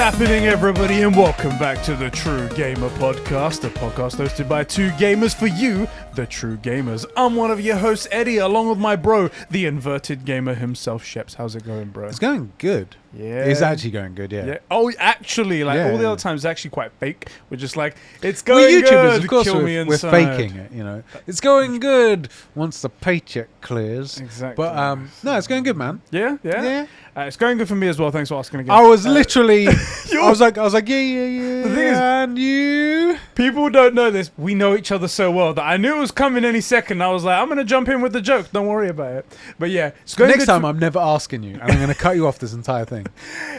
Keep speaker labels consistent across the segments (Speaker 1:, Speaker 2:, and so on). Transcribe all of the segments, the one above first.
Speaker 1: happening, everybody, and welcome back to the True Gamer Podcast, a podcast hosted by two gamers for you, the True Gamers. I'm one of your hosts, Eddie, along with my bro, the inverted gamer himself, Sheps. How's it going, bro?
Speaker 2: It's going good.
Speaker 1: Yeah.
Speaker 2: It's actually going good, yeah.
Speaker 1: Oh, actually, all the other times, it's actually quite fake. We're just like, it's going
Speaker 2: We're YouTubers,
Speaker 1: good.
Speaker 2: of course,
Speaker 1: Kill me
Speaker 2: we're
Speaker 1: inside.
Speaker 2: faking it, you know. It's going good once the paycheck clears.
Speaker 1: Exactly.
Speaker 2: But, no, it's going good, man.
Speaker 1: Yeah?
Speaker 2: Yeah.
Speaker 1: It's going good for me as well. Thanks for asking again.
Speaker 2: I was literally, I was like, yeah.
Speaker 1: The thing is,
Speaker 2: and you?
Speaker 1: People don't know this. We know each other so well that I knew it was coming any second. I was like, I'm going to jump in with the joke. Don't worry about it. But yeah, it's going
Speaker 2: Next
Speaker 1: good
Speaker 2: time, I'm never asking you, and I'm going to cut you off this entire thing.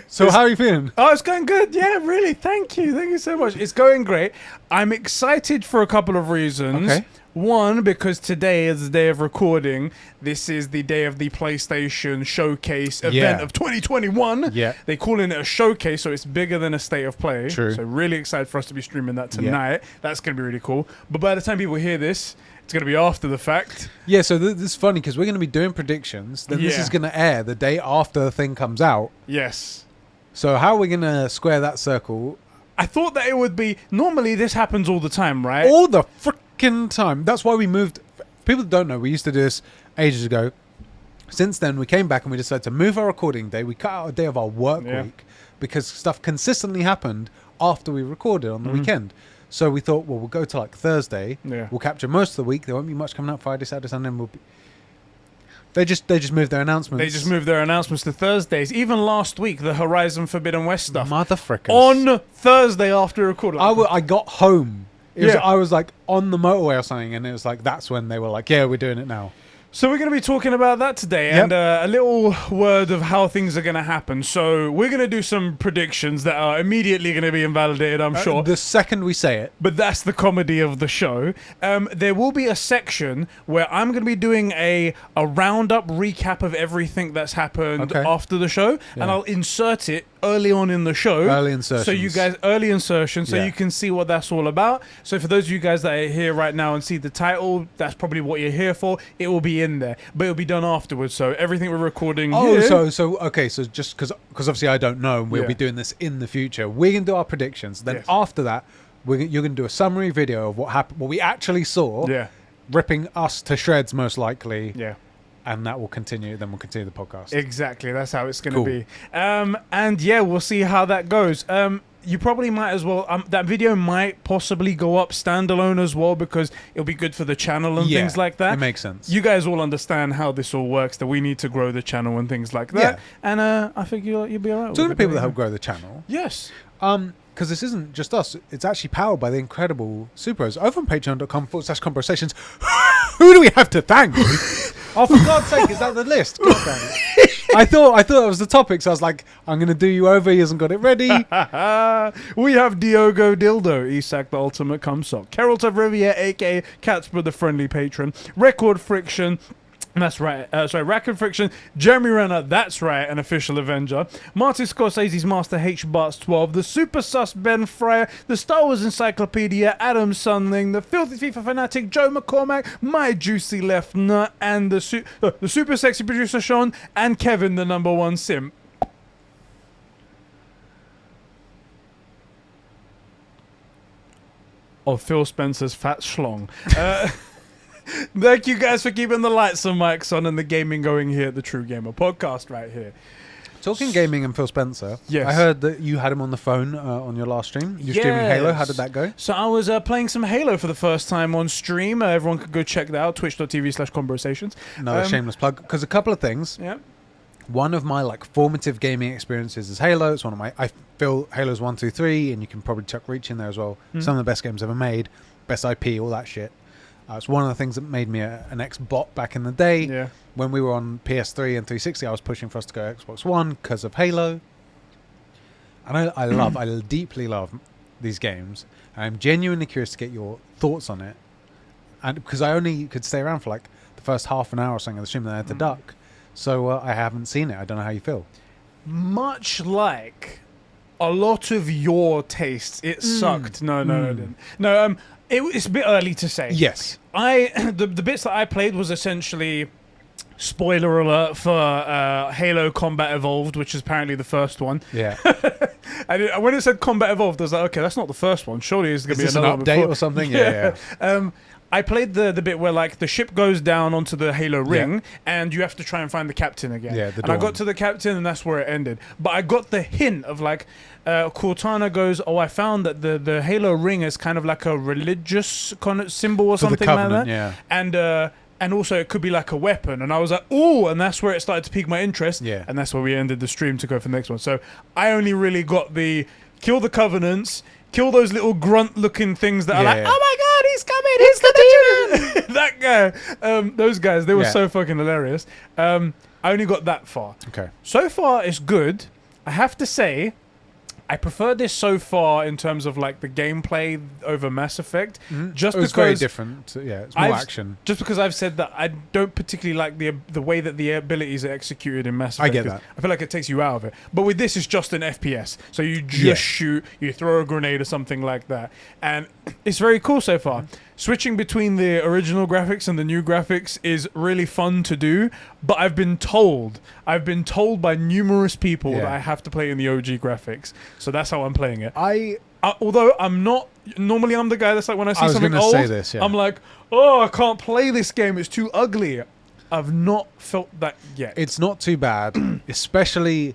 Speaker 2: So how are you feeling?
Speaker 1: Oh, it's going good. Yeah, really. Thank you. Thank you so much. It's going great. I'm excited for a couple of reasons.
Speaker 2: Okay.
Speaker 1: One, because today is the day of recording. This is the day of the PlayStation Showcase event of 2021.
Speaker 2: Yeah.
Speaker 1: They call it a showcase, so it's bigger than a state of play.
Speaker 2: True.
Speaker 1: So really excited for us to be streaming that tonight. That's going to be really cool. But by the time people hear this, it's going to be after the fact.
Speaker 2: Yeah, so this is funny because we're going to be doing predictions. Then this is going to air the day after the thing comes out.
Speaker 1: Yes.
Speaker 2: So how are we going to square that circle?
Speaker 1: I thought that it would be... Normally, this happens all the time, right?
Speaker 2: All the freaking time. That's why we moved. People don't know, we used to do this ages ago. Since then, we came back and we decided to move our recording day. We cut out a day of our work week because stuff consistently happened after we recorded on the weekend. So we thought, well, we'll go to like Thursday.
Speaker 1: Yeah.
Speaker 2: We'll capture most of the week. There won't be much coming out Friday, Saturday, Sunday. And we'll be... They just moved their announcements.
Speaker 1: They just moved their announcements to Thursdays. Even last week, the Horizon Forbidden West stuff.
Speaker 2: Motherfrickers.
Speaker 1: On Thursday after recording.
Speaker 2: I got home. I was like on the motorway or something, and it was like that's when they were like, yeah, we're doing it now.
Speaker 1: So we're going to be talking about that today, and a little word of how things are going to happen. So we're going to do some predictions that are immediately going to be invalidated, I'm sure.
Speaker 2: The second we say it.
Speaker 1: But that's the comedy of the show. There will be a section where I'm going to be doing a roundup recap of everything that's happened after the show, and I'll insert it early on in the show.
Speaker 2: Early insertions.
Speaker 1: So you guys, so you can see what that's all about. So for those of you guys that are here right now and see the title, that's probably what you're here for. It will be in there, but it'll be done afterwards. So everything we're recording here...
Speaker 2: So just because obviously I don't know, and we'll be doing this in the future. We're going to do our predictions. Then after that, you're going to do a summary video of what happened, what we actually saw.
Speaker 1: Yeah.
Speaker 2: Ripping us to shreds, most likely.
Speaker 1: Yeah.
Speaker 2: And that will continue. Then we'll continue the podcast.
Speaker 1: Exactly. That's how it's going to be. And yeah, we'll see how that goes. You probably might as well. That video might possibly go up standalone as well because it'll be good for the channel and things like that.
Speaker 2: It makes sense.
Speaker 1: You guys all understand how this all works. That we need to grow the channel and things like that. Yeah. And I think you'll be alright.
Speaker 2: Talking to people that help grow the channel.
Speaker 1: Yes.
Speaker 2: Because this isn't just us. It's actually powered by the incredible superheroes over on patreon.com/Conbrosations. Who do we have to thank? Oh, for God's sake, is that the list? God damn it. I thought that was the topic, so I was like, I'm going to do you over. He hasn't got it ready.
Speaker 1: We have Diogo Dildo, Isak the Ultimate Cumsock, Carol of Riviera, a.k.a. Catsper the Friendly Patron, Record Friction, that's right. Rackard Friction, Jeremy Renner, that's right, an official Avenger. Martin Scorsese's Master H. Barts 12, the Super Sus Ben Fryer, the Star Wars Encyclopedia, Adam Sunling, the Filthy FIFA Fanatic, Joe McCormack, My Juicy Left Nut, and the Super Sexy Producer Sean, and Kevin, the number one simp. Of Phil Spencer's Fat Schlong. Thank you guys for keeping the lights and mics on and the gaming going here at the True Gamer Podcast right here.
Speaker 2: Talking gaming and Phil Spencer, I heard that you had him on the phone on your last stream. You're streaming Halo. How did that go?
Speaker 1: So I was playing some Halo for the first time on stream. Everyone could go check that out, twitch.tv/Conbrosations.
Speaker 2: No, shameless plug. Because a couple of things.
Speaker 1: Yeah.
Speaker 2: One of my formative gaming experiences is Halo. It's one of my... I feel Halo's 1, 2, 3, and you can probably chuck Reach in there as well. Some of the best games ever made. Best IP, all that shit. It's one of the things that made me an X-bot back in the day. Yeah. When we were on PS3 and 360, I was pushing for us to go Xbox One because of Halo. And I deeply love these games. I'm genuinely curious to get your thoughts on it. And because I only could stay around for the first half an hour or something of the stream, then I had to duck. So I haven't seen it. I don't know how you feel.
Speaker 1: Much like a lot of your tastes, it sucked. No, it didn't. No, it's a bit early to say.
Speaker 2: Yes.
Speaker 1: The bits that I played was essentially spoiler alert for Halo Combat Evolved, which is apparently the first one.
Speaker 2: Yeah.
Speaker 1: When it said Combat Evolved, I was like, okay, that's not the first one. Surely it's going to be
Speaker 2: Is this
Speaker 1: another
Speaker 2: an
Speaker 1: one
Speaker 2: update
Speaker 1: before.
Speaker 2: or something? Yeah.
Speaker 1: I played the bit where like the ship goes down onto the Halo ring, and you have to try and find the captain again.
Speaker 2: Yeah, the
Speaker 1: and I
Speaker 2: Dawn.
Speaker 1: got to the captain, and that's where it ended. But I got the hint of like, Cortana goes, "Oh, I found that the Halo ring is kind of like a religious kind of symbol or
Speaker 2: For the
Speaker 1: something like
Speaker 2: Covenant,
Speaker 1: that."
Speaker 2: yeah.
Speaker 1: And also it could be like a weapon. And I was like, "Oh!" And that's where it started to pique my interest.
Speaker 2: Yeah.
Speaker 1: And that's where we ended the stream to go for the next one. So I only really got the kill the Covenants. Kill those little grunt-looking things that are like,
Speaker 2: Yeah.
Speaker 1: "Oh my god, he's coming! It's the demon!" That guy, those guys, they were
Speaker 2: Yeah.
Speaker 1: so fucking hilarious. I only got that far.
Speaker 2: Okay.
Speaker 1: So far, it's good. I have to say, I prefer this so far in terms of like the gameplay over Mass Effect. Just
Speaker 2: It was very
Speaker 1: because
Speaker 2: different. Yeah, it's more
Speaker 1: I've-
Speaker 2: action.
Speaker 1: just because I've said that I don't particularly like the way that the abilities are executed in Mass
Speaker 2: I
Speaker 1: Effect.
Speaker 2: get
Speaker 1: 'cause
Speaker 2: that.
Speaker 1: I feel like it takes you out of it. But with this, it's just an FPS. So you just
Speaker 2: Yeah.
Speaker 1: shoot, you throw a grenade or something like that. And it's very cool so far. Switching between the original graphics and the new graphics is really fun to do. But I've been told by numerous people
Speaker 2: Yeah.
Speaker 1: that I have to play in the OG graphics. So that's how I'm playing it.
Speaker 2: I
Speaker 1: Although I'm not normally, I'm the guy that's like when I see
Speaker 2: was
Speaker 1: something
Speaker 2: gonna
Speaker 1: old,
Speaker 2: say this, yeah.
Speaker 1: I'm like, oh, I can't play this game. It's too ugly. I've not felt that yet.
Speaker 2: It's not too bad, especially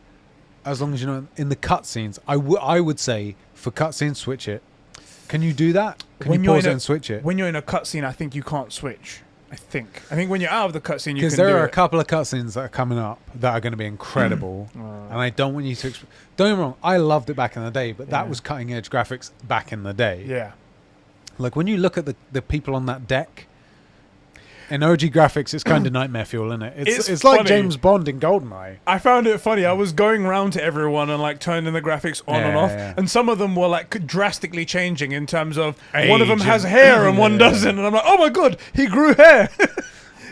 Speaker 2: as long as you know in the cutscenes. I would say for cutscenes, switch it. Can you do that? Can
Speaker 1: When
Speaker 2: you
Speaker 1: you're
Speaker 2: pause
Speaker 1: in
Speaker 2: it
Speaker 1: a-
Speaker 2: and switch it?
Speaker 1: When you're in a cutscene, I think you can't switch. I think when you're out of the cutscene, you
Speaker 2: Because
Speaker 1: can
Speaker 2: there
Speaker 1: do
Speaker 2: are a
Speaker 1: it.
Speaker 2: couple of cutscenes that are coming up that are going to be incredible,
Speaker 1: Oh.
Speaker 2: and I don't want you to. Don't get me wrong, I loved it back in the day, but that
Speaker 1: Yeah.
Speaker 2: was cutting edge graphics back in the day.
Speaker 1: Yeah.
Speaker 2: Like when you look at the people on that deck. In OG graphics, it's kind of nightmare fuel, isn't it?
Speaker 1: It's
Speaker 2: It's like
Speaker 1: funny.
Speaker 2: James Bond in GoldenEye.
Speaker 1: I found it funny. I was going round to everyone and like turning the graphics on and
Speaker 2: Yeah,
Speaker 1: off,
Speaker 2: yeah.
Speaker 1: and some of them were like drastically changing in terms of one of them
Speaker 2: Age
Speaker 1: has
Speaker 2: and-
Speaker 1: hair and one
Speaker 2: Yeah.
Speaker 1: doesn't, and I'm like, oh my god, he grew hair.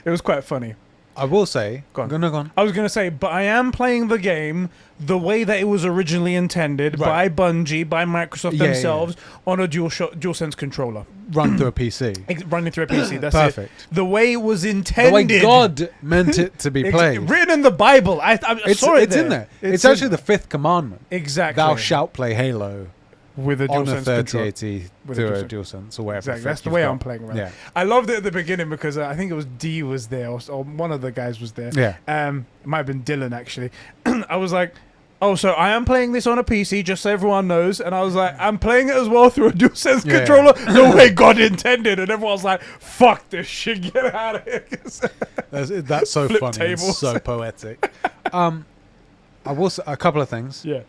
Speaker 1: It was quite funny.
Speaker 2: I will say,
Speaker 1: Go on.
Speaker 2: Go on.
Speaker 1: I was going to say, but I am playing the game the way that it was originally intended
Speaker 2: Right.
Speaker 1: by Bungie, by Microsoft
Speaker 2: Yeah, yeah,
Speaker 1: themselves, on a DualSense controller.
Speaker 2: Run through a PC.
Speaker 1: Running through a PC, that's
Speaker 2: Perfect.
Speaker 1: it. The way it was
Speaker 2: The
Speaker 1: intended.
Speaker 2: way God meant it to be played.
Speaker 1: Written in the Bible. I saw it
Speaker 2: It's
Speaker 1: there.
Speaker 2: in there. It's
Speaker 1: in
Speaker 2: actually the fifth commandment.
Speaker 1: Exactly.
Speaker 2: Thou shalt play Halo
Speaker 1: with a
Speaker 2: on a
Speaker 1: DualSense controller.
Speaker 2: 3080
Speaker 1: With a
Speaker 2: through a
Speaker 1: DualSense.
Speaker 2: DualSense or whatever.
Speaker 1: Exactly.
Speaker 2: the
Speaker 1: That's
Speaker 2: fuck
Speaker 1: the
Speaker 2: you've
Speaker 1: way
Speaker 2: got.
Speaker 1: I'm playing around.
Speaker 2: Yeah.
Speaker 1: I loved it at the beginning because I think it was D was there, or one of the guys was there.
Speaker 2: Yeah.
Speaker 1: It might have been Dylan actually. I was like, oh, so I am playing this on a PC, just so everyone knows. And I was like, I'm playing it as well through a DualSense
Speaker 2: Yeah.
Speaker 1: controller, the way God intended. And everyone's like, fuck this shit, get out of here.
Speaker 2: That's so
Speaker 1: Flip
Speaker 2: funny.
Speaker 1: tables.
Speaker 2: And so poetic. I will say a couple of things.
Speaker 1: Yeah.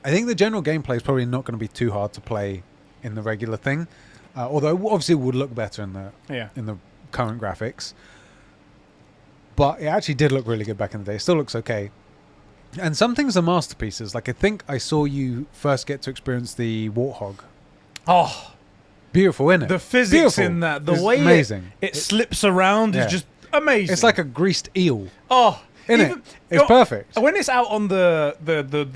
Speaker 2: I think the general gameplay is probably not going to be too hard to play in the regular thing, although obviously it would look better in the current graphics. But it actually did look really good back in the day. It still looks okay. And some things are masterpieces. Like I think I saw you first get to experience the Warthog.
Speaker 1: Oh,
Speaker 2: Beautiful, isn't it?
Speaker 1: the physics
Speaker 2: Beautiful.
Speaker 1: in that, the
Speaker 2: It's
Speaker 1: way
Speaker 2: amazing.
Speaker 1: it slips around
Speaker 2: Yeah.
Speaker 1: is just amazing.
Speaker 2: It's like a greased eel,
Speaker 1: oh,
Speaker 2: isn't it? It's perfect.
Speaker 1: When it's out on the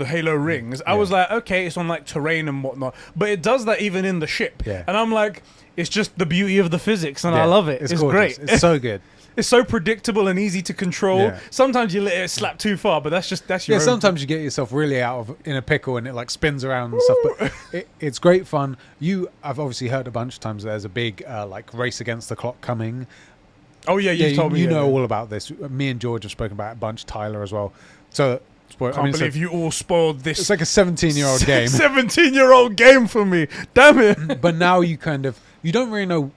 Speaker 1: Halo rings, I
Speaker 2: Yeah.
Speaker 1: was like, okay, it's on like terrain and whatnot, but it does that even in the ship.
Speaker 2: Yeah.
Speaker 1: And I'm like, it's just the beauty of the physics, and I
Speaker 2: Yeah,
Speaker 1: love it. It's
Speaker 2: gorgeous.
Speaker 1: great.
Speaker 2: It's so good.
Speaker 1: It's so predictable and easy to control.
Speaker 2: Yeah.
Speaker 1: Sometimes you let it slap too far, but that's your
Speaker 2: Yeah,
Speaker 1: own-
Speaker 2: sometimes you get yourself really in a pickle and it like spins around and stuff. But it's great fun. I've obviously heard a bunch of times there's a big like race against the clock coming.
Speaker 1: Oh yeah, you told me.
Speaker 2: You
Speaker 1: yeah,
Speaker 2: know
Speaker 1: yeah.
Speaker 2: all about this. Me and George have spoken about it a bunch. Tyler as well. So
Speaker 1: Can't believe you all spoiled this.
Speaker 2: It's like a 17-year-old game.
Speaker 1: 17-year-old game for me. Damn it.
Speaker 2: But now you don't really know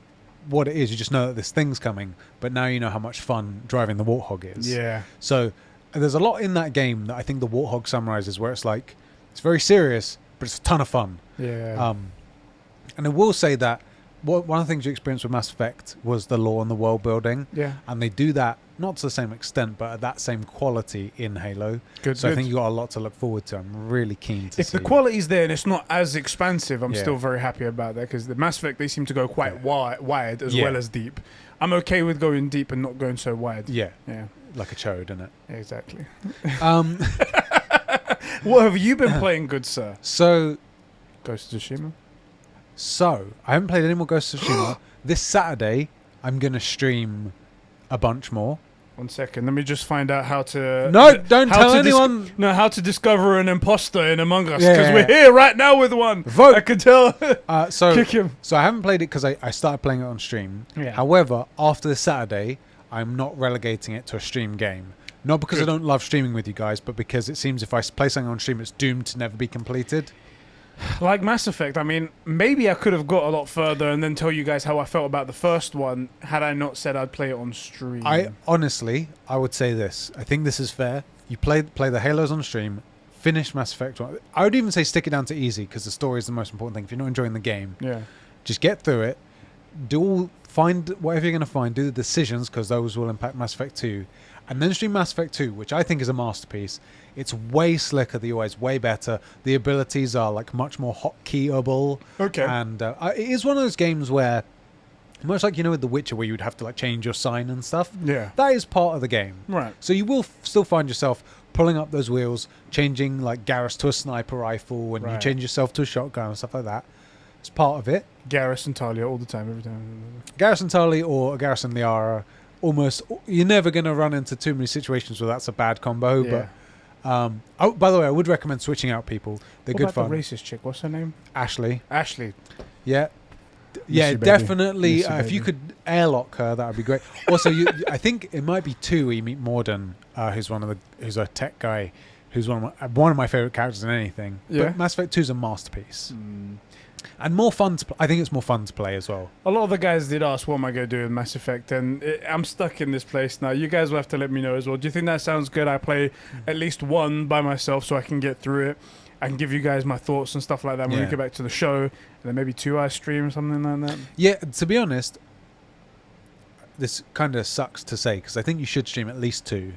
Speaker 2: what it is. You just know that this thing's coming. But now you know how much fun driving the Warthog is.
Speaker 1: Yeah.
Speaker 2: So there's a lot in that game that I think the Warthog summarizes, where it's like it's very serious, but it's a ton of fun.
Speaker 1: Yeah.
Speaker 2: And I will say that one of the things you experienced with Mass Effect was the lore and the world building.
Speaker 1: Yeah.
Speaker 2: And they do that not to the same extent, but at that same quality in Halo.
Speaker 1: Good.
Speaker 2: So I
Speaker 1: good.
Speaker 2: think you got a lot to look forward to. I'm really keen to
Speaker 1: If
Speaker 2: see.
Speaker 1: the quality's there and it's not as expansive, I'm
Speaker 2: Yeah.
Speaker 1: still very happy about that, because the Mass Effect, they seem to go quite wide as
Speaker 2: Yeah.
Speaker 1: well as deep. I'm okay with going deep and not going so wide.
Speaker 2: Yeah,
Speaker 1: Yeah,
Speaker 2: like a chode, isn't it?
Speaker 1: exactly.
Speaker 2: Um,
Speaker 1: What have you been playing, good sir?
Speaker 2: so
Speaker 1: Ghost of Tsushima?
Speaker 2: I haven't played any more Ghost of Tsushima. This Saturday, I'm going to stream a bunch more.
Speaker 1: 1 second. Let me just find out how to.
Speaker 2: No, don't
Speaker 1: how
Speaker 2: tell
Speaker 1: to
Speaker 2: anyone.
Speaker 1: how to discover an imposter in Among Us,
Speaker 2: Yeah,
Speaker 1: because
Speaker 2: yeah,
Speaker 1: we're
Speaker 2: yeah.
Speaker 1: here right now with one.
Speaker 2: Vote.
Speaker 1: I can tell.
Speaker 2: So
Speaker 1: Kick him.
Speaker 2: So I haven't played it because I started playing it on stream.
Speaker 1: Yeah.
Speaker 2: However, after this Saturday, I'm not relegating it to a stream game. Not because
Speaker 1: Good.
Speaker 2: I don't love streaming with you guys, but because it seems if I play something on stream, it's doomed to never be completed.
Speaker 1: Like Mass Effect, I mean, maybe I could have got a lot further and then tell you guys how I felt about the first one had I not said I'd play it on stream.
Speaker 2: I would say this. I think this is fair. You play the Halos on stream, finish Mass Effect 1. I would even say stick it down to easy because the story is the most important thing. If you're not enjoying the game,
Speaker 1: Yeah.
Speaker 2: just get through it. Find whatever you're going to find. Do the decisions because those will impact Mass Effect 2. And then stream Mass Effect 2, which I think is a masterpiece. It's way slicker, the UI is way better. The abilities are like much more hotkeyable.
Speaker 1: Okay.
Speaker 2: And it is one of those games where, much like, with The Witcher, where you would have to like change your sign and stuff.
Speaker 1: Yeah.
Speaker 2: That is part of the game.
Speaker 1: Right.
Speaker 2: So you will still find yourself pulling up those wheels, changing like Garrus to a sniper rifle, and you
Speaker 1: Right.
Speaker 2: change yourself to a shotgun and stuff like that. It's part of it.
Speaker 1: Garrus and Talia all the time, every time.
Speaker 2: Garrus and Tali or Garrus and Liara, you're never going to run into too many situations where that's a bad combo.
Speaker 1: Yeah.
Speaker 2: But by the way, I would recommend switching out people. They're
Speaker 1: What
Speaker 2: good
Speaker 1: about
Speaker 2: fun.
Speaker 1: the racist chick? What's her name?
Speaker 2: Ashley,
Speaker 1: Ashley.
Speaker 2: yeah,
Speaker 1: you, baby.
Speaker 2: definitely.
Speaker 1: Miss you,
Speaker 2: If you
Speaker 1: baby.
Speaker 2: could airlock her, that would be great. Also, I think it might be 2 where you meet Morden, who's a tech guy, who's one of my favorite characters in anything.
Speaker 1: Yeah.
Speaker 2: But Mass Effect 2 is a masterpiece. And more fun I think it's more fun to play as well.
Speaker 1: A lot of the guys did ask what am I going to do with Mass Effect, and I'm stuck in this place now. You guys will have to let me know as well. Do you think that sounds good? I play at least one by myself so I can get through it. I can give you guys my thoughts and stuff like that when we
Speaker 2: Yeah.
Speaker 1: get back to the show, and then maybe 2 I stream or something like that.
Speaker 2: Yeah, to be honest, this kind of sucks to say because I think you should stream at least 2.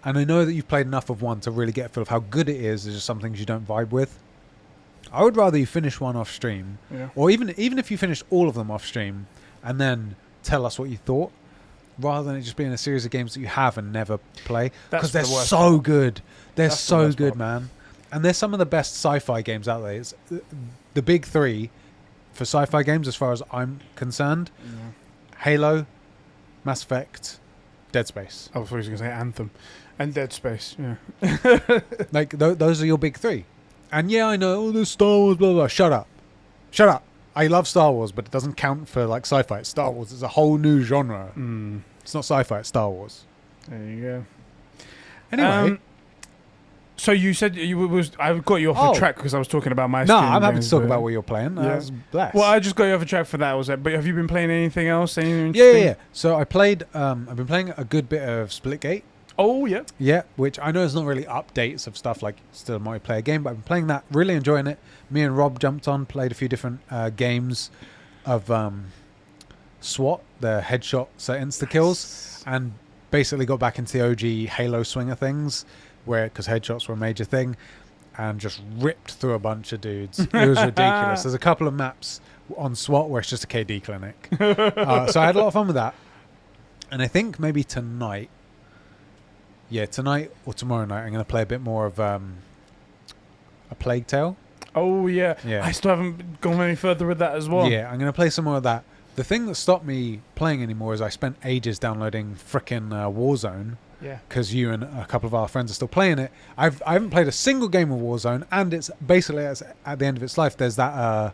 Speaker 2: And I know that you've played enough of 1 to really get a feel of how good it is. There's just some things you don't vibe with. I would rather you finish 1 off stream,
Speaker 1: Yeah.
Speaker 2: or even if you finished all of them off stream, and then tell us what you thought, rather than it just being a series of games that you have and never play.
Speaker 1: That's
Speaker 2: Because they're
Speaker 1: the worst
Speaker 2: so
Speaker 1: part.
Speaker 2: good. They're
Speaker 1: That's the
Speaker 2: so
Speaker 1: worst
Speaker 2: good,
Speaker 1: part.
Speaker 2: man. And they're some of the best sci-fi games out there. It's the big 3 for sci-fi games, as far as I'm concerned: Halo, Mass Effect, Dead Space.
Speaker 1: I was going to say Anthem and Dead Space. Yeah.
Speaker 2: Like those are your big 3. And yeah, I know, there's Star Wars, blah, blah, blah. Shut up. Shut up. I love Star Wars, but it doesn't count for like sci-fi. It's Star Wars. It's a whole new genre. It's not sci-fi, it's Star Wars.
Speaker 1: There you go.
Speaker 2: Anyway.
Speaker 1: So you said I got you off the track because I was talking about my.
Speaker 2: No,
Speaker 1: stream
Speaker 2: I'm happy
Speaker 1: games,
Speaker 2: to talk
Speaker 1: but-
Speaker 2: about what you're playing.
Speaker 1: Yeah.
Speaker 2: That's blessed.
Speaker 1: Well, I just got you off the track for that. Was it? But have you been playing anything else? Anything
Speaker 2: yeah.
Speaker 1: interesting?
Speaker 2: So I played, I've been playing a good bit of Splitgate.
Speaker 1: Oh yeah.
Speaker 2: Yeah, which I know is not really updates of stuff, like still a multiplayer game, but I've been playing that, really enjoying it. Me and Rob jumped on, played a few different games of SWAT, the headshot insta-kills, and basically got back into the OG Halo swinger things, because headshots were a major thing, and just ripped through a bunch of dudes. It was ridiculous. There's a couple of maps on SWAT where it's just a KD clinic. So I had a lot of fun with that. And I think maybe tonight or tomorrow night, I'm going to play a bit more of a Plague Tale.
Speaker 1: Oh yeah.
Speaker 2: Yeah.
Speaker 1: I still haven't gone any further with that as well.
Speaker 2: Yeah, I'm going to play some more of that. The thing that stopped me playing anymore is I spent ages downloading frickin' Warzone
Speaker 1: Yeah.
Speaker 2: because you and a couple of our friends are still playing it. I haven't played a single game of Warzone, and it's basically at the end of its life. There's that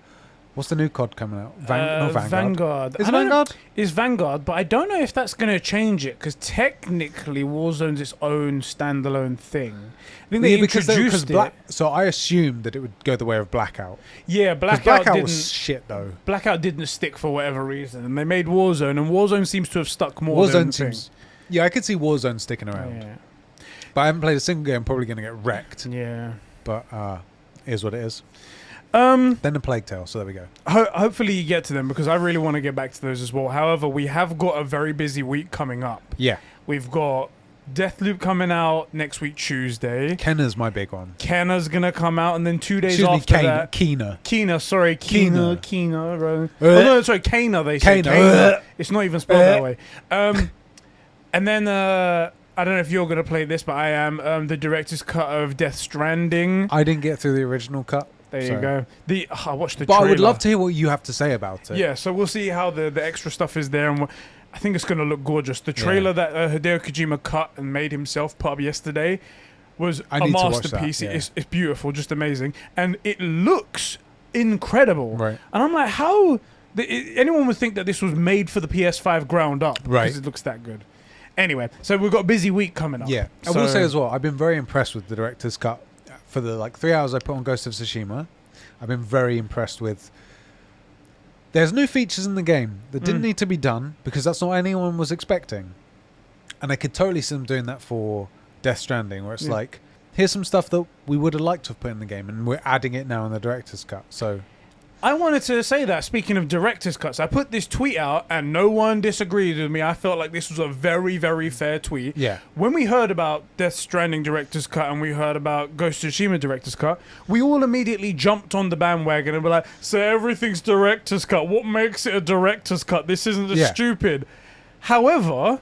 Speaker 2: what's the new COD coming out? Not Vanguard.
Speaker 1: Vanguard.
Speaker 2: Is
Speaker 1: I
Speaker 2: it
Speaker 1: don't-
Speaker 2: Vanguard?
Speaker 1: Is Vanguard, but I don't know if that's going to change it because technically Warzone's its own standalone thing. I think they introduced it.
Speaker 2: So I assumed that it would go the way of Blackout.
Speaker 1: Yeah,
Speaker 2: 'Cause
Speaker 1: Blackout didn't.
Speaker 2: was shit though.
Speaker 1: Blackout didn't stick for whatever reason, and they made Warzone, and Warzone seems to have stuck more than
Speaker 2: Warzone
Speaker 1: the thing.
Speaker 2: seems. Yeah, I could see Warzone sticking around,
Speaker 1: Yeah.
Speaker 2: but I haven't played a single game. I'm probably going to get wrecked.
Speaker 1: Yeah.
Speaker 2: But it is what it is.
Speaker 1: Um.
Speaker 2: Then the Plague Tale. So there we go.
Speaker 1: Hopefully you get to them because I really want to get back to those as well. However, we have got a very busy week coming up.
Speaker 2: Yeah,
Speaker 1: We've got Deathloop coming out next week Tuesday.
Speaker 2: Kenna's my big one.
Speaker 1: Kenna's gonna come out, and then 2 days
Speaker 2: Excuse me,
Speaker 1: after that,
Speaker 2: Kena.
Speaker 1: Kena, sorry,
Speaker 2: Kena.
Speaker 1: Kena. Oh no, sorry, Kana. They say
Speaker 2: Kana.
Speaker 1: Kana. It's not even spelled that way. And then I don't know if you're gonna play this, but I am. The director's cut of Death Stranding.
Speaker 2: I didn't get through the original cut.
Speaker 1: There you
Speaker 2: so-
Speaker 1: go. I watched the
Speaker 2: But
Speaker 1: trailer.
Speaker 2: I would love to hear what you have to say about it.
Speaker 1: Yeah, so we'll see how the extra stuff is there, and I think it's going to look gorgeous. The trailer that Hideo Kojima cut and made himself put up yesterday was
Speaker 2: I
Speaker 1: a
Speaker 2: need to watch
Speaker 1: masterpiece.
Speaker 2: that, yeah.
Speaker 1: It's beautiful, just amazing. And it looks incredible.
Speaker 2: Right.
Speaker 1: And I'm like, how... anyone would think that this was made for the PS5 ground up.
Speaker 2: Right.
Speaker 1: Because it looks that good. Anyway, so we've got a busy week coming up.
Speaker 2: Yeah. I will say as well, I've been very impressed with the director's cut. For the 3 hours I put on Ghost of Tsushima, I've been very impressed with... There's new features in the game that didn't need to be done because that's not what anyone was expecting. And I could totally see them doing that for Death Stranding, where it's like, here's some stuff that we would have liked to have put in the game, and we're adding it now in the director's cut. So
Speaker 1: I wanted to say that, speaking of director's cuts, I put this tweet out and no one disagreed with me. I felt like this was a very, very fair tweet.
Speaker 2: Yeah.
Speaker 1: When we heard about Death Stranding director's cut and we heard about Ghost of Tsushima director's cut, we all immediately jumped on the bandwagon and were like, so everything's director's cut. What makes it a director's cut? This isn't stupid. However...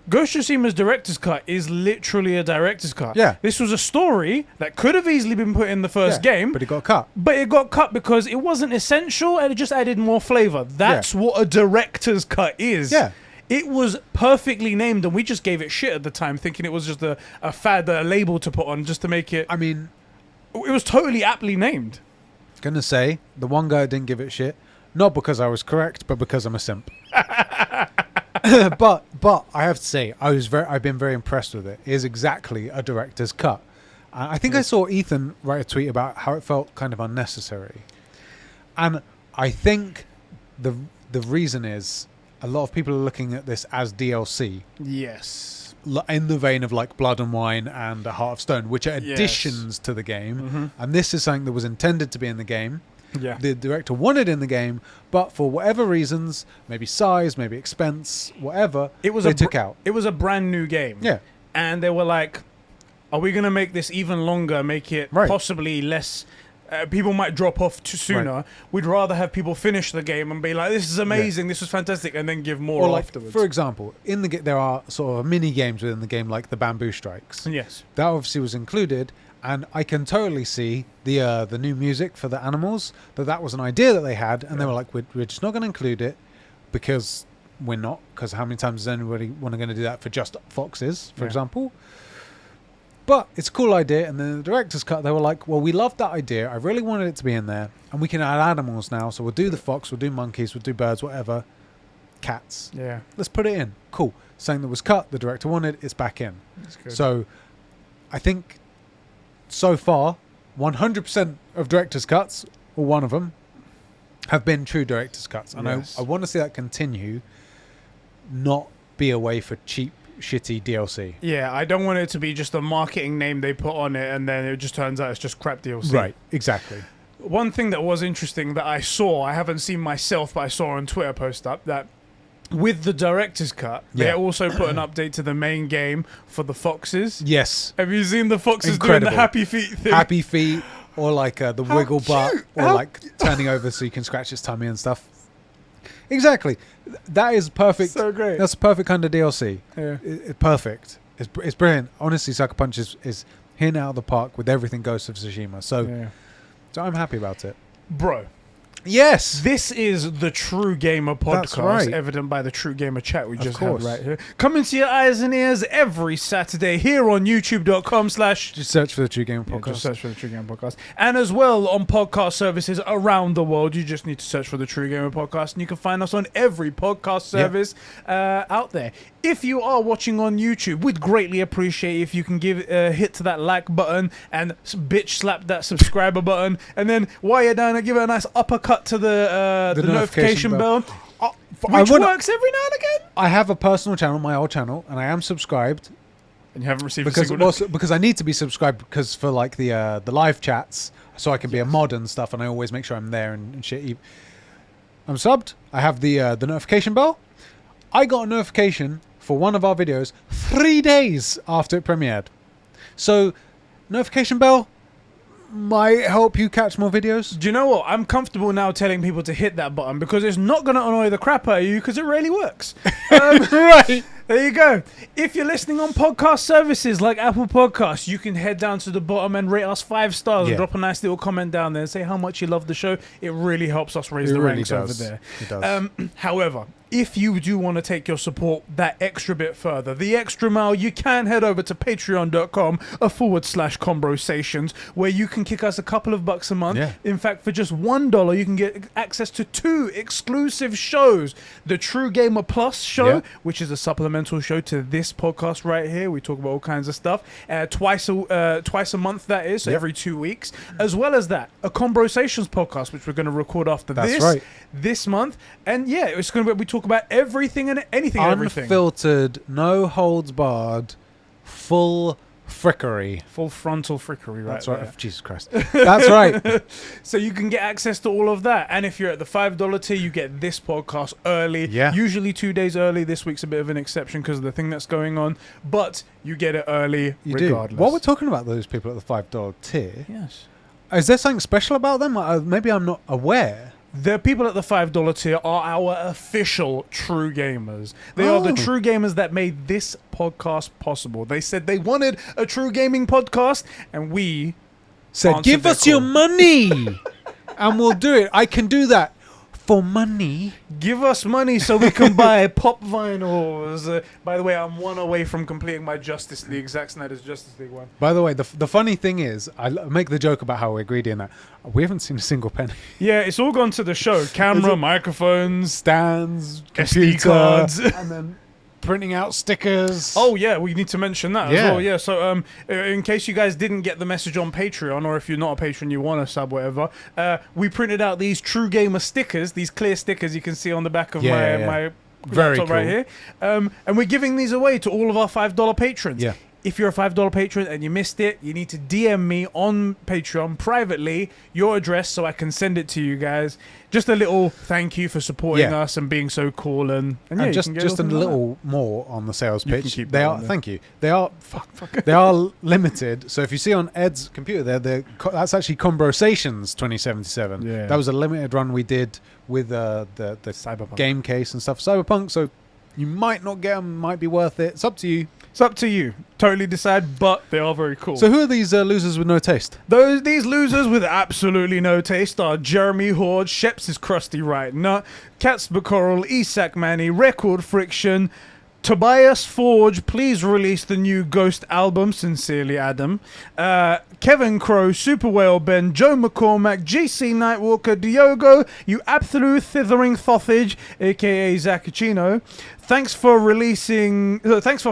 Speaker 1: Ghost of Tsushima's director's cut is literally a director's cut.
Speaker 2: Yeah.
Speaker 1: This was a story that could have easily been put in the first game.
Speaker 2: But it got cut.
Speaker 1: But it got cut because it wasn't essential and it just added more flavor. That's what a director's cut is.
Speaker 2: Yeah.
Speaker 1: It was perfectly named and we just gave it shit at the time, thinking it was just a fad, a label to put on just to make it...
Speaker 2: I mean...
Speaker 1: It was totally aptly named.
Speaker 2: I was going to say, the one guy didn't give it shit, not because I was correct, but because I'm a simp. but I have to say, I've been very impressed with it. It is exactly a director's cut. I think I saw Ethan write a tweet about how it felt kind of unnecessary, and I think the reason is a lot of people are looking at this as DLC.
Speaker 1: Yes.
Speaker 2: In the vein of like Blood and Wine and A Heart of Stone, which are additions to the game, and this is something that was intended to be in the game.
Speaker 1: Yeah.
Speaker 2: The director wanted in the game, but for whatever reasons, maybe size, maybe expense, whatever, they took out.
Speaker 1: It was a brand new game.
Speaker 2: Yeah.
Speaker 1: And they were like, are we going to make this even longer, make it possibly less... people might drop off sooner.
Speaker 2: Right.
Speaker 1: We'd rather have people finish the game and be like, this is amazing, this was fantastic, and then give more
Speaker 2: like,
Speaker 1: afterwards.
Speaker 2: For example, in the there are sort of mini games within the game, like the Bamboo Strikes.
Speaker 1: Yes.
Speaker 2: That obviously was included, and I can totally see the new music for the animals, that was an idea that they had, and they were like, we're just not going to include it because we're not, because how many times does anybody want to do that for just foxes, for example? But it's a cool idea, and then the director's cut, they were like, well, we loved that idea, I really wanted it to be in there, and we can add animals now, so we'll do the fox, we'll do monkeys, we'll do birds, whatever, cats.
Speaker 1: Yeah.
Speaker 2: Let's put it in. Cool. Something that was cut, the director wanted, it's back in.
Speaker 1: That's good.
Speaker 2: So, I think, so far, 100% of director's cuts, or one of them, have been true director's cuts. And I want to see that continue, not be a way for cheap, shitty DLC.
Speaker 1: Yeah, I don't want it to be just a marketing name they put on it and then it just turns out it's just crap DLC.
Speaker 2: Right, exactly.
Speaker 1: One thing that was interesting that I saw, I haven't seen myself, but I saw on Twitter post up that with the director's cut, they also put an update to the main game for the foxes.
Speaker 2: Yes.
Speaker 1: Have you seen the foxes
Speaker 2: Incredible.
Speaker 1: doing the happy feet thing?
Speaker 2: Happy feet, or like the wiggle butt,
Speaker 1: cute.
Speaker 2: or like turning over so you can scratch its tummy and stuff. Exactly. That is perfect.
Speaker 1: So great.
Speaker 2: That's a perfect kind of DLC.
Speaker 1: Yeah.
Speaker 2: Perfect. It's brilliant. Honestly, Sucker Punch is hitting out of the park with everything Ghost of Tsushima. So I'm happy about it.
Speaker 1: Bro.
Speaker 2: Yes.
Speaker 1: This is the True Gamer podcast,
Speaker 2: That's right.
Speaker 1: evident by the True Gamer chat we
Speaker 2: Of
Speaker 1: just
Speaker 2: course.
Speaker 1: had right here. Coming to your eyes and ears every Saturday here on youtube.com/
Speaker 2: Just search for the True Gamer podcast.
Speaker 1: just search for the True Gamer podcast. And as well on podcast services around the world. You just need to search for the True Gamer podcast and you can find us on every podcast service out there. If you are watching on YouTube, we'd greatly appreciate if you can give a hit to that like button and bitch slap that subscriber button. And then while you're down there, give it a nice uppercut to the notification bell. Which works every now and again.
Speaker 2: I have a personal channel, my old channel, and I am subscribed.
Speaker 1: And you haven't received a single
Speaker 2: because I need to be subscribed because for like the live chats, so I can be a mod and stuff, and I always make sure I'm there and shit. I'm subbed. I have the notification bell. I got a notification for one of our videos 3 days after it premiered. So, notification bell might help you catch more videos.
Speaker 1: Do you know what? I'm comfortable now telling people to hit that button because it's not going to annoy the crap out of you because it really works.
Speaker 2: Right.
Speaker 1: There you go. If you're listening on podcast services like Apple Podcasts, you can head down to the bottom and rate us 5 stars and drop a nice little comment down there and say how much you love the show. It really helps us raise the ranks over there.
Speaker 2: It does.
Speaker 1: However, if you do want to take your support that extra bit further, the extra mile, you can head over to patreon.com/Conbrosations, where you can kick us a couple of bucks a month.
Speaker 2: Yeah.
Speaker 1: In fact, for just $1, you can get access to 2 exclusive shows. The True Gamer Plus show, which is a supplemental show to this podcast right here. We talk about all kinds of stuff. Twice a month, that is, so every 2 weeks. As well as that, a Conbrosations podcast, which we're going to record after this month. And yeah, it's going to be, we talk about everything and anything and everything.
Speaker 2: Unfiltered, no holds barred, full frickery.
Speaker 1: Full frontal frickery, right?
Speaker 2: That's right. There. Jesus Christ. That's right.
Speaker 1: So you can get access to all of that. And if you're at the $5 tier, you get this podcast early.
Speaker 2: Yeah.
Speaker 1: Usually 2 days early. This week's a bit of an exception because of the thing that's going on. But you get it early regardless.
Speaker 2: Do. While we're talking about those people at the $5 tier,
Speaker 1: yes.
Speaker 2: Is there something special about them? Maybe I'm not aware.
Speaker 1: The people at the $5 tier are our official true gamers. They are the true gamers that made this podcast possible. They said they wanted a true gaming podcast, and we
Speaker 2: said, give us your money, and we'll do it. I can do that for money.
Speaker 1: Give us money so we can buy pop vinyls. By the way, I'm 1 away from completing my Justice League, Zack Snyder's Justice League one.
Speaker 2: By the way, the funny thing is, I make the joke about how we're greedy in that. We haven't seen a single penny.
Speaker 1: Yeah, it's all gone to the show. Camera, microphones,
Speaker 2: stands,
Speaker 1: SD cards.
Speaker 2: And then printing out stickers.
Speaker 1: Oh yeah, we need to mention that as well. Yeah, so in case you guys didn't get the message on Patreon, or if you're not a patron, you want a sub, whatever, we printed out these True Gamer stickers, these clear stickers you can see on the back of my
Speaker 2: very
Speaker 1: laptop
Speaker 2: cool.
Speaker 1: right here, and we're giving these away to all of our $5 patrons.
Speaker 2: Yeah.
Speaker 1: If you're a $5 patron and you missed it, you need to DM me on Patreon privately your address so I can send it to you guys. Just a little thank you for supporting us and being so cool, and
Speaker 2: just a little more on the sales pitch.
Speaker 1: They are
Speaker 2: thank you. They are they are limited. So if you see on Ed's computer there, that's actually Conbrosations 2077.
Speaker 1: Yeah.
Speaker 2: That was a limited run we did with the
Speaker 1: Cyberpunk
Speaker 2: game case and stuff. Cyberpunk. So you might not get them. Might be worth it. It's up to you.
Speaker 1: It's up to you. Totally decide, but they are very cool.
Speaker 2: So who are these losers with no taste?
Speaker 1: These losers with absolutely no taste are Jeremy Horde, Sheps' Crusty Right Nut, Catsper Coral, Isak Manny, Record Friction, Tobias Forge, please release the new Ghost album, sincerely Adam, Kevin Crow, Super Whale Ben, Joe McCormack, GC Nightwalker, Diogo, you absolute thithering thothage, aka Zacchino. Thanks for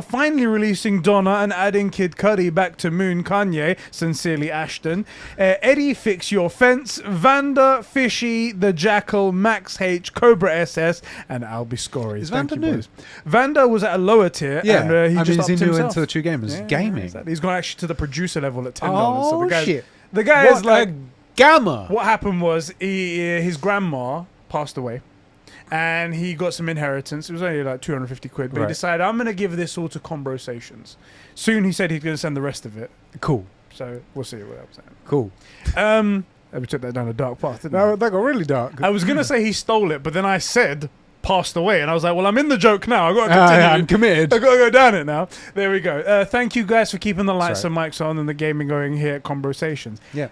Speaker 1: finally releasing Donna and adding Kid Cudi back to Moon Kanye. Sincerely, Ashton. Eddie, fix your fence. Vanda, Fishy, The Jackal, Max H, Cobra SS, and Albie Scory.
Speaker 2: Is Vanda new?
Speaker 1: Vanda was at a lower tier.
Speaker 2: Yeah,
Speaker 1: and he just upped
Speaker 2: new
Speaker 1: himself.
Speaker 2: into the True Gamers gaming.
Speaker 1: Yeah, exactly. He's gone actually to the producer level at $10.
Speaker 2: Oh,
Speaker 1: so
Speaker 2: shit.
Speaker 1: The guy is like
Speaker 2: gamma.
Speaker 1: What happened was his grandma passed away. And he got some inheritance. It was only like 250 quid. But he decided, I'm going to give this all to Conbrosations. Soon he said he's going to send the rest of it.
Speaker 2: Cool.
Speaker 1: So we'll see what happens.
Speaker 2: Cool.
Speaker 1: We took that down a dark path, didn't we?
Speaker 2: That got really dark.
Speaker 1: I was going to say he stole it, but then I said passed away. And I was like, well, I'm in the joke now. I've got to continue.
Speaker 2: I'm committed.
Speaker 1: I've got to go down it now. There we go. Thank you guys for keeping the lights and mics on and the gaming going here at Conbrosations.
Speaker 2: Yeah.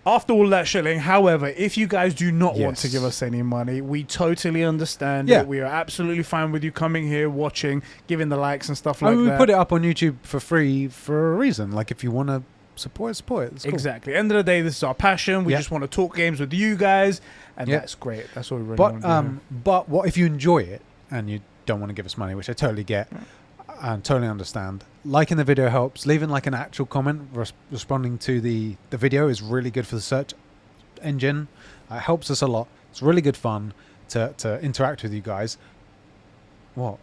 Speaker 1: After all that shilling, however, if you guys do not want to give us any money, we totally understand it. We are absolutely fine with you coming here, watching, giving the likes and stuff like that.
Speaker 2: We put it up on YouTube for free for a reason. Like, if you want to support it. It's cool.
Speaker 1: Exactly. End of the day, this is our passion. We just want to talk games with you guys, and that's great. That's all we really want to do.
Speaker 2: But what if you enjoy it and you don't want to give us money, which I totally get and totally understand. Liking the video helps. Leaving like an actual comment responding to the video is really good for the search engine. It helps us a lot. It's really good fun to interact with you guys. What?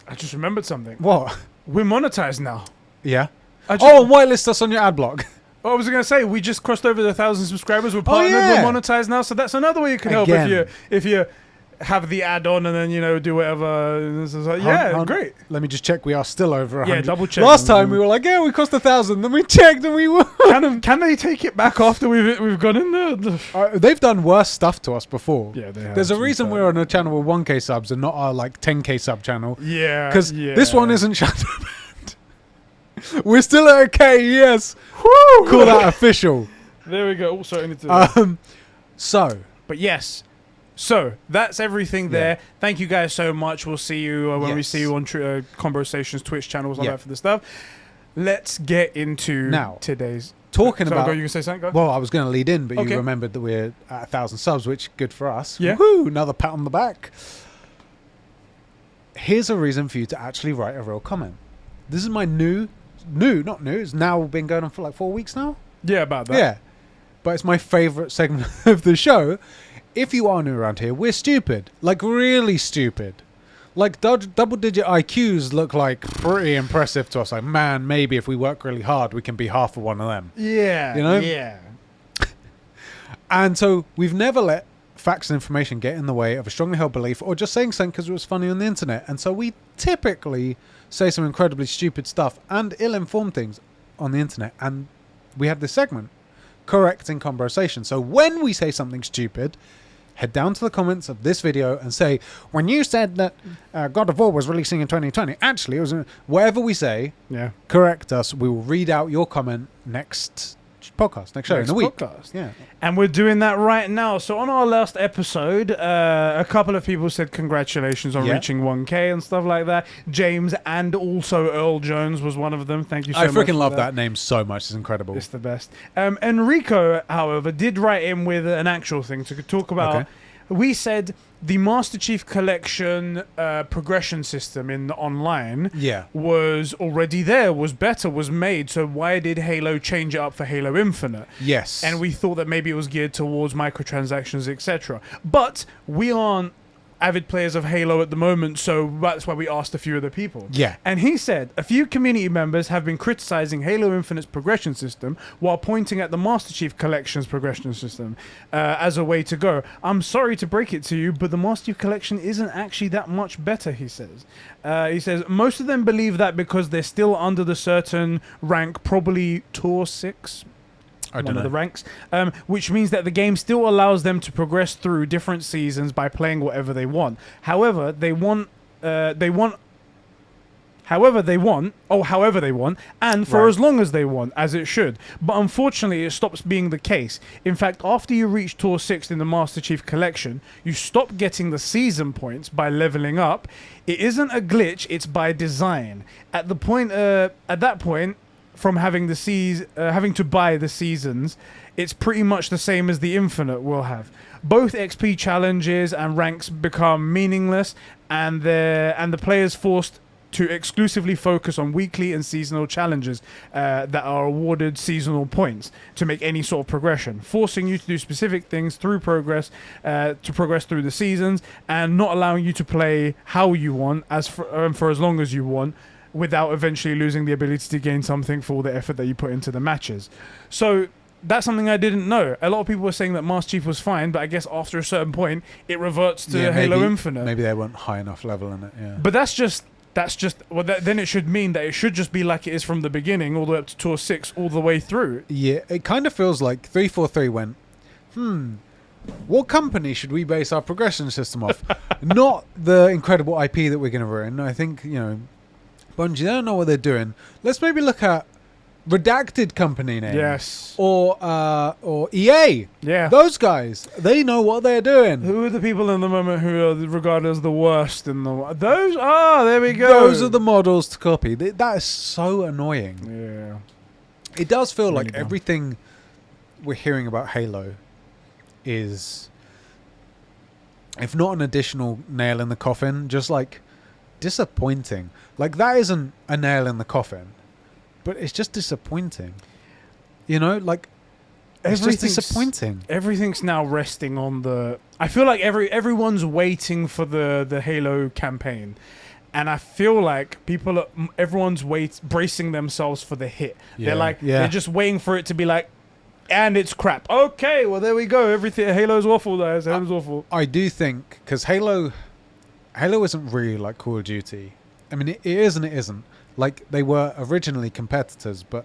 Speaker 1: I just remembered something.
Speaker 2: What?
Speaker 1: We're monetized now.
Speaker 2: Yeah. And whitelist us on your ad block.
Speaker 1: I was going to say, we just crossed over the 1,000 subscribers. We're partnered. We're monetized now. So that's another way you can help if you have the add-on and then, do whatever. Great.
Speaker 2: Let me just check. We are still over 100.
Speaker 1: Yeah, double check.
Speaker 2: Last time we were like, we cost 1,000. Then we checked and we were.
Speaker 1: Can they take it back after we've gone in there?
Speaker 2: They've done worse stuff to us before.
Speaker 1: Yeah, they have.
Speaker 2: There's a reason we're on a channel with 1K subs and not our 10K sub channel.
Speaker 1: Yeah.
Speaker 2: Because this one isn't shadow banned. We're still at a K, yes.
Speaker 1: Woo!
Speaker 2: Call that official.
Speaker 1: There we go. Also, I need to.
Speaker 2: So.
Speaker 1: But yes. So that's everything there.
Speaker 2: Yeah.
Speaker 1: Thank you guys so much. We'll see you when we
Speaker 2: Yes.
Speaker 1: see you on Conbrosations, Twitch channels, all
Speaker 2: Yeah.
Speaker 1: that for the stuff. Let's get into
Speaker 2: Now,
Speaker 1: today's.
Speaker 2: Talking
Speaker 1: So,
Speaker 2: about...
Speaker 1: go, you can say something? Go.
Speaker 2: Well, I was going to lead in, but
Speaker 1: Okay.
Speaker 2: you remembered that we're at 1,000 subs, which good for us.
Speaker 1: Yeah.
Speaker 2: Woo! Another pat on the back. Here's a reason for you to actually write a real comment. This is my not new. It's now been going on for like 4 weeks now.
Speaker 1: Yeah, about that.
Speaker 2: Yeah. But it's my favourite segment of the show. If you are new around here, we're stupid. Like, really stupid. Like, double-digit IQs look like pretty impressive to us. Like, man, maybe if we work really hard, we can be half of one of them.
Speaker 1: Yeah.
Speaker 2: You know?
Speaker 1: Yeah.
Speaker 2: And so we've never let facts and information get in the way of a strongly held belief or just saying something because it was funny on the internet. And so we typically say some incredibly stupid stuff and ill-informed things on the internet. And we have this segment, Correcting Conbrosations. So when we say something stupid, head down to the comments of this video and say, when you said that God of War was releasing in 2020, actually it was... whatever we say,
Speaker 1: Yeah.
Speaker 2: correct us. We will read out your comment next podcast, next show in a week.
Speaker 1: Podcast.
Speaker 2: Yeah.
Speaker 1: And we're doing that right now. So on our last episode, a couple of people said congratulations on
Speaker 2: Yeah.
Speaker 1: reaching 1K and stuff like that. James and also Earl Jones was one of them. Thank you so
Speaker 2: I
Speaker 1: much.
Speaker 2: freaking
Speaker 1: for
Speaker 2: love that name so much. It's incredible.
Speaker 1: It's the best. Enrico, however, did write in with an actual thing to talk about.
Speaker 2: Okay.
Speaker 1: We said the Master Chief Collection progression system in the online
Speaker 2: Yeah.
Speaker 1: was already there, was better, was made. So why did Halo change it up for Halo Infinite?
Speaker 2: Yes.
Speaker 1: And we thought that maybe it was geared towards microtransactions, etc. But we aren't avid players of Halo at the moment, so that's why we asked a few other people.
Speaker 2: Yeah.
Speaker 1: And he said, a few community members have been criticizing Halo Infinite's progression system while pointing at the Master Chief Collection's progression system as a way to go. I'm sorry to break it to you, but the Master Chief Collection isn't actually that much better, he says. He says, most of them believe that because they're still under the certain rank, probably Tour 6,
Speaker 2: I
Speaker 1: one
Speaker 2: don't
Speaker 1: of the
Speaker 2: know.
Speaker 1: ranks, which means that the game still allows them to progress through different seasons by playing whatever they want. However they want, and for
Speaker 2: Right.
Speaker 1: as long as they want, as it should. But unfortunately, it stops being the case. In fact, after you reach Tour 6 in the Master Chief Collection, you stop getting the season points by leveling up. It isn't a glitch, it's by design. At that point, from having to buy the seasons, it's pretty much the same as the Infinite will have. Both XP challenges and ranks become meaningless, and the players forced to exclusively focus on weekly and seasonal challenges that are awarded seasonal points to make any sort of progression, forcing you to do specific things through progress to progress through the seasons, and not allowing you to play how you want for as long as you want, without eventually losing the ability to gain something for all the effort that you put into the matches. So that's something I didn't know. A lot of people were saying that Master Chief was fine, but I guess after a certain point, it reverts to Halo Infinite.
Speaker 2: Maybe they weren't high enough level in it. Yeah.
Speaker 1: But that's just well, then it should mean that it should just be like it is from the beginning, all the way up to Tour 6, all the way through.
Speaker 2: Yeah, it kind of feels like 343 went, what company should we base our progression system off? Not the incredible IP that we're going to ruin. I think, Bungie, they don't know what they're doing. Let's maybe look at redacted company name.
Speaker 1: Yes.
Speaker 2: Or EA.
Speaker 1: Yeah.
Speaker 2: Those guys, they know what they're doing.
Speaker 1: Who are the people in the moment who are regarded as the worst in the world? Those? Ah, there we go.
Speaker 2: Those are the models to copy. That is so annoying.
Speaker 1: Yeah.
Speaker 2: It does feel
Speaker 1: Really
Speaker 2: like
Speaker 1: dumb.
Speaker 2: everything we're hearing about Halo is, if not an additional nail in the coffin, just like disappointing. Like, that isn't a nail in the coffin, but it's just disappointing. Like, it's just disappointing.
Speaker 1: Everything's now resting on the... I feel like everyone's waiting for the Halo campaign. And I feel like everyone's bracing themselves for the hit.
Speaker 2: Yeah.
Speaker 1: They're just waiting for it to be like, and it's crap. Okay, well, there we go. Halo's awful, guys. Halo's awful.
Speaker 2: I do think, because Halo isn't really like Call of Duty. I mean, it is and it isn't. Like, they were originally competitors, but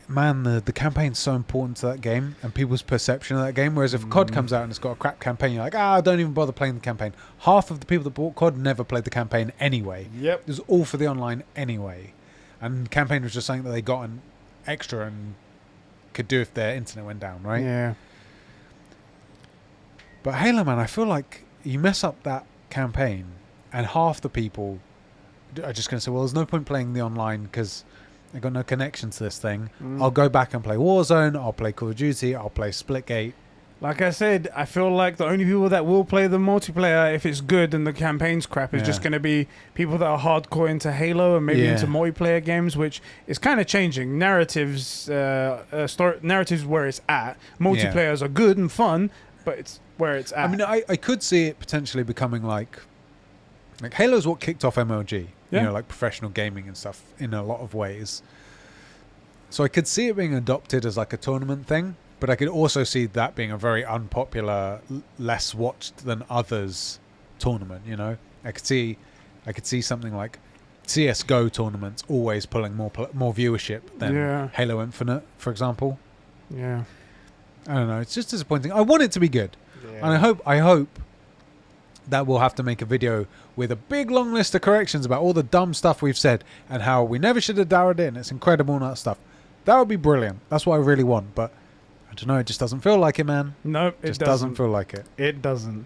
Speaker 2: man, the campaign's so important to that game and people's perception of that game. Whereas if COD comes out and it's got a crap campaign, you're like, don't even bother playing the campaign. Half of the people that bought COD never played the campaign anyway.
Speaker 1: Yep.
Speaker 2: It was all for the online anyway. And the campaign was just something that they got an extra and could do if their internet went down, right?
Speaker 1: Yeah.
Speaker 2: But Halo, man, I feel like you mess up that campaign, and half the people are just going to say, "Well, there's no point playing the online because I got no connection to this thing. I'll go back and play Warzone. I'll play Call of Duty. I'll play Splitgate."
Speaker 1: Like I said, I feel like the only people that will play the multiplayer, if it's good and the campaign's crap, is just going to be people that are hardcore into Halo and maybe into multiplayer games, which is kind of changing. Narratives, narratives where it's at. Multiplayers are good and fun, but it's where it's at.
Speaker 2: I mean, I could see it potentially becoming like Halo's what kicked off MLG, you know, like professional gaming and stuff in a lot of ways. So I could see it being adopted as like a tournament thing. But I could also see that being a very unpopular, less watched than others tournament. You know, I could see something like CS:GO tournaments always pulling more viewership than Halo Infinite, for example.
Speaker 1: Yeah,
Speaker 2: I don't know. It's just disappointing. I want it to be good, and I hope that we'll have to make a video with a big long list of corrections about all the dumb stuff we've said and how we never should have dialed in. It's incredible and that stuff. That would be brilliant. That's what I really want, but. I don't know, it just doesn't feel like it, man.
Speaker 1: No, it
Speaker 2: just doesn't feel like it.
Speaker 1: It doesn't.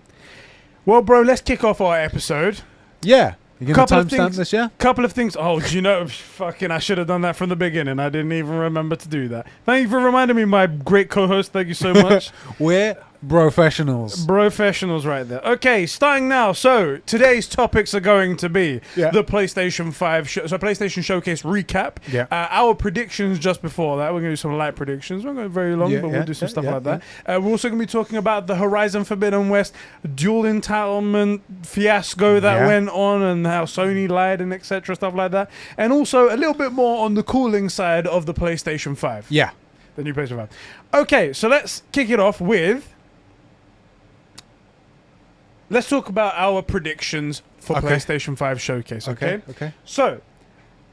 Speaker 1: Well, bro, let's kick off our episode.
Speaker 2: Yeah. You going to timestamp this, yeah?
Speaker 1: Couple of things. Oh, do you know, fucking, I should have done that from the beginning. I didn't even remember to do that. Thank you for reminding me, my great co-host. Thank you so much.
Speaker 2: We're professionals.
Speaker 1: Professionals right there. Okay, starting now. So, today's topics are going to be the PlayStation 5, so PlayStation Showcase recap.
Speaker 2: Yeah.
Speaker 1: Our predictions just before that. We're going to do some light predictions. We're not going to go very long, but we'll do some stuff like that. We're also going to be talking about the Horizon Forbidden West dual entitlement fiasco that went on and how Sony lied and etc. stuff like that. And also a little bit more on the cooling side of the PlayStation 5.
Speaker 2: Yeah.
Speaker 1: The new PlayStation 5. Okay, so let's kick it off with... Let's talk about our predictions for PlayStation 5 Showcase, okay?
Speaker 2: Okay.
Speaker 1: So,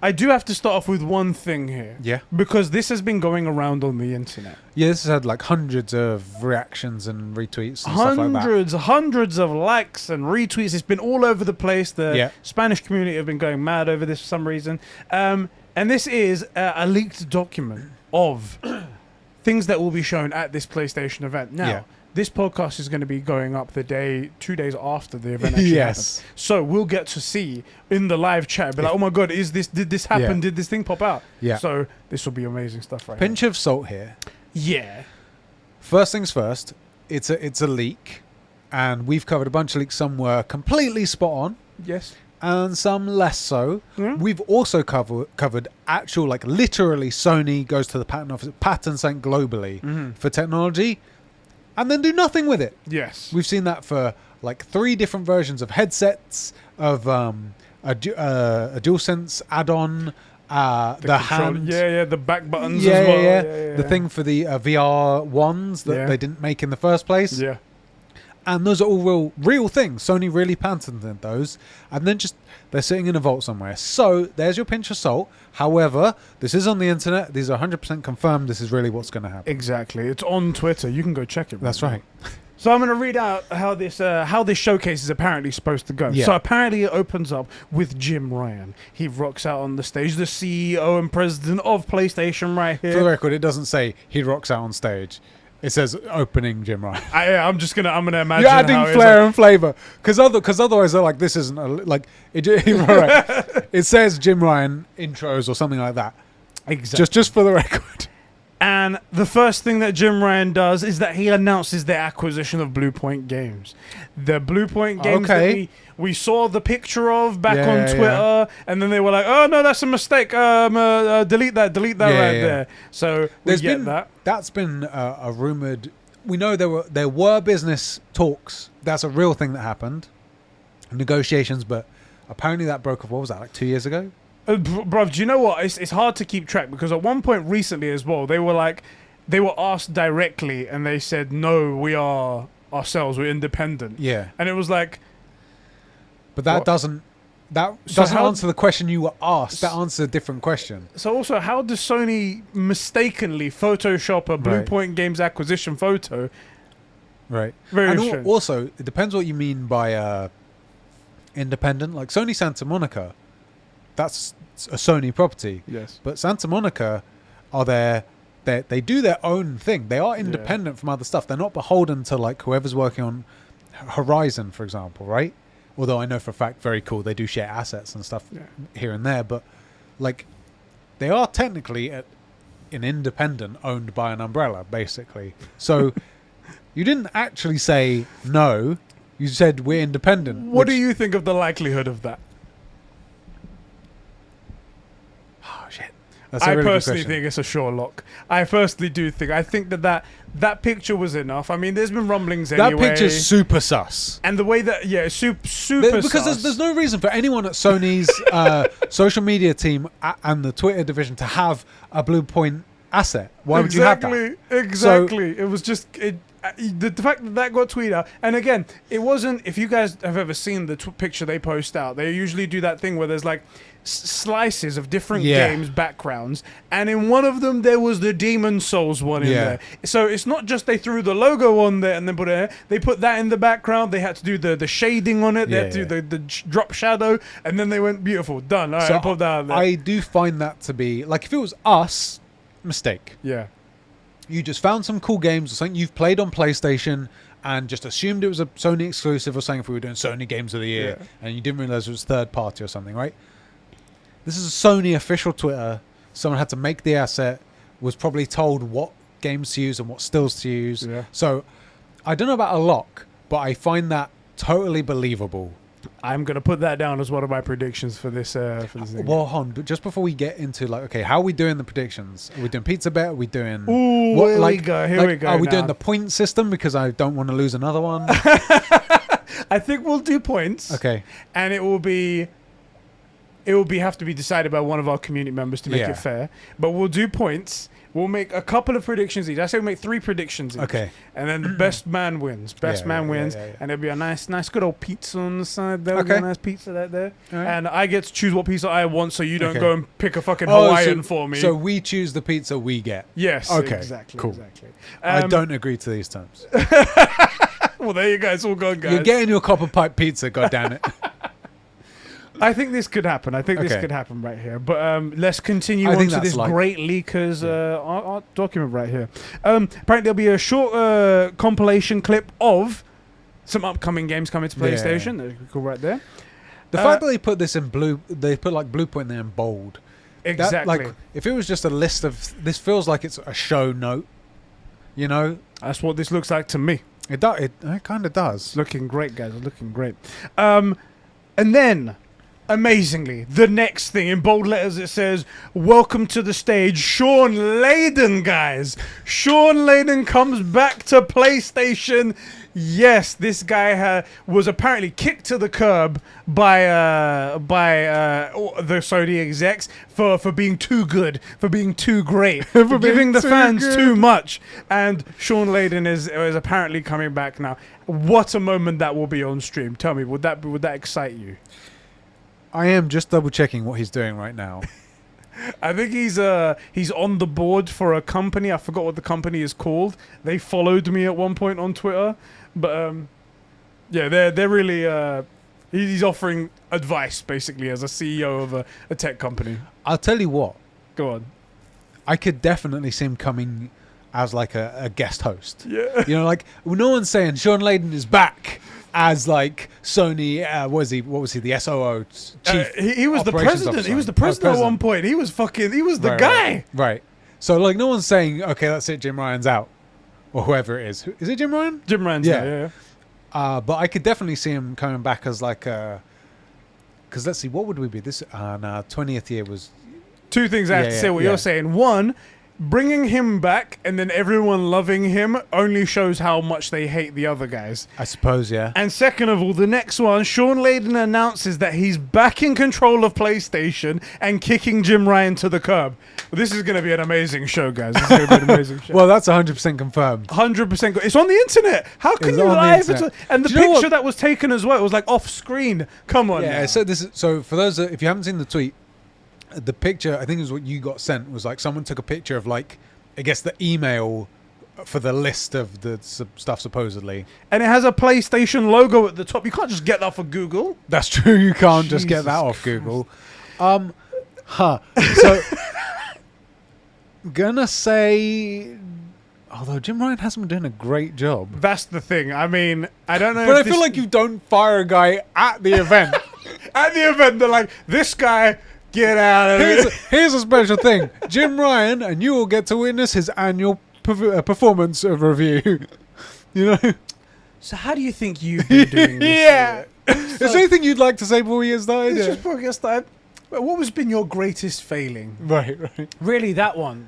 Speaker 1: I do have to start off with one thing here.
Speaker 2: Yeah.
Speaker 1: Because this has been going around on the internet.
Speaker 2: Yeah, this has had like hundreds of reactions and retweets and stuff like that.
Speaker 1: Hundreds of likes and retweets. It's been all over the place. The Spanish community have been going mad over this for some reason. And this is a leaked document of things that will be shown at this PlayStation event. Now, this podcast is going to be going up 2 days after the event actually happens. So we'll get to see in the live chat, be like, oh my God, did this happen? Did this thing pop out?
Speaker 2: Yeah.
Speaker 1: So this will be amazing stuff right
Speaker 2: Pinch of salt here.
Speaker 1: Yeah.
Speaker 2: First things first, it's a leak, and we've covered a bunch of leaks. Some were completely spot on.
Speaker 1: Yes.
Speaker 2: And some less so. We've also covered actual, like literally Sony goes to the patent office, patents something globally for technology, and then do nothing with it.
Speaker 1: Yes.
Speaker 2: We've seen that for like 3 different versions of headsets, of a DualSense add-on, the hand.
Speaker 1: Yeah, the back buttons as well.
Speaker 2: Yeah. The thing for the VR ones that they didn't make in the first place.
Speaker 1: Yeah.
Speaker 2: And those are all real things. Sony really patented those. And then they're sitting in a vault somewhere. So there's your pinch of salt. However, this is on the internet. These are 100% confirmed. This is really what's going to happen.
Speaker 1: Exactly. It's on Twitter. You can go check it.
Speaker 2: That's right.
Speaker 1: So I'm going to read out how this showcase is apparently supposed to go.
Speaker 2: Yeah.
Speaker 1: So apparently it opens up with Jim Ryan. He rocks out on the stage, the CEO and president of PlayStation right here.
Speaker 2: For the record, it doesn't say he rocks out on stage. It says opening Jim Ryan.
Speaker 1: I'm gonna imagine.
Speaker 2: You're adding flair and flavor, because otherwise they're like, this isn't it says Jim Ryan intros or something like that.
Speaker 1: Exactly.
Speaker 2: Just for the record.
Speaker 1: And the first thing that Jim Ryan does is that he announces the acquisition of Blue Point Games. The Blue Point Games that we saw the picture of back on Twitter, and then they were like, oh, no, that's a mistake. Delete that there. So we get that.
Speaker 2: That's been a rumoured... We know there were business talks. That's a real thing that happened. Negotiations, but apparently that broke off, what was that, like 2 years ago?
Speaker 1: Bruv, do you know what? It's hard to keep track, because at one point recently as well, they were asked directly and they said, no, we are ourselves, we're independent.
Speaker 2: Yeah.
Speaker 1: And it was like...
Speaker 2: But that doesn't answer the question you were asked. That answers a different question.
Speaker 1: So also, how does Sony mistakenly Photoshop a Blue Point Games acquisition photo?
Speaker 2: Right.
Speaker 1: Very strange.
Speaker 2: Also, it depends what you mean by independent. Like Sony Santa Monica, that's a Sony property.
Speaker 1: Yes.
Speaker 2: But Santa Monica are their they do their own thing. They are independent from other stuff. They're not beholden to like whoever's working on Horizon, for example, right? Although I know for a fact, very cool, they do share assets and stuff here and there, but like they are technically an independent owned by an umbrella, basically. So you didn't actually say no. You said we're independent.
Speaker 1: What do you think of the likelihood of that?
Speaker 2: Oh shit! That's a
Speaker 1: I
Speaker 2: really good
Speaker 1: personally
Speaker 2: question.
Speaker 1: think it's a sure lock. I personally do think. I think that picture was enough. I mean, there's been rumblings
Speaker 2: That
Speaker 1: anyway.
Speaker 2: picture's super sus.
Speaker 1: And the way that, it's super
Speaker 2: Because
Speaker 1: sus.
Speaker 2: there's no reason for anyone at Sony's social media team and the Twitter division to have a Blue Point asset. Why would you have that?
Speaker 1: Exactly. It was just the fact that got tweeted out. And again, it wasn't. If you guys have ever seen the picture they post out, they usually do that thing where there's like slices of different games backgrounds, and in one of them there was the Demon Souls one in there. So it's not just they threw the logo on there and then put it. They put that in the background. They had to do the shading on it. They had to do the drop shadow, and then they went beautiful, done. All right, I put that out there.
Speaker 2: I do find that to be like, if it was us, mistake.
Speaker 1: Yeah.
Speaker 2: You just found some cool games or something you've played on PlayStation and just assumed it was a Sony exclusive or something if we were doing Sony Games of the Year, and you didn't realize it was third party or something, right? This is a Sony official Twitter. Someone had to make the asset, was probably told what games to use and what stills to use.
Speaker 1: Yeah.
Speaker 2: So I don't know about a lock, but I find that totally believable.
Speaker 1: I'm gonna put that down as one of my predictions for this. Thing.
Speaker 2: Well, hold on, but just before we get into like, okay, how are we doing the predictions? Are we doing pizza bet? Are we doing?
Speaker 1: Ooh,
Speaker 2: what,
Speaker 1: here
Speaker 2: like,
Speaker 1: we go. Here we go.
Speaker 2: Are we
Speaker 1: now.
Speaker 2: doing the point system because I don't want to lose another one?
Speaker 1: I think we'll do points.
Speaker 2: Okay.
Speaker 1: And it will have to be decided by one of our community members to make it fair. But we'll do points. We'll make a couple of predictions each. I say we'll make 3 predictions each.
Speaker 2: Okay.
Speaker 1: And then the best man wins. Best man wins. And there'll be a nice good old pizza on the side. There'll be a nice pizza there.
Speaker 2: Right.
Speaker 1: And I get to choose what pizza I want, so you don't go and pick a fucking Hawaiian for me.
Speaker 2: So we choose the pizza we get.
Speaker 1: Yes.
Speaker 2: Okay.
Speaker 1: Exactly.
Speaker 2: Cool.
Speaker 1: Exactly.
Speaker 2: I don't agree to these terms.
Speaker 1: Well, there you go. It's all gone, guys.
Speaker 2: You're getting your copper pipe pizza, goddammit.
Speaker 1: I think this could happen. I think this could happen right here. But let's continue on to this great leakers art document right here. Apparently, there'll be a short compilation clip of some upcoming games coming to PlayStation. That's cool right there.
Speaker 2: The fact that they put this in blue, they put like Blue Point there in bold.
Speaker 1: Exactly.
Speaker 2: Like, if it was just a list of, this feels like it's a show note. You know,
Speaker 1: that's what this looks like to me.
Speaker 2: It kind of does.
Speaker 1: It's looking great, guys. It's looking great. And then, amazingly, the next thing in bold letters it says, "Welcome to the stage, Sean Layden, guys." Sean Layden comes back to PlayStation. Yes, this guy was apparently kicked to the curb by the Sony execs for being too good, for being too great, for giving the fans too much. And Sean Layden is apparently coming back now. What a moment that will be on stream. Tell me, would that excite you?
Speaker 2: I am just double checking what he's doing right now.
Speaker 1: I think he's on the board for a company. I forgot what the company is called. They followed me at one point on Twitter, but they're really he's offering advice basically as a CEO of a tech company.
Speaker 2: I'll tell you what.
Speaker 1: Go on.
Speaker 2: I could definitely see him coming as like a guest host.
Speaker 1: Yeah.
Speaker 2: You know, like no one's saying Sean Layden is back as like Sony. What was he? The SOO chief.
Speaker 1: He was the president.
Speaker 2: Officer.
Speaker 1: He was the president at one point. He was the guy.
Speaker 2: Right. So like no one's saying, okay, that's it. Jim Ryan's out, or whoever it is. Is it Jim Ryan?
Speaker 1: Jim Ryan's out. Yeah.
Speaker 2: But I could definitely see him coming back as like a. Because let's see, what would we be? This 20th year was.
Speaker 1: 2 things I have to say what you're saying. One, bringing him back and then everyone loving him only shows how much they hate the other guys.
Speaker 2: I suppose, yeah.
Speaker 1: And second of all, the next one, Sean Layden announces that he's back in control of PlayStation and kicking Jim Ryan to the curb. This is going to be an amazing show, guys. This is going to be an amazing show.
Speaker 2: Well, that's 100% confirmed.
Speaker 1: 100%. It's on the internet. How can you lie? And the picture that was taken as well, it was like off screen. Come on.
Speaker 2: Yeah, so for those if you haven't seen the tweet, the picture, I think it was what you got sent, was like someone took a picture of like, I guess the email for the list of the stuff supposedly.
Speaker 1: And it has a PlayStation logo at the top. You can't just get that off of Google.
Speaker 2: That's true. You can't just get that off Google. So gonna say, although Jim Ryan hasn't been doing a great job.
Speaker 1: That's the thing. I mean, I don't know.
Speaker 2: But
Speaker 1: if
Speaker 2: I feel like you don't fire a guy at the event.
Speaker 1: at the event they're like, this guy, get out of it.
Speaker 2: Here's a special thing. Jim Ryan, and you will get to witness his annual performance review. You know?
Speaker 1: So how do you think you've been doing this?
Speaker 2: Yeah. Is there anything you'd like to say before we get started?
Speaker 1: Let's just before we get started. What has been your greatest failing?
Speaker 2: Right.
Speaker 1: Really, that one.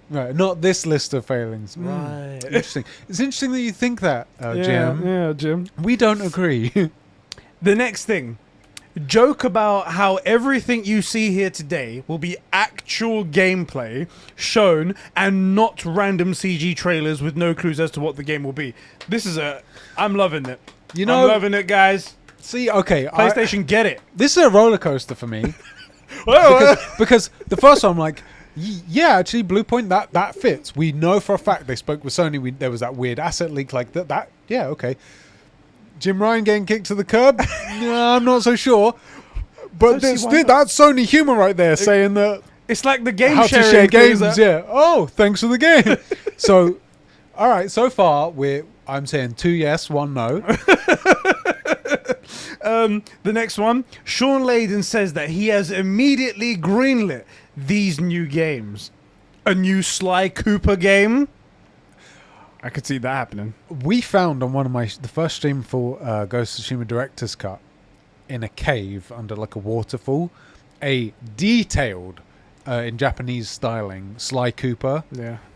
Speaker 2: Right, not this list of failings.
Speaker 1: Right.
Speaker 2: Interesting. It's interesting that you think that, Jim.
Speaker 1: Yeah, Jim.
Speaker 2: We don't agree.
Speaker 1: The next thing. Joke about how everything you see here today will be actual gameplay shown and not random CG trailers with no clues as to what the game will be. I'm loving it.
Speaker 2: You know,
Speaker 1: I'm loving it, guys.
Speaker 2: See, okay.
Speaker 1: PlayStation, get it.
Speaker 2: This is a roller coaster for me.
Speaker 1: Whoa,
Speaker 2: because the first one, I'm like, yeah, actually, Bluepoint, that fits. We know for a fact they spoke with Sony. There was that weird asset leak like that. Yeah, okay. Jim Ryan getting kicked to the curb? No, I'm not so sure. But that's Sony humor right there, saying that
Speaker 1: it's like the game
Speaker 2: how
Speaker 1: sharing
Speaker 2: to share games.
Speaker 1: things
Speaker 2: Yeah. Oh, thanks for the game. So, all right. So far, I'm saying 2 yes, 1 no.
Speaker 1: The next one, Sean Layden says that he has immediately greenlit these new games. A new Sly Cooper game. I could see that happening.
Speaker 2: We found on one of the first stream for Ghost of Tsushima Director's Cut in a cave under like a waterfall, a detailed in Japanese styling Sly Cooper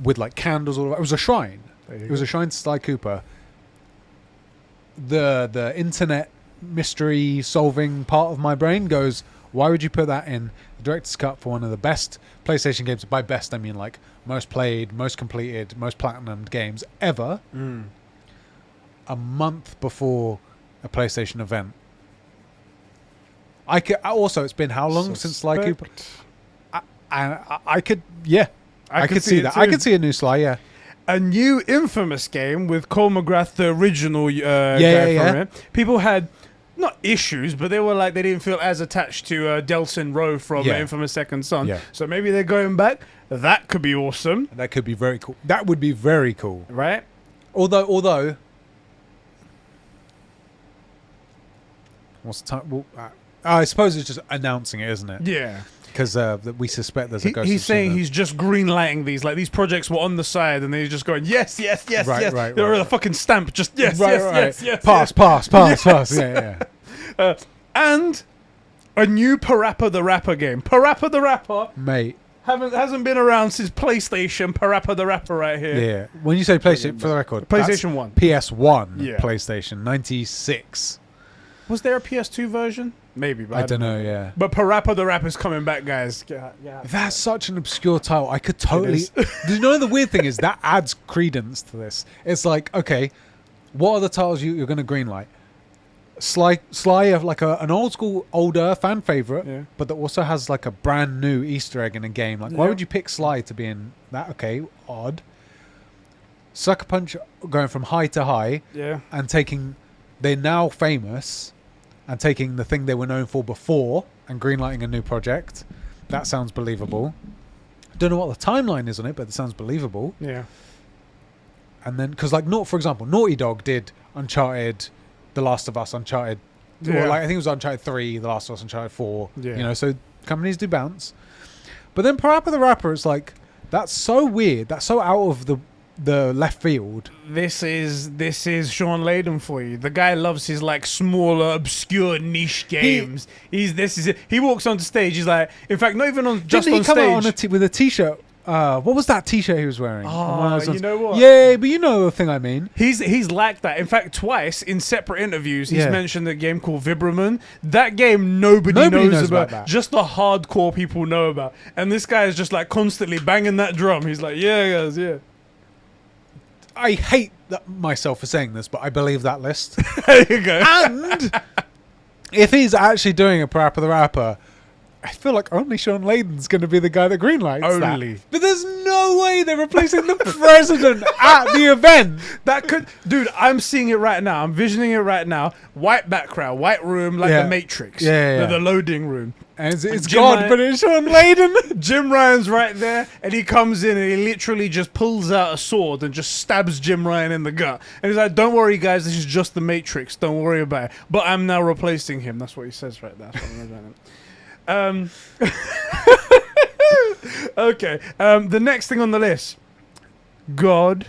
Speaker 2: with like candles all over. It was a shrine. It was a shrine to Sly Cooper. The internet mystery solving part of my brain goes, why would you put that in the Director's Cut for one of the best PlayStation games? By best, I mean like most played, most completed, most platinumed games ever. A month before a PlayStation event. It's been how long since Sly Cooper? I could see that. I could see a new Sly, yeah.
Speaker 1: A new Infamous game with Cole McGrath, the original guy from it. People had not issues, but they were like they didn't feel as attached to Delson Rowe from Infamous Second Son. Yeah. So maybe they're going back. That could be awesome.
Speaker 2: That could be very cool. That would be very cool,
Speaker 1: right?
Speaker 2: Although, what's the time? Well, I suppose it's just announcing it, isn't it?
Speaker 1: Yeah.
Speaker 2: Because we suspect there's a Ghost.
Speaker 1: He's saying he's just greenlighting these. Like these projects were on the side, and they're just going yes.
Speaker 2: Right.
Speaker 1: They're a fucking stamp. Just yes.
Speaker 2: Pass. Yeah.
Speaker 1: And a new Parappa the Rapper game. Parappa the Rapper,
Speaker 2: mate,
Speaker 1: hasn't been around since PlayStation. Parappa the Rapper, right here.
Speaker 2: Yeah. When you say PlayStation, for the record,
Speaker 1: PlayStation 1,
Speaker 2: PS1, PlayStation 96.
Speaker 1: Was there a PS2 version? Maybe, but
Speaker 2: I don't know. Yeah,
Speaker 1: but Parappa the Rapper's coming back, guys.
Speaker 2: That's such an obscure title. I could totally. You know, the weird thing is that adds credence to this. It's like, okay, what are the titles you're going to greenlight? Sly, like an old school, older fan favorite, but that also has like a brand new Easter egg in a game. Like, why would you pick Sly to be in that? Okay, odd. Sucker Punch going from high to high, and they're now famous. And taking the thing they were known for before and greenlighting a new project. That sounds believable. Don't know what the timeline is on it, but it sounds believable.
Speaker 1: Yeah.
Speaker 2: And then, because for example, Naughty Dog did Uncharted, The Last of Us, Uncharted. Or I think it was Uncharted 3, The Last of Us, Uncharted 4. Yeah. You know, so companies do bounce. But then Parappa the Rapper is like, that's so weird. That's so out of the left field.
Speaker 1: This is Sean Layden for you. The guy loves his like smaller, obscure niche games. He walks onto stage. He's like, in fact, not even on just on stage.
Speaker 2: Didn't he come out with a t-shirt? What was that t-shirt he was wearing?
Speaker 1: Oh, you know what?
Speaker 2: Yeah, but you know the thing I mean.
Speaker 1: He's like that. In fact, twice in separate interviews, he's mentioned a game called Vibraman. That game nobody knows about. That. Just the hardcore people know about. And this guy is just like constantly banging that drum. He's like, yeah, guys, yeah.
Speaker 2: I hate myself for saying this, but I believe that list.
Speaker 1: There you go.
Speaker 2: And if he's actually doing a Parappa the Rapper, I feel like only Sean Layden's going to be the guy that greenlights
Speaker 1: Only.
Speaker 2: that. But there's no way they're replacing the president at the event.
Speaker 1: That could, dude. I'm seeing it right now. I'm visioning it right now. White background, white room, like
Speaker 2: Yeah.
Speaker 1: the Matrix.
Speaker 2: Yeah.
Speaker 1: The loading room.
Speaker 2: And it's
Speaker 1: Jim
Speaker 2: God,
Speaker 1: Ryan-
Speaker 2: but it's Sean Layden.
Speaker 1: Jim Ryan's right there, and he comes in and he literally just pulls out a sword and just stabs Jim Ryan in the gut. And he's like, "Don't worry, guys. This is just the Matrix. Don't worry about it." But I'm now replacing him. That's what he says right there. That's what I'm okay. The next thing on the list, God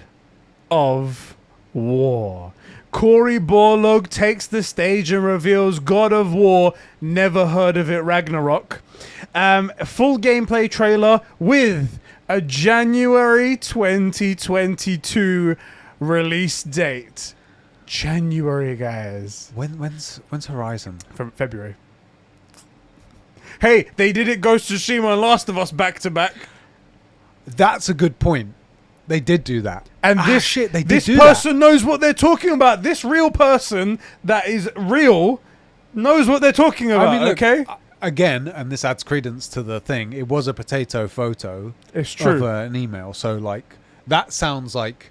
Speaker 1: of War. Cory Borlug takes the stage and reveals God of War. Never heard of it. Ragnarok. Full gameplay trailer with a January 2022 release date. January, guys.
Speaker 2: When's Horizon?
Speaker 1: From February. Hey, they did it Ghost of Tsushima and Last of Us back to back.
Speaker 2: That's a good point. They did do that.
Speaker 1: And
Speaker 2: They did
Speaker 1: this
Speaker 2: do
Speaker 1: person knows what they're talking about. This real person that is real knows what they're talking about,
Speaker 2: I mean, look,
Speaker 1: okay?
Speaker 2: Again, and this adds credence to the thing, it was a potato photo
Speaker 1: It's true.
Speaker 2: of an email. So, like, that sounds like...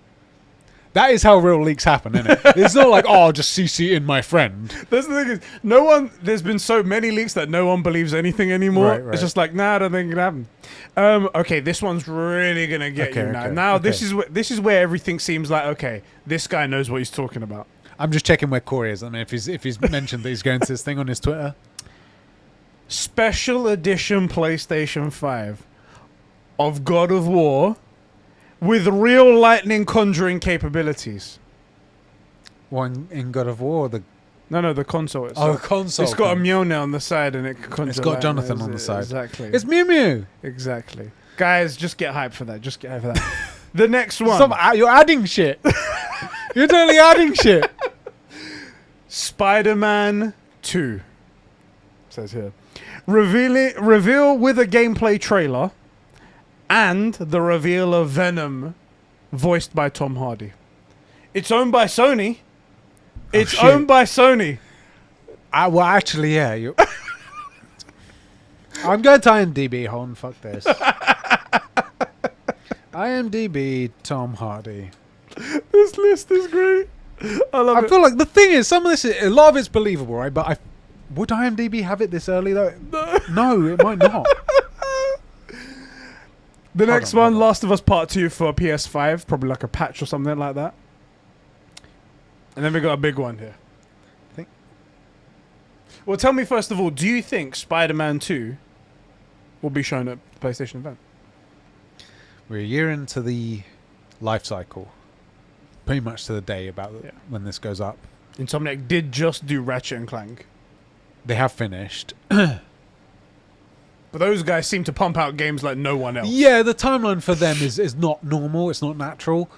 Speaker 2: That is how real leaks happen, isn't it? It's not like, oh, I'll just CC in my friend.
Speaker 1: That's the thing is, there's been so many leaks that no one believes anything anymore.
Speaker 2: Right.
Speaker 1: It's just like, nah, I don't think it can happen. Okay, this one's really going to get you now.
Speaker 2: Okay,
Speaker 1: Now,
Speaker 2: okay.
Speaker 1: this is where everything seems like, okay, this guy knows what he's talking about.
Speaker 2: I'm just checking where Corey is. I mean, if he's mentioned that he's going to this thing on his Twitter.
Speaker 1: Special edition PlayStation 5 of God of War with real lightning conjuring capabilities.
Speaker 2: One in God of War,
Speaker 1: No, the console
Speaker 2: the
Speaker 1: itself.
Speaker 2: console.
Speaker 1: It's got a Mjolnir on the side and it can conjure
Speaker 2: It's got
Speaker 1: lightning.
Speaker 2: Jonathan on the side.
Speaker 1: Exactly.
Speaker 2: It's Mew Mew.
Speaker 1: Exactly. Guys, just get hyped for that. Just get hyped for that. The next one.
Speaker 2: Stop, you're adding shit. You're totally adding shit.
Speaker 1: Spider-Man 2. Says here. Reveal with a gameplay trailer and the reveal of Venom voiced by Tom Hardy. It's owned by Sony. It's
Speaker 2: shit.
Speaker 1: owned by Sony.
Speaker 2: Well, actually, yeah. I'm going to IMDb. Hold on, fuck this. IMDb Tom Hardy.
Speaker 1: This list is great. I love
Speaker 2: I
Speaker 1: it.
Speaker 2: feel like the thing is, some of this, a lot of it's believable, right? But would IMDb have it this early though? No, it might not.
Speaker 1: The next
Speaker 2: hold
Speaker 1: one,
Speaker 2: on.
Speaker 1: Last of Us Part 2 for PS5. Probably like a patch or something like that. And then we got a big one here.
Speaker 2: Think-
Speaker 1: Well, tell me first of all, do you think Spider-Man 2 will be shown at PlayStation event?
Speaker 2: We're a year into the life cycle, pretty much to the day about
Speaker 1: Yeah.
Speaker 2: when this goes up.
Speaker 1: Insomniac did just do Ratchet and Clank.
Speaker 2: They have finished.
Speaker 1: But those guys seem to pump out games like no one else.
Speaker 2: Yeah, the timeline for them is not normal. It's not natural.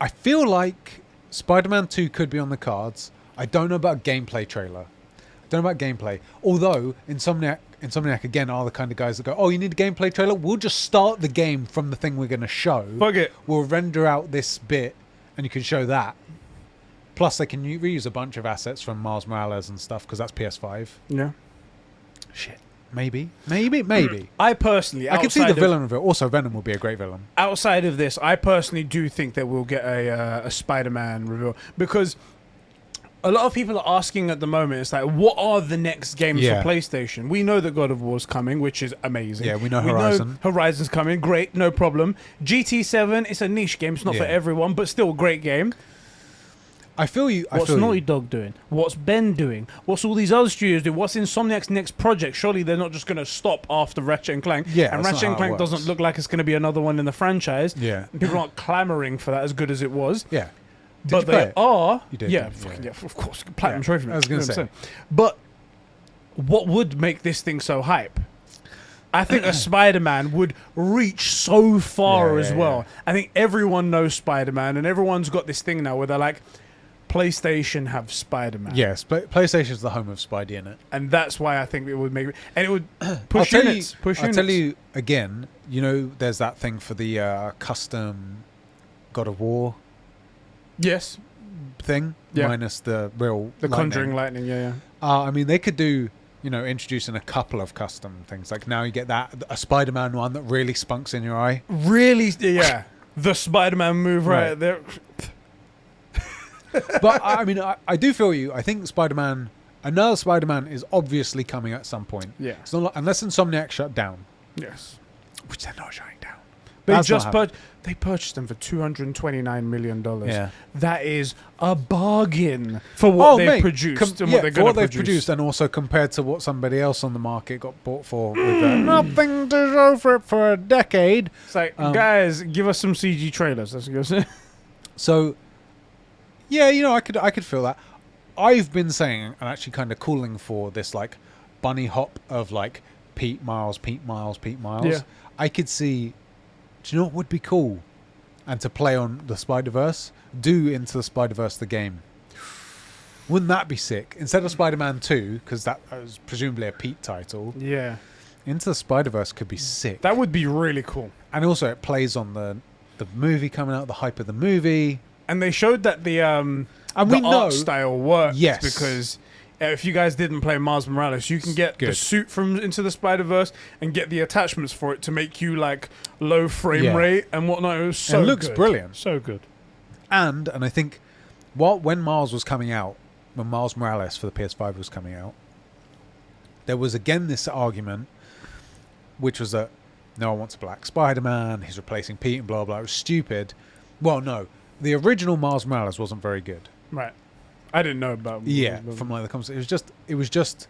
Speaker 2: I feel like Spider-Man 2 could be on the cards. I don't know about gameplay trailer. I don't know about gameplay. Although Insomniac again are the kind of guys that go, oh, you need a gameplay trailer? We'll just start the game from the thing we're going to show.
Speaker 1: Fuck it.
Speaker 2: We'll render out this bit and you can show that. Plus, they can reuse a bunch of assets from Miles Morales and stuff because that's PS5.
Speaker 1: Yeah.
Speaker 2: Shit. Maybe.
Speaker 1: I personally,
Speaker 2: I can see the
Speaker 1: outside of-
Speaker 2: villain of it. Also, Venom will be a great villain.
Speaker 1: Outside of this, I personally do think that we'll get a Spider-Man reveal because a lot of people are asking at the moment. It's like, what are the next games
Speaker 2: Yeah.
Speaker 1: for PlayStation? We know that God of War's coming, which is amazing.
Speaker 2: Yeah, we know Horizon.
Speaker 1: Horizon's coming, great, no problem. GT7, it's a niche game. It's not for
Speaker 2: Yeah.
Speaker 1: everyone, but still a great game.
Speaker 2: I feel you.
Speaker 1: What's Naughty Dog doing? What's Ben doing? What's all these other studios doing? What's Insomniac's next project? Surely they're not just going to stop after Ratchet and Clank.
Speaker 2: Yeah,
Speaker 1: and
Speaker 2: that's
Speaker 1: Ratchet
Speaker 2: not
Speaker 1: and
Speaker 2: how it
Speaker 1: Clank doesn't
Speaker 2: works.
Speaker 1: look like it's going to be another one in the franchise.
Speaker 2: Yeah.
Speaker 1: And people aren't clamoring for that as good as it was.
Speaker 2: Yeah. Did
Speaker 1: But
Speaker 2: you play
Speaker 1: they
Speaker 2: it?
Speaker 1: are.
Speaker 2: You did,
Speaker 1: Yeah,
Speaker 2: didn't you?
Speaker 1: fucking,
Speaker 2: Yeah.
Speaker 1: yeah, of course. Platinum
Speaker 2: Yeah,
Speaker 1: trophy.
Speaker 2: I was
Speaker 1: going
Speaker 2: gonna
Speaker 1: to
Speaker 2: say.
Speaker 1: But what would make this thing so hype? I think a Spider-Man would reach so far
Speaker 2: Yeah,
Speaker 1: as
Speaker 2: yeah,
Speaker 1: well.
Speaker 2: yeah.
Speaker 1: I think everyone knows Spider-Man, and everyone's got this thing now where they're like, PlayStation have Spider-Man.
Speaker 2: Yes, but PlayStation's the home of Spidey in it.
Speaker 1: And that's why I think it would make it. And it would push
Speaker 2: I'll tell
Speaker 1: units. Push
Speaker 2: I'll
Speaker 1: units.
Speaker 2: tell you again, there's that thing for the custom God of War
Speaker 1: Yes.
Speaker 2: thing,
Speaker 1: Yeah.
Speaker 2: minus the real
Speaker 1: The
Speaker 2: lightning.
Speaker 1: Conjuring Lightning, yeah.
Speaker 2: I mean, they could do introducing a couple of custom things. Like now you get a Spider-Man one that really spunks in your eye.
Speaker 1: Really, yeah. The Spider-Man move right there.
Speaker 2: But I mean, I do feel you. I think another Spider-Man is obviously coming at some point.
Speaker 1: Yeah.
Speaker 2: It's not unless Insomniac shut down.
Speaker 1: Yes.
Speaker 2: Which they're not shutting down.
Speaker 1: They purchased them for $229 million.
Speaker 2: Yeah.
Speaker 1: That is a bargain for what they've produced and what they're going to produce.
Speaker 2: And also compared to what somebody else on the market got bought for with nothing to show for it for a decade.
Speaker 1: It's like, guys, give us some CG trailers. Let's go.
Speaker 2: So, yeah, I could feel that. I've been saying and actually kind of calling for this like bunny hop of like Pete Miles.
Speaker 1: Yeah.
Speaker 2: I could see. Do you know what would be cool? And to play on the Spider-Verse, do Into the Spider-Verse the game. Wouldn't that be sick? Instead of Spider-Man 2, because that was presumably a Pete title.
Speaker 1: Yeah.
Speaker 2: Into the Spider-Verse could be sick.
Speaker 1: That would be really cool.
Speaker 2: And also it plays on the movie coming out, the hype of the movie.
Speaker 1: And they showed that the
Speaker 2: we know
Speaker 1: art style works.
Speaker 2: Yes.
Speaker 1: Because if you guys didn't play Miles Morales, you can get the suit from Into the Spider-Verse and get the attachments for it to make you like low frame rate and whatnot. It was so
Speaker 2: it looks
Speaker 1: good.
Speaker 2: Brilliant.
Speaker 1: So good.
Speaker 2: And I think when Miles was coming out, when Miles Morales for the PS5 was coming out, there was again this argument, which was that no one wants a black Spider-Man, he's replacing Pete and blah, blah. It was stupid. Well, no. The original Miles Morales wasn't very good.
Speaker 1: Right. I didn't know about
Speaker 2: from like the conversation. It was just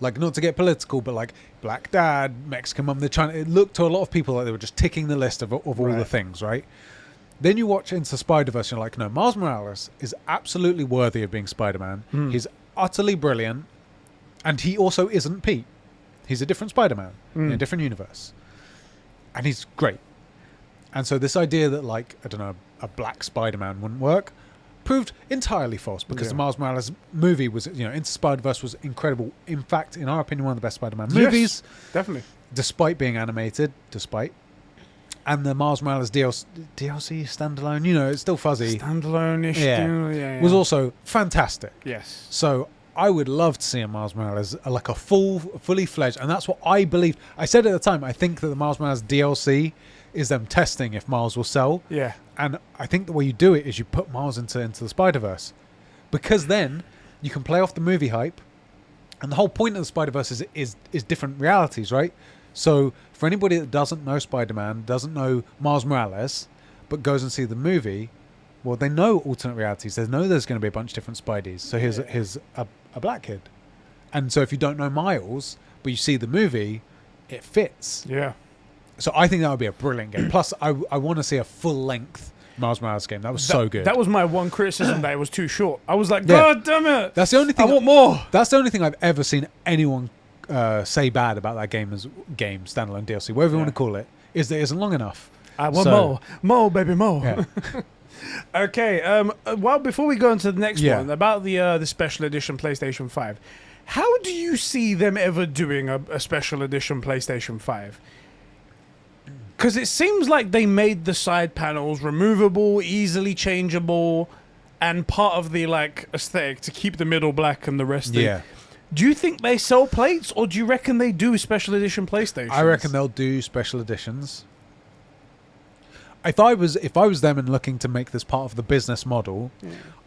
Speaker 2: like, not to get political, but like black dad, Mexican mum. It looked to a lot of people like they were just ticking the list of all the things, right? Then you watch Into Spider-Verse and you're like, no, Miles Morales is absolutely worthy of being Spider-Man. He's utterly brilliant, and he also isn't Pete. He's a different Spider-Man in a different universe, and he's great. And so this idea that like, I don't know, a black Spider-Man wouldn't work proved entirely false, because the Miles Morales movie was, Into Spider-Verse was incredible. In fact, in our opinion, one of the best Spider-Man movies.
Speaker 1: Definitely.
Speaker 2: Despite being animated, and the Miles Morales DLC standalone, it's still fuzzy.
Speaker 1: Standalone-ish.
Speaker 2: Was also fantastic.
Speaker 1: Yes.
Speaker 2: So I would love to see a Miles Morales, like a fully fledged, and that's what I believe. I said at the time, I think that the Miles Morales DLC is them testing if Miles will sell.
Speaker 1: Yeah.
Speaker 2: And I think the way you do it is you put Miles into the Spider-Verse, because then you can play off the movie hype, and the whole point of the Spider-Verse is different realities, right? So for anybody that doesn't know Spider-Man, doesn't know Miles Morales, but goes and see the movie, well, they know alternate realities. They know there's going to be a bunch of different Spideys. So here's a black kid. And so if you don't know Miles, but you see the movie, it fits.
Speaker 1: Yeah.
Speaker 2: So I think that would be a brilliant game. Plus, I want to see a full-length Miles Morales game. That was so good.
Speaker 1: That was my one criticism, that it was too short. I was like, God damn it!
Speaker 2: That's the only thing.
Speaker 1: I want more.
Speaker 2: That's the only thing I've ever seen anyone say bad about that game as game standalone DLC, whatever you want to call it, is that it isn't long enough.
Speaker 1: I want more, baby, more.
Speaker 2: Yeah.
Speaker 1: Okay. Well, before we go into the next one about the special edition PlayStation 5, how do you see them ever doing a special edition PlayStation 5? Because it seems like they made the side panels removable, easily changeable, and part of the like aesthetic to keep the middle black and the rest.
Speaker 2: Yeah.
Speaker 1: Do you think they sell plates, or do you reckon they do special edition PlayStation?
Speaker 2: I reckon they'll do special editions. If I was them and looking to make this part of the business model,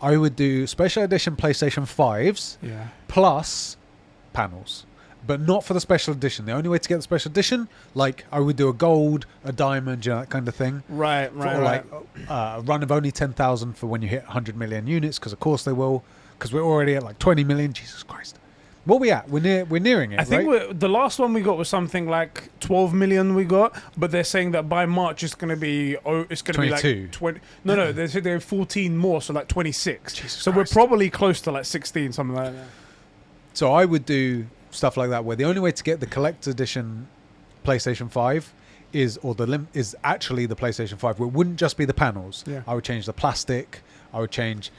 Speaker 2: I would do special edition PlayStation 5s plus panels. But not for the special edition. The only way to get the special edition, like I would do a gold, a diamond, that kind of thing.
Speaker 1: Right.
Speaker 2: Like a run of only 10,000 for when you hit 100 million units, because of course they will. Because we're already at like 20 million. Jesus Christ. What are we at? We're nearing it.
Speaker 1: I think the last one we got was something like 12 million we got, but they're saying that by March it's going to be like 20. No, they said they're 14 more, so like 26. So Christ. We're probably close to like 16, something like that.
Speaker 2: So I would do stuff like that, where the only way to get the collector's edition PlayStation 5 is actually the PlayStation 5, where it wouldn't just be the panels.
Speaker 1: Yeah.
Speaker 2: I would change the plastic. I would change.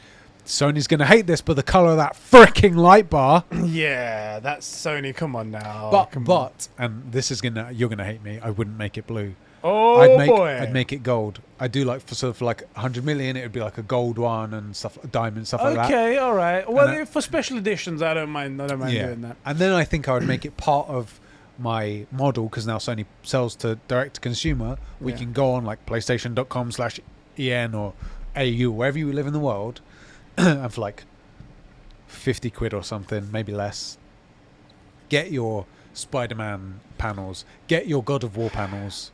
Speaker 2: Sony's going to hate this, but the color of that freaking light bar.
Speaker 1: Yeah, that's Sony. Come on now.
Speaker 2: But and this is you're going to hate me. I wouldn't make it blue.
Speaker 1: Oh,
Speaker 2: I'd make it gold. I do like for sort of like 100 million. It would be like a gold one and stuff, diamond stuff like that.
Speaker 1: Okay, all right. Well,
Speaker 2: And,
Speaker 1: for special editions, I don't mind. I don't mind doing that.
Speaker 2: And then I think I would make it part of my model, because now Sony sells to direct to consumer. We
Speaker 1: Yeah.
Speaker 2: can go on like PlayStation.com/en or AU, wherever you live in the world, and for like 50 quid or something, maybe less, get your Spider-Man panels, get your God of War panels,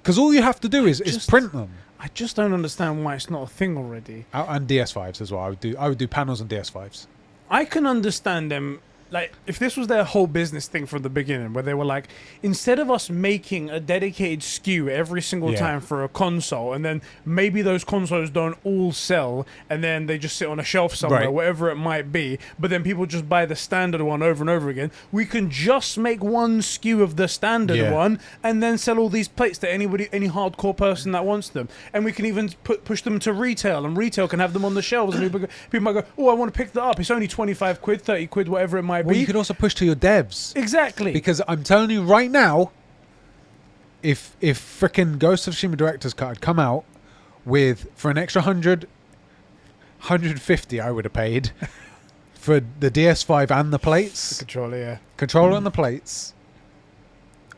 Speaker 2: because all you have to do is print them.
Speaker 1: I just don't understand why it's not a thing already.
Speaker 2: And DS5s as well. I would do panels and DS5s.
Speaker 1: I can understand them. Like, if this was their whole business thing from the beginning, where they were like, instead of us making a dedicated SKU every single time for a console, and then maybe those consoles don't all sell, and then they just sit on a shelf somewhere, whatever it might be, but then people just buy the standard one over and over again, we can just make one SKU of the standard one, and then sell all these plates to any hardcore person that wants them. And we can even push them to retail, and retail can have them on the shelves, and people might go, oh, I want to pick that up. It's only 25 quid, 30 quid, whatever it might be.
Speaker 2: Well, you could also push to your devs.
Speaker 1: Exactly.
Speaker 2: Because I'm telling you right now, if frickin' Ghost of Tsushima Director's Cut had come out with, for an extra 150 I would have paid for the DS5 and the plates.
Speaker 1: The controller, yeah.
Speaker 2: Controller and the plates.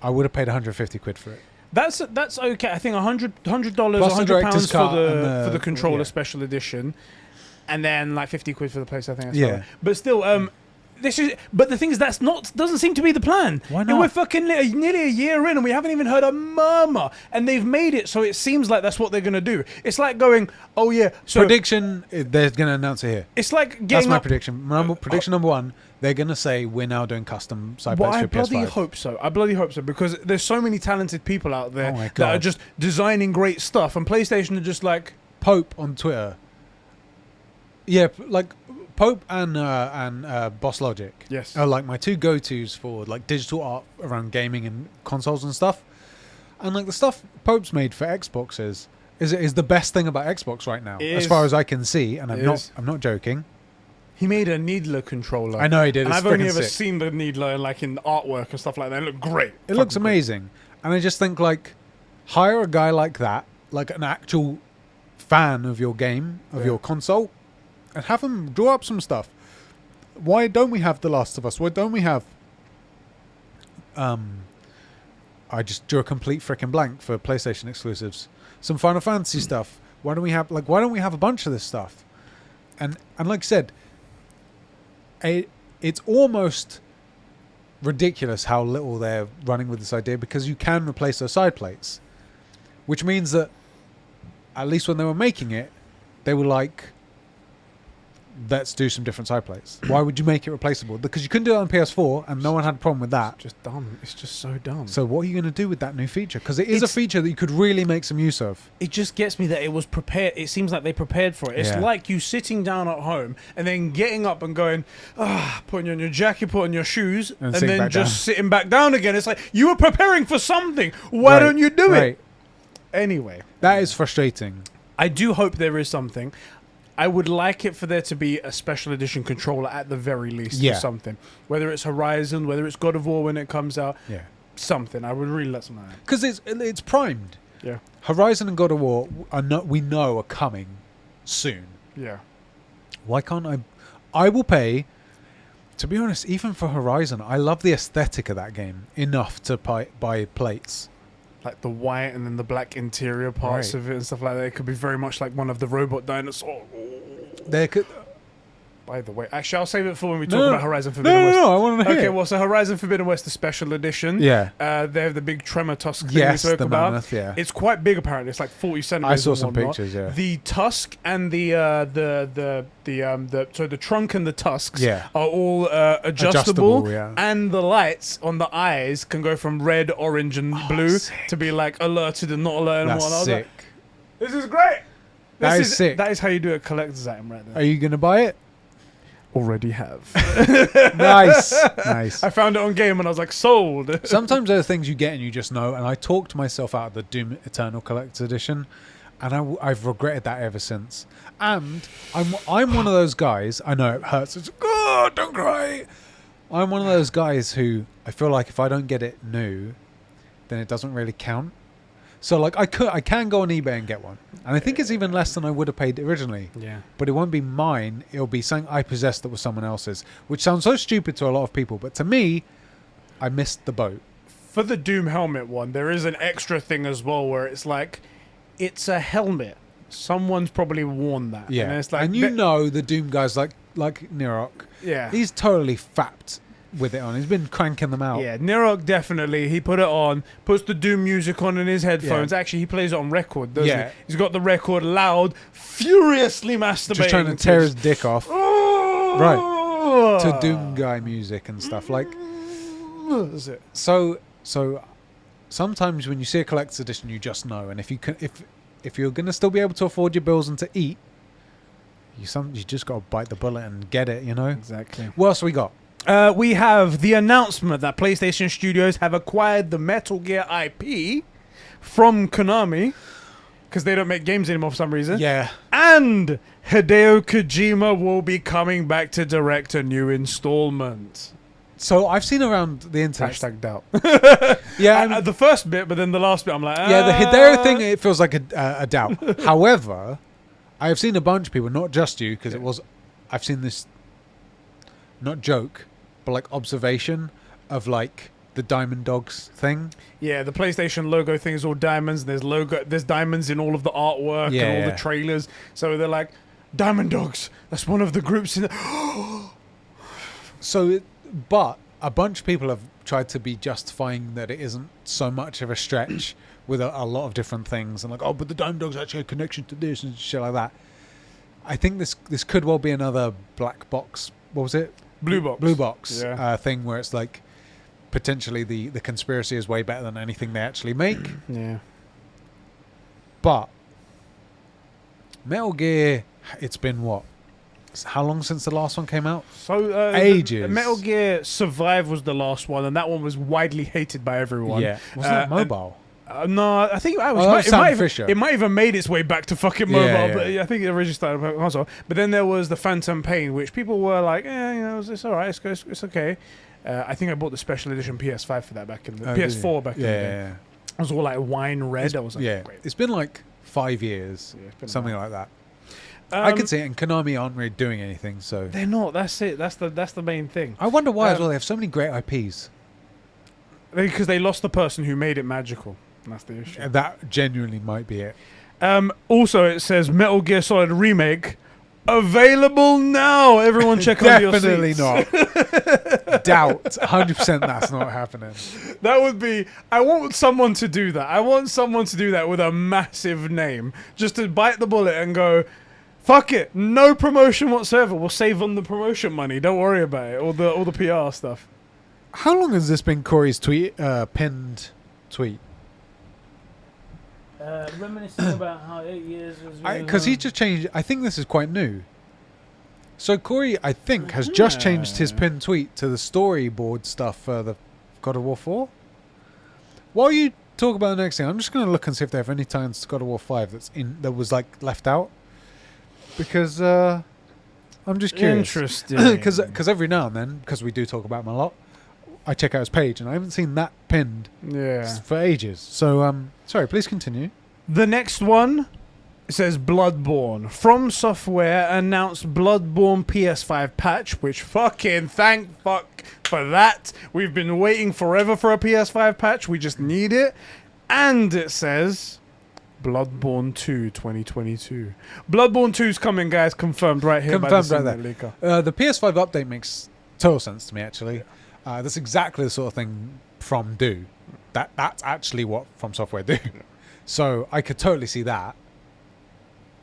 Speaker 2: I would have paid 150 quid for it.
Speaker 1: That's okay. I think $100
Speaker 2: Plus the
Speaker 1: £100
Speaker 2: director's cut
Speaker 1: for the controller special edition, and then like 50 quid for the place. I think. That's right. But still, But the thing is, doesn't seem to be the plan.
Speaker 2: Why not?
Speaker 1: We're fucking nearly a year in, and we haven't even heard a murmur. And they've made it so it seems like that's what they're gonna do. It's like going, oh yeah. So
Speaker 2: prediction, they're gonna announce it here.
Speaker 1: It's like getting.
Speaker 2: That's my prediction. Prediction number one. They're gonna say we're now doing custom side plates for PS5.
Speaker 1: I bloody hope so, because there's so many talented people out there that are just designing great stuff, and PlayStation are just like
Speaker 2: Pope on Twitter. Yeah, like Pope and Boss Logic.
Speaker 1: Yes.
Speaker 2: Are like my two go-tos for like digital art around gaming and consoles and stuff. And like the stuff Pope's made for Xboxes is the best thing about Xbox right now, as far as I can see, and I'm not joking.
Speaker 1: He made a Needler controller.
Speaker 2: I know he did.
Speaker 1: And I've only ever seen the Needler like in artwork and stuff like that. It looked great.
Speaker 2: It looks amazing. And I just think like hire a guy like that, like an actual fan of your game, of your console, and have them draw up some stuff. Why don't we have The Last of Us? Why don't we have I just drew a complete freaking blank for PlayStation exclusives. Some Final Fantasy stuff. Why don't we have a bunch of this stuff? And like I said, it's almost ridiculous how little they're running with this idea, because you can replace those side plates, which means that at least when they were making it, they were like, let's do some different side plates. Why would you make it replaceable? Because you couldn't do it on PS4, and no one had a problem with that.
Speaker 1: It's just dumb. It's just so dumb.
Speaker 2: So what are you going to do with that new feature? Because it is a feature that you could really make some use of.
Speaker 1: It just gets me that it was prepared. It seems like they prepared for it. It's like you sitting down at home and then getting up and going, putting on your jacket, putting on your shoes, and then just sitting back down again. It's like, you were preparing for something. Why don't you do it? Anyway.
Speaker 2: That is frustrating.
Speaker 1: I do hope there is something. I would like it for there to be a special edition controller at the very least, or something. Whether it's Horizon, whether it's God of War when it comes out, something. I would really let someone know.
Speaker 2: Because it's primed.
Speaker 1: Yeah.
Speaker 2: Horizon and God of War we know are coming soon.
Speaker 1: Yeah.
Speaker 2: Why can't I will pay. To be honest, even for Horizon, I love the aesthetic of that game enough to buy plates. Like
Speaker 1: the white and then the black interior parts of it and stuff like that. It could be very much like one of the robot dinosaurs.
Speaker 2: There could.
Speaker 1: By the way, actually, I'll save it for when we talk about Horizon Forbidden West.
Speaker 2: No, I want to hear.
Speaker 1: Okay, well, so Horizon Forbidden West, the special edition.
Speaker 2: Yeah.
Speaker 1: They have the big tremor tusk thing we spoke about.
Speaker 2: Mammoth, yeah.
Speaker 1: It's quite big, apparently. It's like 40 centimeters.
Speaker 2: I saw some pictures. Yeah.
Speaker 1: The tusk and the trunk and the tusks are all adjustable, and the lights on the eyes can go from red, orange, and blue to be like alerted and not alerted.
Speaker 2: That's
Speaker 1: and whatnot.
Speaker 2: sick.
Speaker 1: This is great.
Speaker 2: That is sick.
Speaker 1: That is how you do a collector's item, right there.
Speaker 2: Are you gonna buy it?
Speaker 1: Already have.
Speaker 2: Nice.
Speaker 1: I found it on game and I was like, sold.
Speaker 2: Sometimes there are things you get and you just know, and I talked myself out of the Doom Eternal Collector's Edition, and I've regretted that ever since. And I'm one of those guys. I know it hurts. It's don't cry. I'm one of those guys who I feel like if I don't get it new, then it doesn't really count. So like I can go on eBay and get one, and I think it's even less than I would have paid originally.
Speaker 1: Yeah.
Speaker 2: But it won't be mine. It'll be something I possessed that was someone else's, which sounds so stupid to a lot of people, but to me, I missed the boat.
Speaker 1: For the Doom helmet one, there is an extra thing as well where it's like, it's a helmet. Someone's probably worn that.
Speaker 2: Yeah,
Speaker 1: And it's like,
Speaker 2: and you know the Doom guys like Nirok.
Speaker 1: yeah.
Speaker 2: He's totally fapped with it on. He's been cranking them out.
Speaker 1: Yeah, Nirok definitely. He put it on, puts the Doom music on in his headphones.
Speaker 2: Yeah.
Speaker 1: Actually, he plays it on record, doesn't
Speaker 2: Yeah.
Speaker 1: he? He's got the record loud, furiously masturbating.
Speaker 2: Just trying to tear his dick off.
Speaker 1: Right.
Speaker 2: To Doom guy music and stuff. Like,
Speaker 1: That's it.
Speaker 2: so sometimes when you see a collector's edition, you just know. And if you're gonna still be able to afford your bills and to eat, you just gotta bite the bullet and get it. You know.
Speaker 1: Exactly.
Speaker 2: What else we got?
Speaker 1: We have the announcement that PlayStation Studios have acquired the Metal Gear IP from Konami, because they don't make games anymore for some reason.
Speaker 2: Yeah.
Speaker 1: And Hideo Kojima will be coming back to direct a new installment.
Speaker 2: So I've seen around the internet.
Speaker 1: Hashtag doubt.
Speaker 2: Yeah. I mean,
Speaker 1: The first bit, but then the last bit, I'm like,
Speaker 2: yeah, the Hideo thing, it feels like a doubt. However, I have seen a bunch of people, not just you, because I've seen this, not joke, but like observation of like the Diamond Dogs thing.
Speaker 1: Yeah, the PlayStation logo thing is all diamonds. There's diamonds in all of the artwork and all the trailers. So they're like, Diamond Dogs. That's one of the groups in.
Speaker 2: But a bunch of people have tried to be justifying that it isn't so much of a stretch with a lot of different things, and like, oh, but the Diamond Dogs actually have a connection to this and shit like that. I think this could well be another black box. What was it?
Speaker 1: Blue box. Yeah.
Speaker 2: Thing where it's like potentially the conspiracy is way better than anything they actually make.
Speaker 1: Yeah.
Speaker 2: But Metal Gear, it's been what? How long since the last one came out?
Speaker 1: So
Speaker 2: Ages.
Speaker 1: Metal Gear Survive was the last one, and that one was widely hated by everyone.
Speaker 2: Yeah. Wasn't that mobile?
Speaker 1: No, I think it might even made its way back to fucking mobile,
Speaker 2: Yeah.
Speaker 1: but I think it originally started on console. But then there was the Phantom Pain, which people were like, it's all right, it's okay. I think I bought the special edition PS5 for that back in the PS4 back in the day.
Speaker 2: Yeah.
Speaker 1: It was all like wine red. I was like, great.
Speaker 2: It's been like 5 years,
Speaker 1: Yeah, it's been
Speaker 2: something like that. I could see it, and Konami aren't really doing anything, so
Speaker 1: they're not. That's it. That's the main thing.
Speaker 2: I wonder why as well. They have so many great IPs.
Speaker 1: Because they lost the person who made it magical. That's the issue.
Speaker 2: That genuinely might be it.
Speaker 1: Also, it says Metal Gear Solid Remake available now. Everyone check on your
Speaker 2: Definitely
Speaker 1: seats.
Speaker 2: not. Doubt 100% that's not happening.
Speaker 1: That would be. I want someone to do that. I want someone to do that with a massive name, just to bite the bullet and go, fuck it, no promotion whatsoever. We'll save on the promotion money. Don't worry about it. All the PR stuff.
Speaker 2: How long has this been Corey's pinned tweet?
Speaker 3: Reminiscing about how 8 years was.
Speaker 2: Because he just changed. I think this is quite new. So Corey, I think, has just changed his pinned tweet to the storyboard stuff for the God of War 4. While you talk about the next thing, I'm just going to look and see if they have any times to God of War 5 that was like left out. Because I'm just curious.
Speaker 1: Interesting.
Speaker 2: Because every now and then, because we do talk about him a lot, I check out his page and I haven't seen that pinned for ages. So sorry, please continue.
Speaker 1: The next one says Bloodborne. From Software announced Bloodborne PS5 patch, which fucking thank fuck for that. We've been waiting forever for a PS5 patch. We just need it. And it says Bloodborne 2 2022. Bloodborne 2 is coming, guys. Confirmed right here.
Speaker 2: Confirmed
Speaker 1: by
Speaker 2: right
Speaker 1: the
Speaker 2: there. The PS5 update makes total sense to me, actually. That's exactly the sort of thing From do. That's actually what From Software do. So I could totally see that.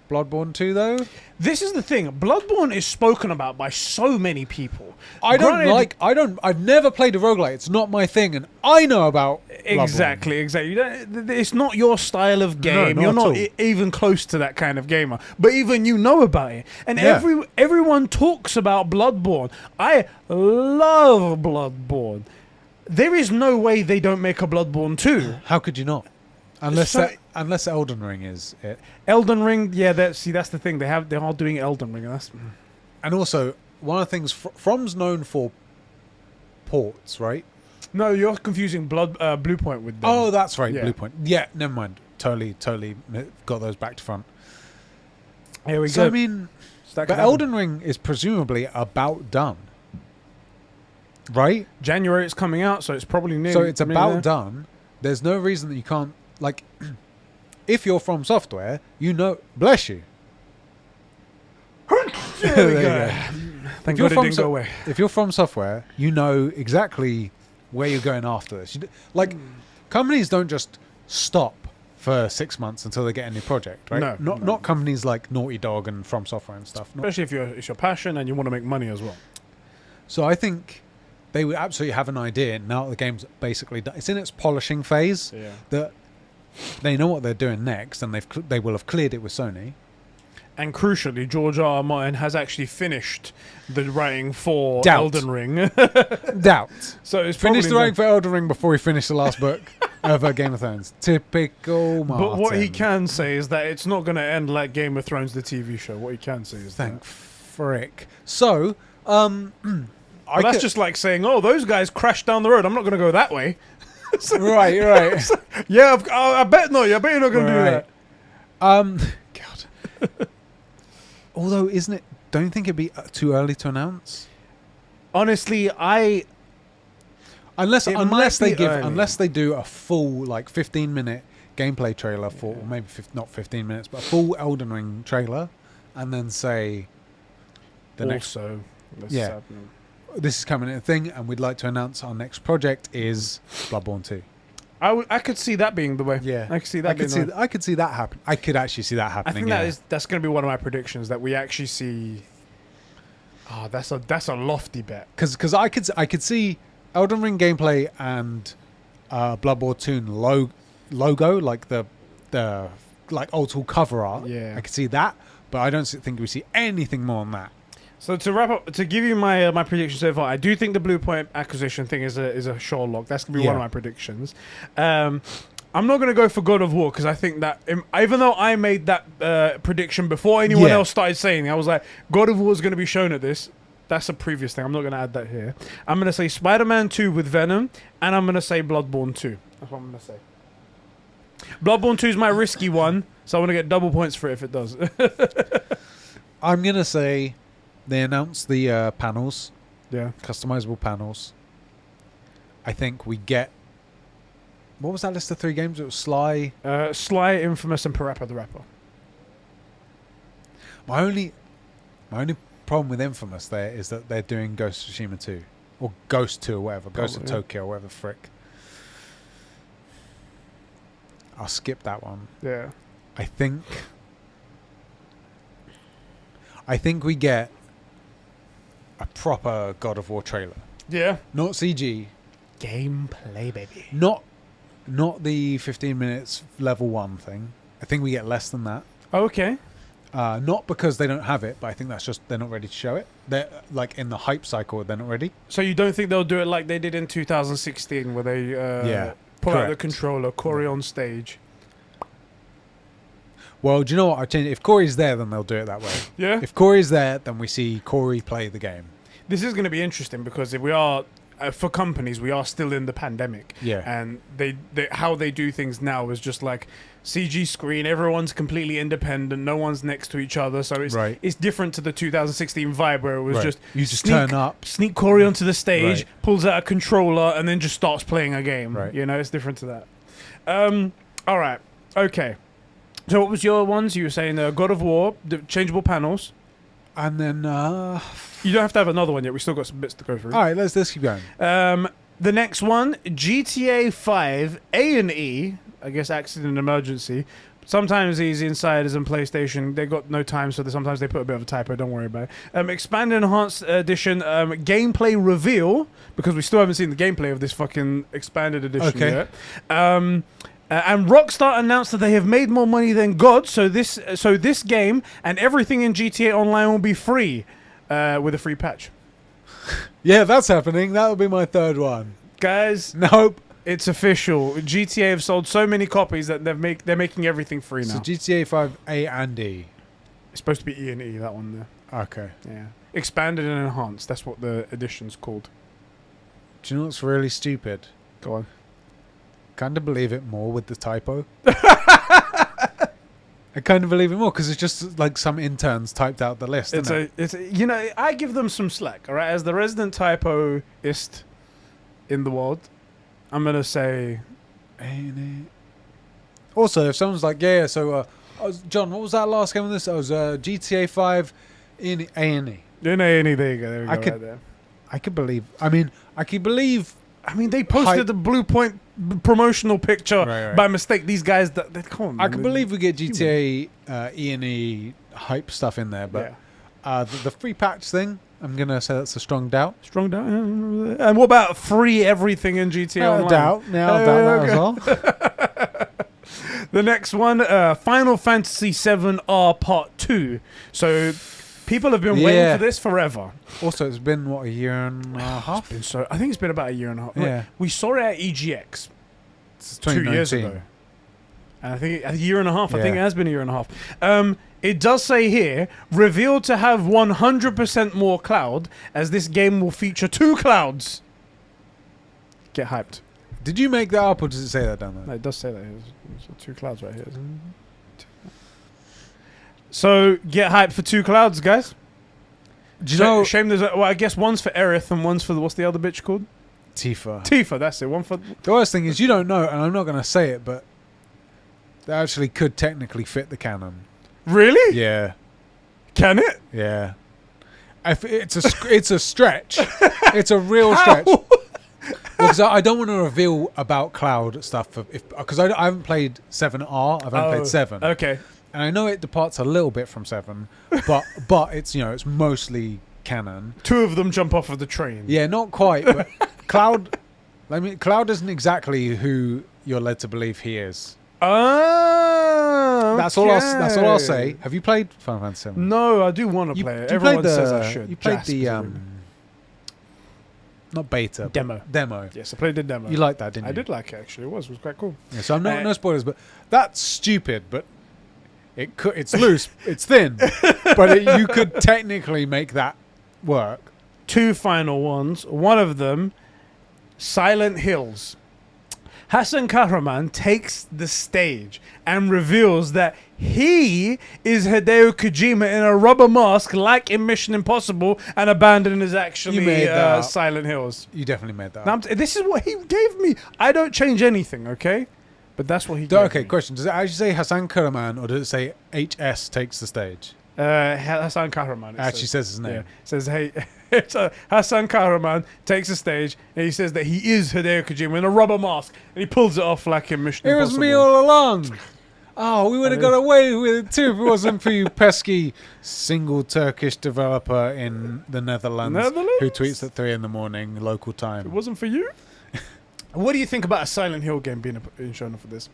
Speaker 2: Bloodborne 2, though?
Speaker 1: This is the thing. Bloodborne is spoken about by so many people.
Speaker 2: I've never played a roguelite. It's not my thing, and I know about
Speaker 1: Exactly. It's not your style of game.
Speaker 2: No,
Speaker 1: You're not
Speaker 2: at
Speaker 1: even close to that kind of gamer. But even you know about it. And everyone talks about Bloodborne. I love Bloodborne. There is no way they don't make a Bloodborne 2.
Speaker 2: How could you not? Unless Elden Ring is it.
Speaker 1: Elden Ring, yeah. That's the thing. They are doing Elden Ring.
Speaker 2: And also, one of the things From's known for ports, right?
Speaker 1: No, you're confusing Bluepoint with them.
Speaker 2: Oh, that's right,
Speaker 1: Yeah.
Speaker 2: Bluepoint. Yeah, never mind. totally got those back to front.
Speaker 1: Here we
Speaker 2: So
Speaker 1: go.
Speaker 2: I mean,
Speaker 1: That
Speaker 2: but
Speaker 1: could happen.
Speaker 2: Elden Ring is presumably about done, right?
Speaker 1: January it's coming out, so it's probably nearly.
Speaker 2: So it's
Speaker 1: nearly
Speaker 2: about
Speaker 1: there.
Speaker 2: done. There's no reason that you can't, like, if you're from software, you know, bless you.
Speaker 1: There we
Speaker 2: There
Speaker 1: go.
Speaker 2: you
Speaker 1: Thank
Speaker 2: If you're
Speaker 1: God it
Speaker 2: from
Speaker 1: didn't go away.
Speaker 2: If you're from software, you know exactly where you're going after this. Like, companies don't just stop for 6 months until they get a new project, right?
Speaker 1: No, no.
Speaker 2: Not companies like Naughty Dog and From Software and stuff.
Speaker 1: Especially if it's your passion and you want to make money as well.
Speaker 2: So I think they would absolutely have an idea now that the game's basically done. It's in its polishing phase.
Speaker 1: Yeah.
Speaker 2: That they know what they're doing next, and they will have cleared it with Sony.
Speaker 1: And crucially, George R. R. Martin has actually finished the writing for
Speaker 2: Doubt.
Speaker 1: Elden Ring.
Speaker 2: Doubt.
Speaker 1: So it's
Speaker 2: Finished the
Speaker 1: probably
Speaker 2: writing for Elden Ring before he finished the last book of Game of Thrones. Typical Martin.
Speaker 1: But what he can say is that it's not going to end like Game of Thrones, the TV show. What he can say is
Speaker 2: Thank
Speaker 1: that.
Speaker 2: frick. So,
Speaker 1: But that's just like saying, oh, those guys crashed down the road. I'm not going to go that way.
Speaker 2: right.
Speaker 1: Yeah, I bet not. I bet you're not going to do that.
Speaker 2: God. Although, isn't it? Don't you think it'd be too early to announce?
Speaker 1: Honestly,
Speaker 2: Unless
Speaker 1: It might be early.
Speaker 2: unless they do a full like 15-minute gameplay trailer for, or maybe not 15 minutes, but a full Elden Ring trailer, and then say the next.
Speaker 1: also, this
Speaker 2: Yeah.
Speaker 1: is happening.
Speaker 2: This is coming in a thing, and we'd like to announce our next project is Bloodborne 2.
Speaker 1: I could see that being the way.
Speaker 2: Yeah,
Speaker 1: I could see that being the way.
Speaker 2: I could see that happen. I could actually see that
Speaker 1: I
Speaker 2: happening.
Speaker 1: think that's going to be one of my predictions, that we actually see. Oh, that's a lofty bet.
Speaker 2: because I could see Elden Ring gameplay and Bloodborne 2 logo, like the like old school cover art.
Speaker 1: Yeah.
Speaker 2: I could see that, but I don't think we see anything more on that.
Speaker 1: So to wrap up, to give you my my prediction so far, I do think the Blue Point acquisition thing is a sure lock. That's gonna be one of
Speaker 2: Yeah.
Speaker 1: my predictions. I'm not gonna go for God of War because I think that even though I made that prediction before anyone
Speaker 2: Yeah.
Speaker 1: else started saying it, I was like, God of War is gonna be shown at this. That's a previous thing. I'm not gonna add that here. I'm gonna say Spider-Man 2 with Venom, and I'm gonna say Bloodborne 2. That's what I'm gonna say. Bloodborne 2 is my risky one, so I want to get double points for it if it does.
Speaker 2: I'm gonna say they announced the panels,
Speaker 1: Yeah.
Speaker 2: customizable panels. I think we get. What was that list of 3 games? It was Sly.
Speaker 1: Sly, Infamous, and Parappa the Rapper.
Speaker 2: My only problem with Infamous there is that they're doing Ghost of Tsushima 2 or Ghost 2 or whatever, Ghost of
Speaker 1: Probably.
Speaker 2: Tokyo or whatever frick. I'll skip that one.
Speaker 1: Yeah.
Speaker 2: I think we get a proper God of War trailer,
Speaker 1: Yeah.
Speaker 2: not CG,
Speaker 1: Gameplay, baby.
Speaker 2: not the 15 minutes level 1 thing. I think we get less than that.
Speaker 1: Okay.
Speaker 2: Not because they don't have it, but I think that's just they're not ready to show it. They're like in the hype cycle, they're not ready.
Speaker 1: So you don't think they'll do it like they did in 2016, where they pull out the
Speaker 2: correct.
Speaker 1: controller, Corey on stage?
Speaker 2: Well, do you know what? I change it. If Corey's there, then they'll do it that way.
Speaker 1: Yeah.
Speaker 2: If Corey's there, then we see Corey play the game.
Speaker 1: This is going to be interesting because if we are for companies, we are still in the pandemic.
Speaker 2: Yeah.
Speaker 1: And they how they do things now is just like CG screen. Everyone's completely independent. No one's next to each other. So it's
Speaker 2: Right.
Speaker 1: it's different to the 2016 vibe where it was
Speaker 2: Right.
Speaker 1: just
Speaker 2: You just
Speaker 1: sneak-
Speaker 2: turn up.
Speaker 1: sneak Corey onto the stage,
Speaker 2: Right.
Speaker 1: pulls out a controller, and then just starts playing a game.
Speaker 2: Right.
Speaker 1: You know, it's different to that. All right. Okay. So what was your ones? You were saying God of War, the changeable panels.
Speaker 2: And then,
Speaker 1: You don't have to have another one yet. We still got some bits to go through.
Speaker 2: all right, let's keep going.
Speaker 1: The next one, GTA 5 A&E. I guess accident and emergency. Sometimes these insiders and PlayStation, they got no time, so sometimes they put a bit of a typo. Don't worry about it. Expanded Enhanced Edition gameplay reveal, because we still haven't seen the gameplay of this fucking expanded edition
Speaker 2: Okay.
Speaker 1: yet. And Rockstar announced that they have made more money than God, so this game and everything in GTA Online will be free with a free patch.
Speaker 2: Yeah, that's happening. That'll be my third one.
Speaker 1: Guys,
Speaker 2: Nope.
Speaker 1: it's official. GTA have sold so many copies that they're making everything free now.
Speaker 2: So GTA 5 A and E.
Speaker 1: It's supposed to be E&E, that one there.
Speaker 2: Okay.
Speaker 1: Yeah. Expanded and enhanced. That's what the edition's called.
Speaker 2: Do you know what's really stupid?
Speaker 1: Go on.
Speaker 2: Kind of believe it more with the typo. I kind of believe it more because it's just like some interns typed out the list.
Speaker 1: I give them some slack. All right, as the resident typoist in the world, I'm gonna say.
Speaker 2: Also, if someone's like, so John, what was that last game on this? That was GTA 5 in A&E.
Speaker 1: In A&E, there you go. There we go. Right there.
Speaker 2: I could believe. I mean,
Speaker 1: they posted the Blue Point promotional picture
Speaker 2: right.
Speaker 1: by mistake. These guys, they can't.
Speaker 2: I can believe we get GTA E&E hype stuff in there, but the free patch thing, I'm gonna say that's a strong doubt.
Speaker 1: Strong doubt. And what about free everything in GTA Online?
Speaker 2: Doubt. Yeah, I'll doubt that as well.
Speaker 1: The next one, Final Fantasy VII R Part 2. So people have been waiting for this forever.
Speaker 2: Also, it's been, what, a year and a half?
Speaker 1: I think it's been about a year and a half.
Speaker 2: Yeah.
Speaker 1: We saw it at EGX
Speaker 2: It's
Speaker 1: 2 years
Speaker 2: 2019.
Speaker 1: ago. And I think a year and a half. I think it has been a year and a half. It does say here, revealed to have 100% more cloud, as this game will feature 2 clouds. Get hyped.
Speaker 2: Did you make that up, or does it say that down there?
Speaker 1: No, it does say that. There's 2 clouds right here. So, get hyped for 2 clouds, guys.
Speaker 2: Do you know?
Speaker 1: Shame there's... Well, I guess one's for Aerith and one's for... What's the other bitch called?
Speaker 2: Tifa.
Speaker 1: Tifa, that's it. One for...
Speaker 2: The worst thing is you don't know, and I'm not going to say it, but they actually could technically fit the canon.
Speaker 1: Really?
Speaker 2: Yeah.
Speaker 1: Can it?
Speaker 2: Yeah. It's a stretch. It's a real stretch. Because I don't want to reveal about Cloud stuff because I haven't played 7R. I've only played 7.
Speaker 1: Okay.
Speaker 2: And I know it departs a little bit from 7, but it's it's mostly canon.
Speaker 1: 2 of them jump off of the train.
Speaker 2: Yeah, not quite. But Cloud, Cloud isn't exactly who you're led to believe he is.
Speaker 1: Oh,
Speaker 2: That's all I'll say. Have you played Final Fantasy VII?
Speaker 1: No, I do want to play it. Everyone says I should.
Speaker 2: You played not beta.
Speaker 1: Demo. Yes, I played the demo.
Speaker 2: You liked that, didn't you?
Speaker 1: I did like it, actually. It was quite cool.
Speaker 2: Yeah, so I'm not no spoilers, but that's stupid. But it's loose, it's thin, but you could technically make that work.
Speaker 1: 2 final ones. One of them, Silent Hills. Hasan Kahraman takes the stage and reveals that he is Hideo Kojima in a rubber mask like in Mission Impossible, and Abandon is actually Silent Hills.
Speaker 2: You definitely made that
Speaker 1: Now,
Speaker 2: up.
Speaker 1: this is what he gave me. I don't change anything, okay? But that's what he gave me.
Speaker 2: Question. Does it actually say Hasan Kahraman or does it say HS takes the stage?
Speaker 1: Hasan Kahraman.
Speaker 2: It actually says his name.
Speaker 1: Yeah. It says, hey, Hasan Kahraman takes the stage and he says that he is Hideo Kojima in a rubber mask, and he pulls it off like in Mission Impossible.
Speaker 2: It was me all along. Oh, we would have got away with it too if it wasn't for you pesky single Turkish developer in the Netherlands who tweets at 3 a.m. local time.
Speaker 1: It wasn't for you? What do you think about a Silent Hill game being shown up for this?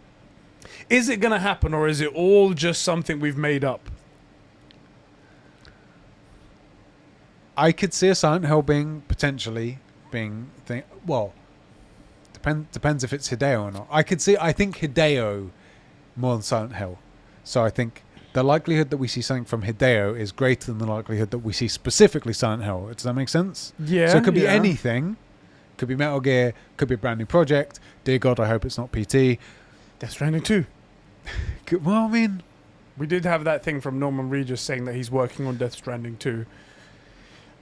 Speaker 1: Is it going to happen, or is it all just something we've made up?
Speaker 2: I could see a Silent Hill potentially being thing. Well, depends if it's Hideo or not. I think Hideo more than Silent Hill. So I think the likelihood that we see something from Hideo is greater than the likelihood that we see specifically Silent Hill. Does that make sense?
Speaker 1: Yeah.
Speaker 2: So it could be anything. Could be Metal Gear. Could be a brand new project. Dear God, I hope it's not PT.
Speaker 1: Death Stranding 2.
Speaker 2: Well, I mean,
Speaker 1: we did have that thing from Norman Regis saying that he's working on Death Stranding 2.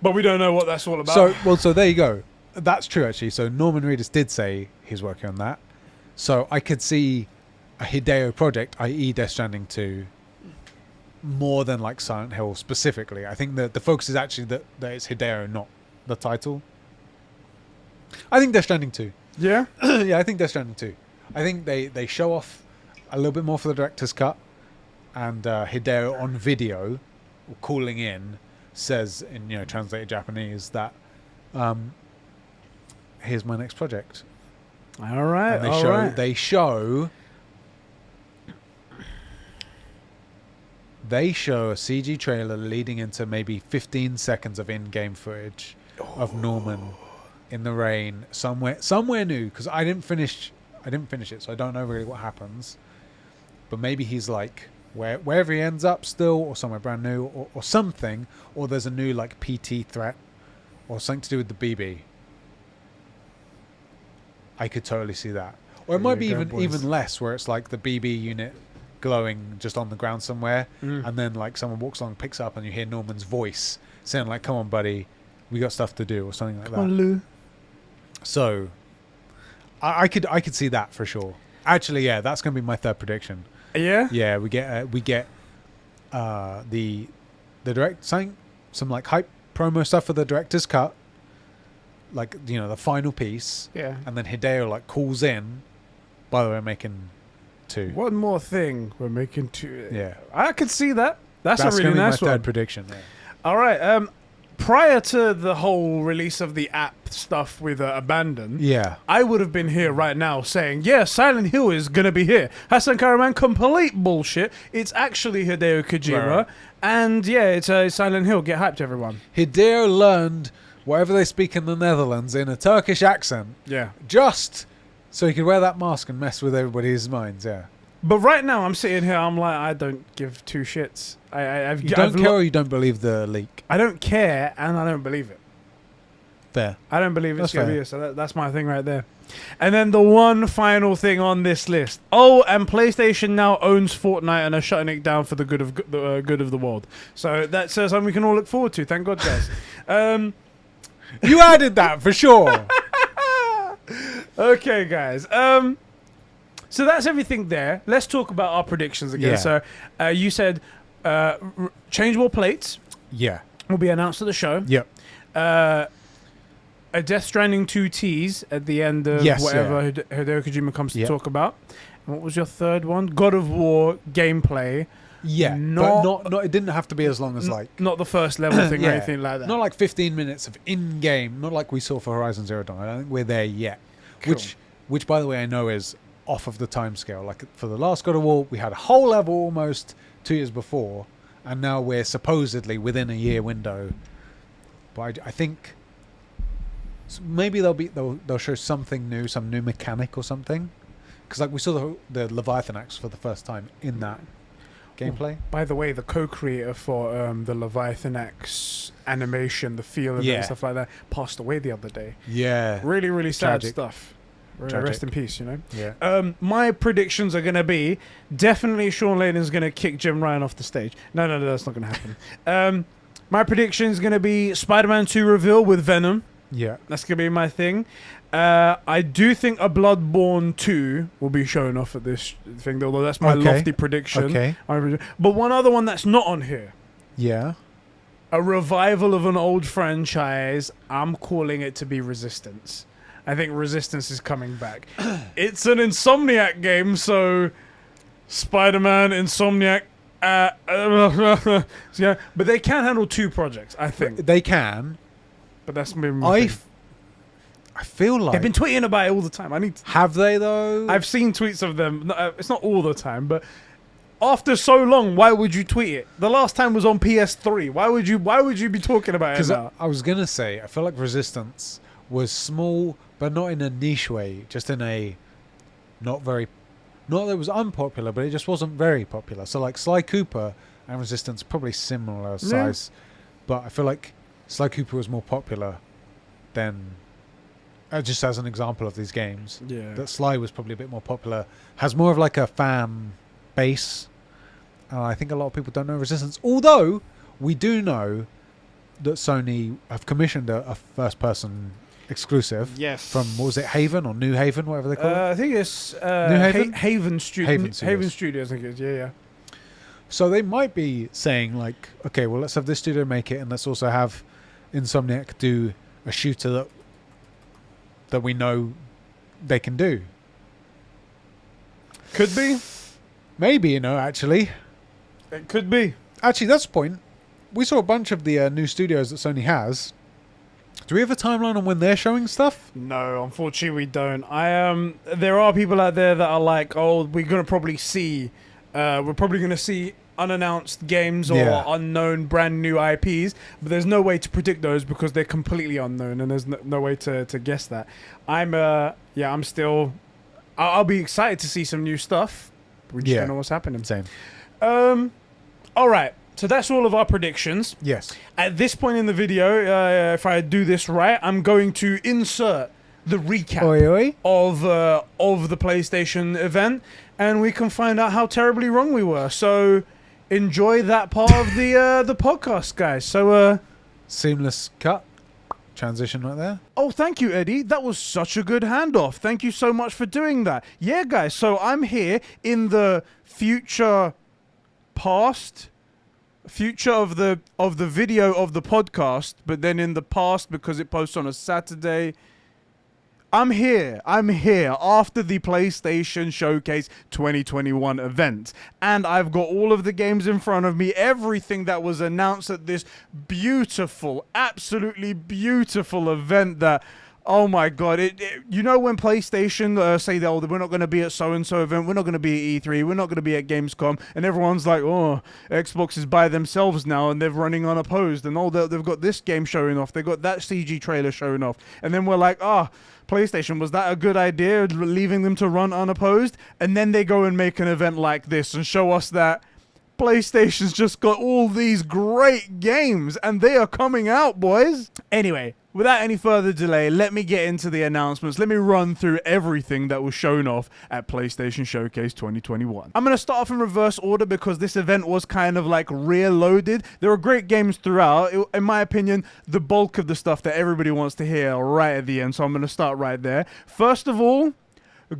Speaker 1: But we don't know what that's all about.
Speaker 2: So there you go. That's true, actually. So Norman Reedus did say he's working on that. So I could see a Hideo project, i.e. Death Stranding 2, more than like Silent Hill specifically. I think the focus is actually that it's Hideo, not the title. I think Death Stranding 2.
Speaker 1: Yeah?
Speaker 2: Yeah, I think Death Stranding 2. I think they show off a little bit more for the director's cut, and Hideo on video, calling in, says in translated Japanese that here's my next project.
Speaker 1: All right.
Speaker 2: And they show a CG trailer leading into maybe 15 seconds of in-game footage of Norman in the rain somewhere new, because I didn't finish it, so I don't know really what happens. But maybe he's like wherever he ends up still, or somewhere brand new, or something, or there's a new like PT threat or something to do with the BB. I could totally see that. Or it might be even less, where it's like the BB unit glowing just on the ground somewhere,
Speaker 1: Mm.
Speaker 2: and then like someone walks along, picks up, and you hear Norman's voice saying like, "Come on, buddy, we got stuff to do," or something like
Speaker 1: Come on,
Speaker 2: that.
Speaker 1: Lou.
Speaker 2: So, I could see that for sure. Actually, yeah, that's gonna be my third prediction.
Speaker 1: Yeah?
Speaker 2: Yeah, we get the direct some like hype promo stuff for the director's cut, like the final piece,
Speaker 1: Yeah.
Speaker 2: and then Hideo like calls in. By the way, we're making 2.
Speaker 1: One more thing. We're making 2.
Speaker 2: Yeah,
Speaker 1: I could see that. That's a
Speaker 2: gonna
Speaker 1: really
Speaker 2: be
Speaker 1: nice
Speaker 2: my third
Speaker 1: one.
Speaker 2: prediction. Yeah.
Speaker 1: All right. Prior to the whole release of the app stuff with Abandon,
Speaker 2: Yeah,
Speaker 1: I would have been here right now saying, yeah, Silent Hill is going to be here. Hassan Karaman, complete bullshit. It's actually Hideo Kojima.
Speaker 2: Right.
Speaker 1: And yeah, it's Silent Hill. Get hyped, everyone.
Speaker 2: Hideo learned whatever they speak in the Netherlands in a Turkish accent,
Speaker 1: Yeah.
Speaker 2: just so he could wear that mask and mess with everybody's minds. Yeah,
Speaker 1: But right now, I'm sitting here, I'm like, I don't give 2 shits. I've
Speaker 2: you don't
Speaker 1: I've
Speaker 2: care or you don't believe the leak.
Speaker 1: I don't care, and I don't believe it.
Speaker 2: Fair.
Speaker 1: I don't believe it's
Speaker 2: That's
Speaker 1: going to be
Speaker 2: fair.
Speaker 1: it, so that's my thing right there. And then the one final thing on this list. Oh, and PlayStation now owns Fortnite and are shutting it down for the good of the world. So that's something we can all look forward to. Thank God, guys.
Speaker 2: You added that for sure.
Speaker 1: Okay, guys. So that's everything there. Let's talk about our predictions again.
Speaker 2: Yeah.
Speaker 1: So you said changeable plates
Speaker 2: Yeah.
Speaker 1: will be announced at the show.
Speaker 2: Yep.
Speaker 1: A Death Stranding 2 tease at the end of
Speaker 2: Yes,
Speaker 1: whatever Hideo Kojima comes to
Speaker 2: Yep.
Speaker 1: talk about. And what was your third one? God of War gameplay.
Speaker 2: Yeah.
Speaker 1: Not-
Speaker 2: But not. It didn't have to be as long as like.
Speaker 1: Not the first level thing or
Speaker 2: Yeah.
Speaker 1: anything like that.
Speaker 2: Not like 15 minutes of in-game. Not like we saw for Horizon Zero Dawn. I don't think we're there yet.
Speaker 1: Cool.
Speaker 2: Which, by the way, I know is off of the timescale. Like for the last God of War, we had a whole level almost 2 years before, and now we're supposedly within a year window. But I think maybe they'll show something new, some new mechanic or something. Because like we saw the Leviathan axe for the first time in that gameplay.
Speaker 1: By the way, the co-creator for the Leviathan X animation, the feel of it
Speaker 2: Yeah.
Speaker 1: and stuff like that, passed away the other day.
Speaker 2: Yeah.
Speaker 1: Really, really sad
Speaker 2: Tragic.
Speaker 1: stuff.
Speaker 2: Tragic.
Speaker 1: Rest in peace, you know.
Speaker 2: Yeah.
Speaker 1: My predictions are going to be definitely Sean Layden's going to kick Jim Ryan off the stage. No, that's not going to happen. My prediction is going to be Spider-Man 2 reveal with Venom.
Speaker 2: Yeah.
Speaker 1: That's going to be my thing. I do think a Bloodborne 2 will be shown off at this thing, although that's my
Speaker 2: Okay.
Speaker 1: lofty prediction.
Speaker 2: Okay.
Speaker 1: But one other one that's not on here.
Speaker 2: Yeah.
Speaker 1: A revival of an old franchise. I'm calling it to be Resistance. I think Resistance is coming back. It's an Insomniac game, so Spider-Man, Insomniac. Yeah, but they can handle 2 projects, I think.
Speaker 2: They can.
Speaker 1: But that's maybe my
Speaker 2: I
Speaker 1: thing.
Speaker 2: feel like
Speaker 1: They've been tweeting about it all the time.
Speaker 2: have they though?
Speaker 1: I've seen tweets of them. It's not all the time, but after so long, why would you tweet it? The last time was on PS3. Why would you be talking about it
Speaker 2: Because
Speaker 1: now?
Speaker 2: I was gonna say I feel like Resistance was small, but not in a niche way. Just in a not that it was unpopular, but it just wasn't very popular. So like Sly Cooper and Resistance probably similar size, but I feel like Sly Cooper was more popular than. Just as an example of these games,
Speaker 1: Yeah.
Speaker 2: that Sly was probably a bit more popular, has more of like a fan base. I think a lot of people don't know Resistance, although we do know that Sony have commissioned a first-person exclusive
Speaker 1: Yes.
Speaker 2: from, what was it, Haven or New Haven, whatever they call it.
Speaker 1: I think it's
Speaker 2: Haven?
Speaker 1: Haven Studios.
Speaker 2: Haven Studios.
Speaker 1: Haven Studios, I think it is. Yeah.
Speaker 2: So they might be saying like, okay, well, let's have this studio make it, and let's also have Insomniac do a shooter that we know they can do.
Speaker 1: Could be.
Speaker 2: Maybe, actually.
Speaker 1: It could be.
Speaker 2: Actually, that's the point. We saw a bunch of the new studios that Sony has. Do we have a timeline on when they're showing stuff?
Speaker 1: No, unfortunately we don't. There are people out there that are like, oh, we're probably going to see unannounced games or
Speaker 2: Yeah.
Speaker 1: unknown brand new IPs, but there's no way to predict those because they're completely unknown and there's no way to guess that. I'm still, I'll be excited to see some new stuff. We just
Speaker 2: Yeah.
Speaker 1: don't know what's happening.
Speaker 2: Same.
Speaker 1: All right. So that's all of our predictions.
Speaker 2: Yes.
Speaker 1: At this point in the video, if I do this right, I'm going to insert the recap
Speaker 2: Oi, oi.
Speaker 1: of the PlayStation event, and we can find out how terribly wrong we were. So enjoy that part of the podcast, guys. So
Speaker 2: Seamless cut. Transition right there.
Speaker 1: oh, thank you, Eddie. That was such a good handoff. Thank you so much for doing that. Yeah, guys. So I'm here in the future of the video of the podcast, but then in the past because it posts on a Saturday. I'm here after the PlayStation Showcase 2021 event, and I've got all of the games in front of me, everything that was announced at this beautiful, absolutely beautiful event that, oh my god, you know when PlayStation say that, oh, we're not going to be at so-and-so event, we're not going to be at E3, we're not going to be at Gamescom, and everyone's like, oh, Xbox is by themselves now, and they're running unopposed, and oh, they've got this game showing off, they've got that CG trailer showing off, and then we're like, PlayStation, was that a good idea, leaving them to run unopposed? And then they go and make an event like this and show us that PlayStation's just got all these great games and they are coming out, boys. Anyway, without any further delay, let me get into the announcements. Let me run through everything that was shown off at PlayStation Showcase 2021. I'm going to start off in reverse order because this event was kind of like rear loaded. There were great games throughout. In my opinion, the bulk of the stuff that everybody wants to hear right at the end. So I'm going to start right there. First of all,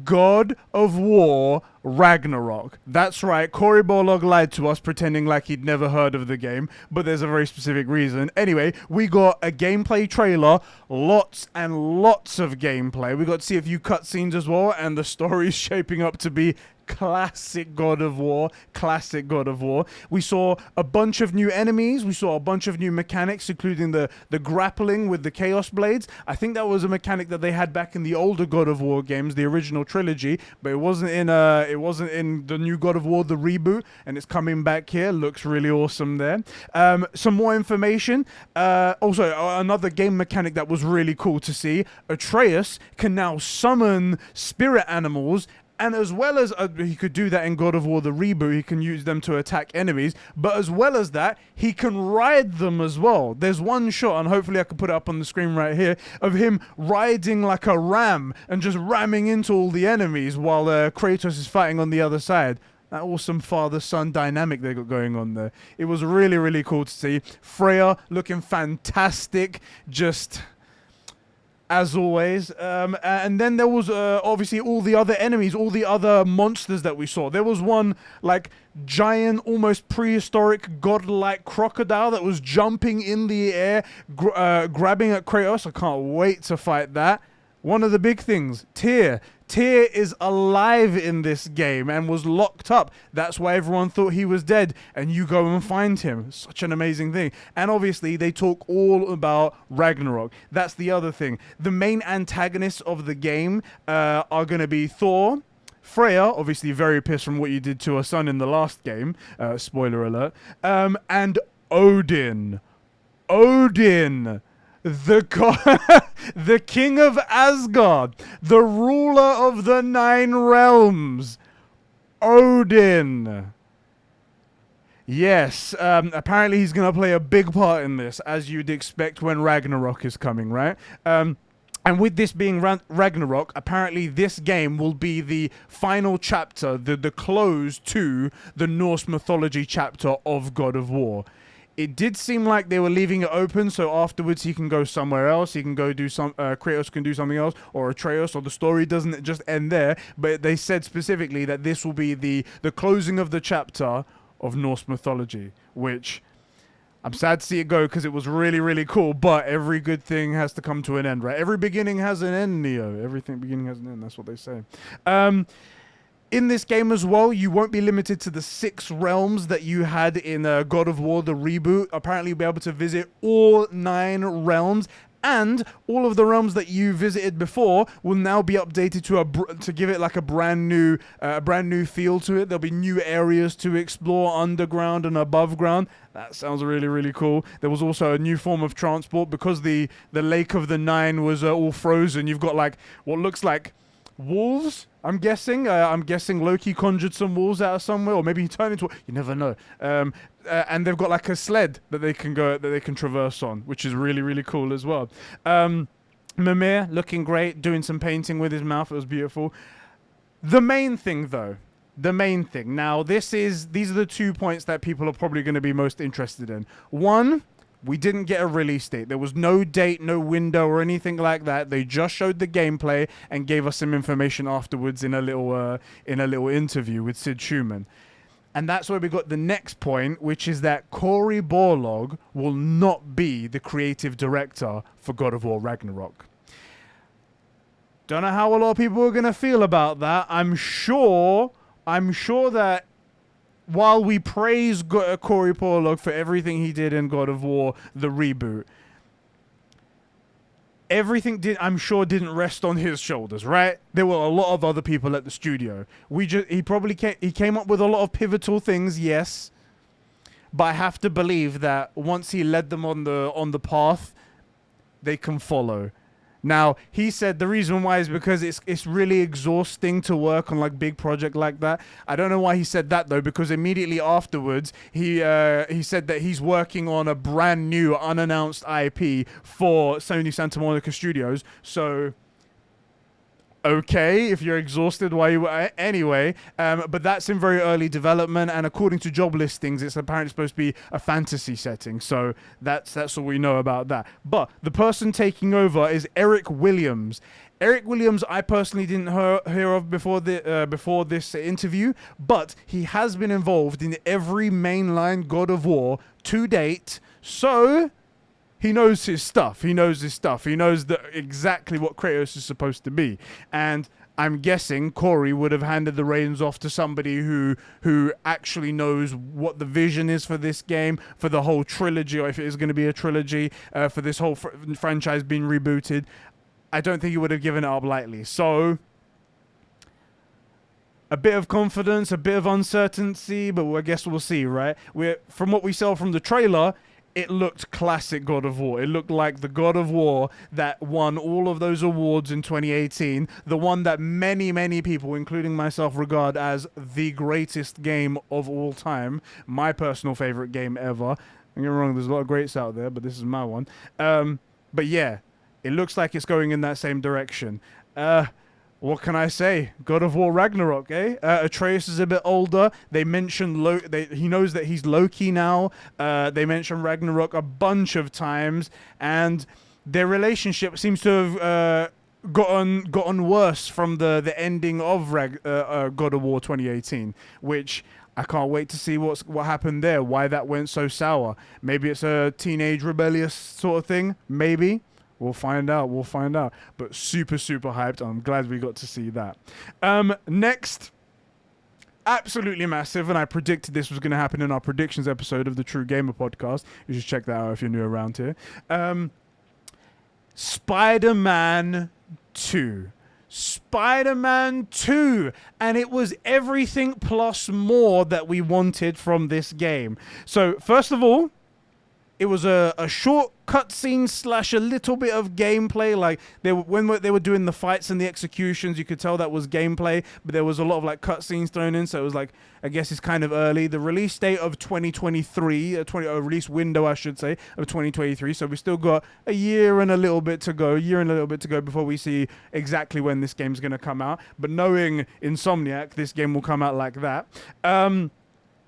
Speaker 1: God of War Ragnarok. That's right, Cory Borlog lied to us pretending like he'd never heard of the game, but there's a very specific reason. Anyway, we got a gameplay trailer, lots and lots of gameplay. We got to see a few cutscenes as well, and the story's shaping up to be classic God of War. We saw a bunch of new enemies. We saw a bunch of new mechanics, including the grappling with the Chaos Blades. I think that was a mechanic that they had back in the older God of War games, the original trilogy, but it wasn't in the new God of War, the reboot, and it's coming back here. Looks really awesome there. Some more information. Also, another game mechanic that was really cool to see. Atreus can now summon spirit animals, and as well as he could do that in God of War the reboot, he can use them to attack enemies, but as well as that, he can ride them as well. There's one shot, and hopefully I can put it up on the screen right here, of him riding like a ram and just ramming into all the enemies while Kratos is fighting on the other side. That awesome father-son dynamic they got going on there. It was really, really cool to see. Freya looking fantastic, just as always. And then there was obviously all the other enemies, all the other monsters that we saw. There was one like giant, almost prehistoric, godlike crocodile that was jumping in the air, grabbing at Kratos. I can't wait to fight that. One of the big things, Tyr. Tyr is alive in this game and was locked up. That's why everyone thought he was dead, and you go and find him. Such an amazing thing. And obviously, they talk all about Ragnarok. That's the other thing. The main antagonists of the game are going to be Thor, Freya, obviously very pissed from what you did to her son in the last game. Spoiler alert. And Odin. The god, the king of Asgard, the ruler of the 9 realms, Odin. Yes, apparently he's going to play a big part in this, as you'd expect when Ragnarok is coming, right? And with this being Ragnarok, apparently this game will be the final chapter, the close to the Norse mythology chapter of God of War. It did seem like they were leaving it open, so afterwards he can go somewhere else. He can go do Kratos can do something else, or Atreus, or the story doesn't just end there. But they said specifically that this will be the closing of the chapter of Norse mythology, which I'm sad to see it go because it was really, really cool. But every good thing has to come to an end, right? Every beginning has an end, Neo. Everything beginning has an end. That's what they say. In this game as well, you won't be limited to the 6 realms that you had in God of War, the reboot. Apparently, you'll be able to visit all 9 realms, and all of the realms that you visited before will now be updated to give it like a brand new feel to it. There'll be new areas to explore underground and above ground. That sounds really, really cool. There was also a new form of transport because the Lake of the 9 was all frozen. You've got like what looks like wolves. I'm guessing Loki conjured some wolves out of somewhere, or maybe he turned into. You never know. And they've got like a sled that they can traverse on, which is really, really cool as well. Mimir looking great, doing some painting with his mouth. It was beautiful. The main thing, though, the main thing. Now, these are the 2 points that people are probably going to be most interested in. One, we didn't get a release date. There was no date, no window, or anything like that. They just showed the gameplay and gave us some information afterwards in a little interview with Sid Schumann. And that's where we got the next point, which is that Cory Barlog will not be the creative director for God of War Ragnarok. Don't know how a lot of people are going to feel about that. I'm sure that while we praise Cory Barlog for everything he did in God of War, the reboot, I'm sure didn't rest on his shoulders, right? There were a lot of other people at the studio. He came up with a lot of pivotal things, yes, but I have to believe that once he led them on the path, they can follow. Now, he said the reason why is because it's really exhausting to work on like big project like that. I don't know why he said that though, because immediately afterwards he said that he's working on a brand new unannounced IP for Sony Santa Monica Studios. So okay, if you're exhausted, why you anyway? But that's in very early development, and according to job listings, it's apparently supposed to be a fantasy setting. So that's all we know about that. But the person taking over is Eric Williams. Eric Williams, I personally didn't hear of before this interview, but he has been involved in every mainline God of War to date. So he knows his stuff. He knows exactly what Kratos is supposed to be. And I'm guessing Cory would have handed the reins off to somebody who actually knows what the vision is for this game, for the whole trilogy, or if it is going to be a trilogy, for this whole franchise being rebooted. I don't think he would have given it up lightly. So a bit of confidence, a bit of uncertainty, but I guess we'll see, right? From what we saw from the trailer, it looked classic God of War. It looked like the God of War that won all of those awards in 2018. The one that many, many people, including myself, regard as the greatest game of all time. My personal favorite game ever. Don't get me wrong, there's a lot of greats out there, but this is my one. But yeah, it looks like it's going in that same direction. What can I say? God of War Ragnarok, eh? Atreus is a bit older. They mentioned he knows that he's Loki now. They mentioned Ragnarok a bunch of times, and their relationship seems to have gotten worse from the ending of God of War 2018, which I can't wait to see what happened there. Why that went so sour? Maybe it's a teenage rebellious sort of thing. Maybe. We'll find out. But super, super hyped. I'm glad we got to see that. Next, absolutely massive, and I predicted this was going to happen in our predictions episode of the True Gamer podcast. You should check that out if you're new around here. Spider-Man 2. Spider-Man 2, and it was everything plus more that we wanted from this game. So, first of all, it was a short cutscene / a little bit of gameplay. Like when they were doing the fights and the executions, you could tell that was gameplay, but there was a lot of like cutscenes thrown in. So it was like, I guess it's kind of early. The release date of 2023, a release window, I should say, of 2023. So we still got a year and a little bit to go before we see exactly when this game's going to come out. But knowing Insomniac, this game will come out like that.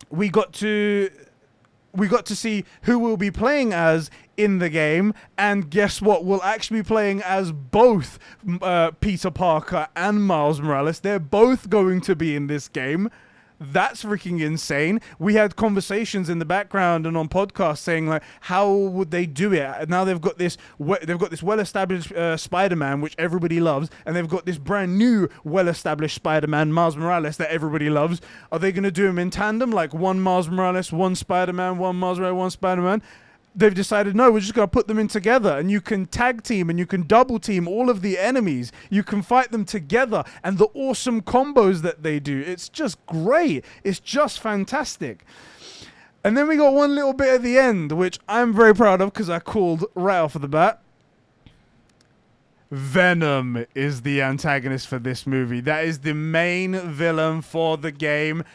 Speaker 1: We got to see who we'll be playing as in the game, and guess what? We'll actually be playing as both Peter Parker and Miles Morales. They're both going to be in this game. That's freaking insane. We had conversations in the background and on podcasts saying like, how would they do it? Now they've got this well-established Spider-Man, which everybody loves, and they've got this brand new well-established Spider-Man, Miles Morales, that everybody loves. Are they going to do them in tandem, like one Miles Morales, one Spider-Man, one Miles Morales, one Spider-Man? They've decided, no, we're just going to put them in together, and you can tag team and you can double team all of the enemies. You can fight them together, and the awesome combos that they do. It's just great. It's just fantastic. And then we got one little bit at the end, which I'm very proud of because I called right off of the bat. Venom is the antagonist for this movie. That is the main villain for the game.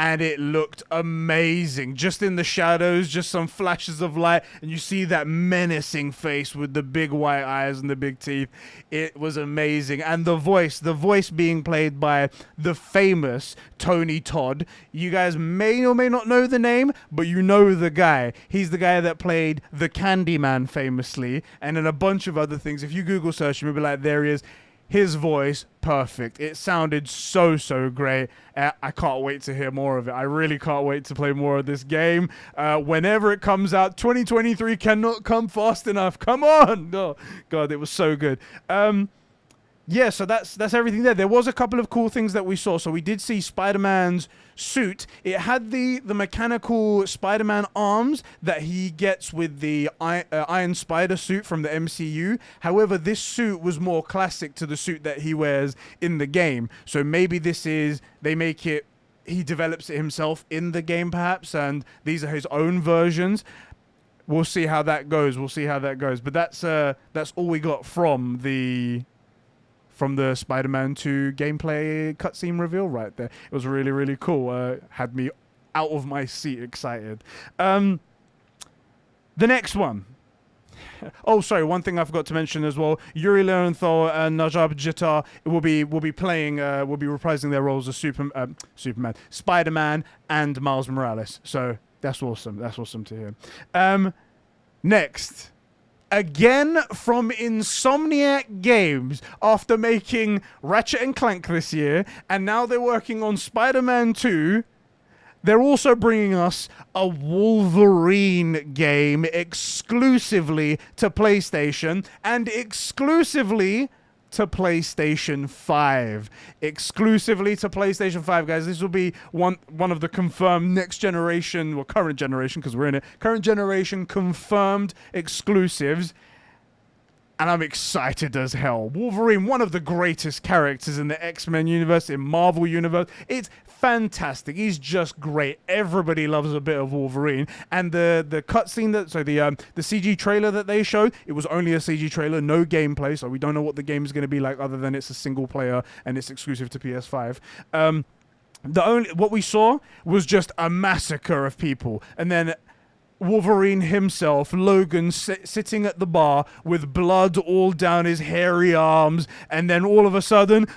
Speaker 1: and it looked amazing. Just in the shadows, just some flashes of light, and you see that menacing face with the big white eyes and the big teeth. It was amazing. And the voice being played by the famous Tony Todd. You guys may or may not know the name, but you know the guy. He's the guy that played the Candyman famously, and in a bunch of other things. If you Google search him, you'll be like, there he is. His voice, perfect. It sounded so great. I can't wait to hear more of it. I really can't wait to play more of this game. Whenever it comes out, 2023 cannot come fast enough. Come on! Oh, God, it was so good. Yeah, so that's everything there. There was a couple of cool things that we saw. So we did see Spider-Man's suit. It had the mechanical Spider-Man arms that he gets with the Iron Spider suit from the MCU. However, this suit was more classic to the suit that he wears in the game. So maybe he develops it himself in the game perhaps, and these are his own versions. We'll see how that goes. But that's all we got from the Spider-Man 2 gameplay cutscene reveal right there. It was really cool. Had me out of my seat excited. The next one. Oh, sorry. One thing I forgot to mention as well. Yuri Lowenthal and Najib Jeter will be reprising their roles as Superman, Spider-Man, and Miles Morales. So that's awesome. That's awesome to hear. Next. Again from Insomniac Games, after making Ratchet & Clank this year, and now they're working on Spider-Man 2, they're also bringing us a Wolverine game exclusively to PlayStation, and exclusively to PlayStation 5. Exclusively to PlayStation 5, guys. This will be one of the confirmed next generation, or current generation, because we're in it, current generation confirmed exclusives. And I'm excited as hell. Wolverine, one of the greatest characters in the X-Men universe, in Marvel universe. It's fantastic. He's just great. Everybody loves a bit of Wolverine. And the cutscene the CG trailer that they showed, it was only a CG trailer, no gameplay, so we don't know what the game is going to be like other than it's a single player and it's exclusive to PS5. What we saw was just a massacre of people, and then Wolverine himself, Logan, sitting at the bar with blood all down his hairy arms, and then all of a sudden,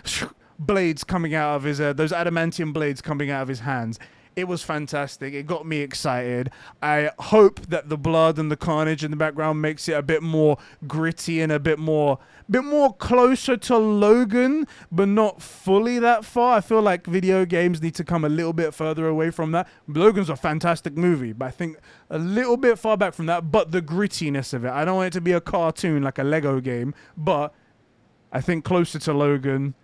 Speaker 1: blades coming out of his, those adamantium blades coming out of his hands. It was fantastic. It got me excited. I hope that the blood and the carnage in the background makes it a bit more gritty and a bit more closer to Logan, but not fully that far. I feel like video games need to come a little bit further away from that. Logan's a fantastic movie, but I think a little bit far back from that, but the grittiness of it. I don't want it to be a cartoon like a Lego game, but I think closer to Logan,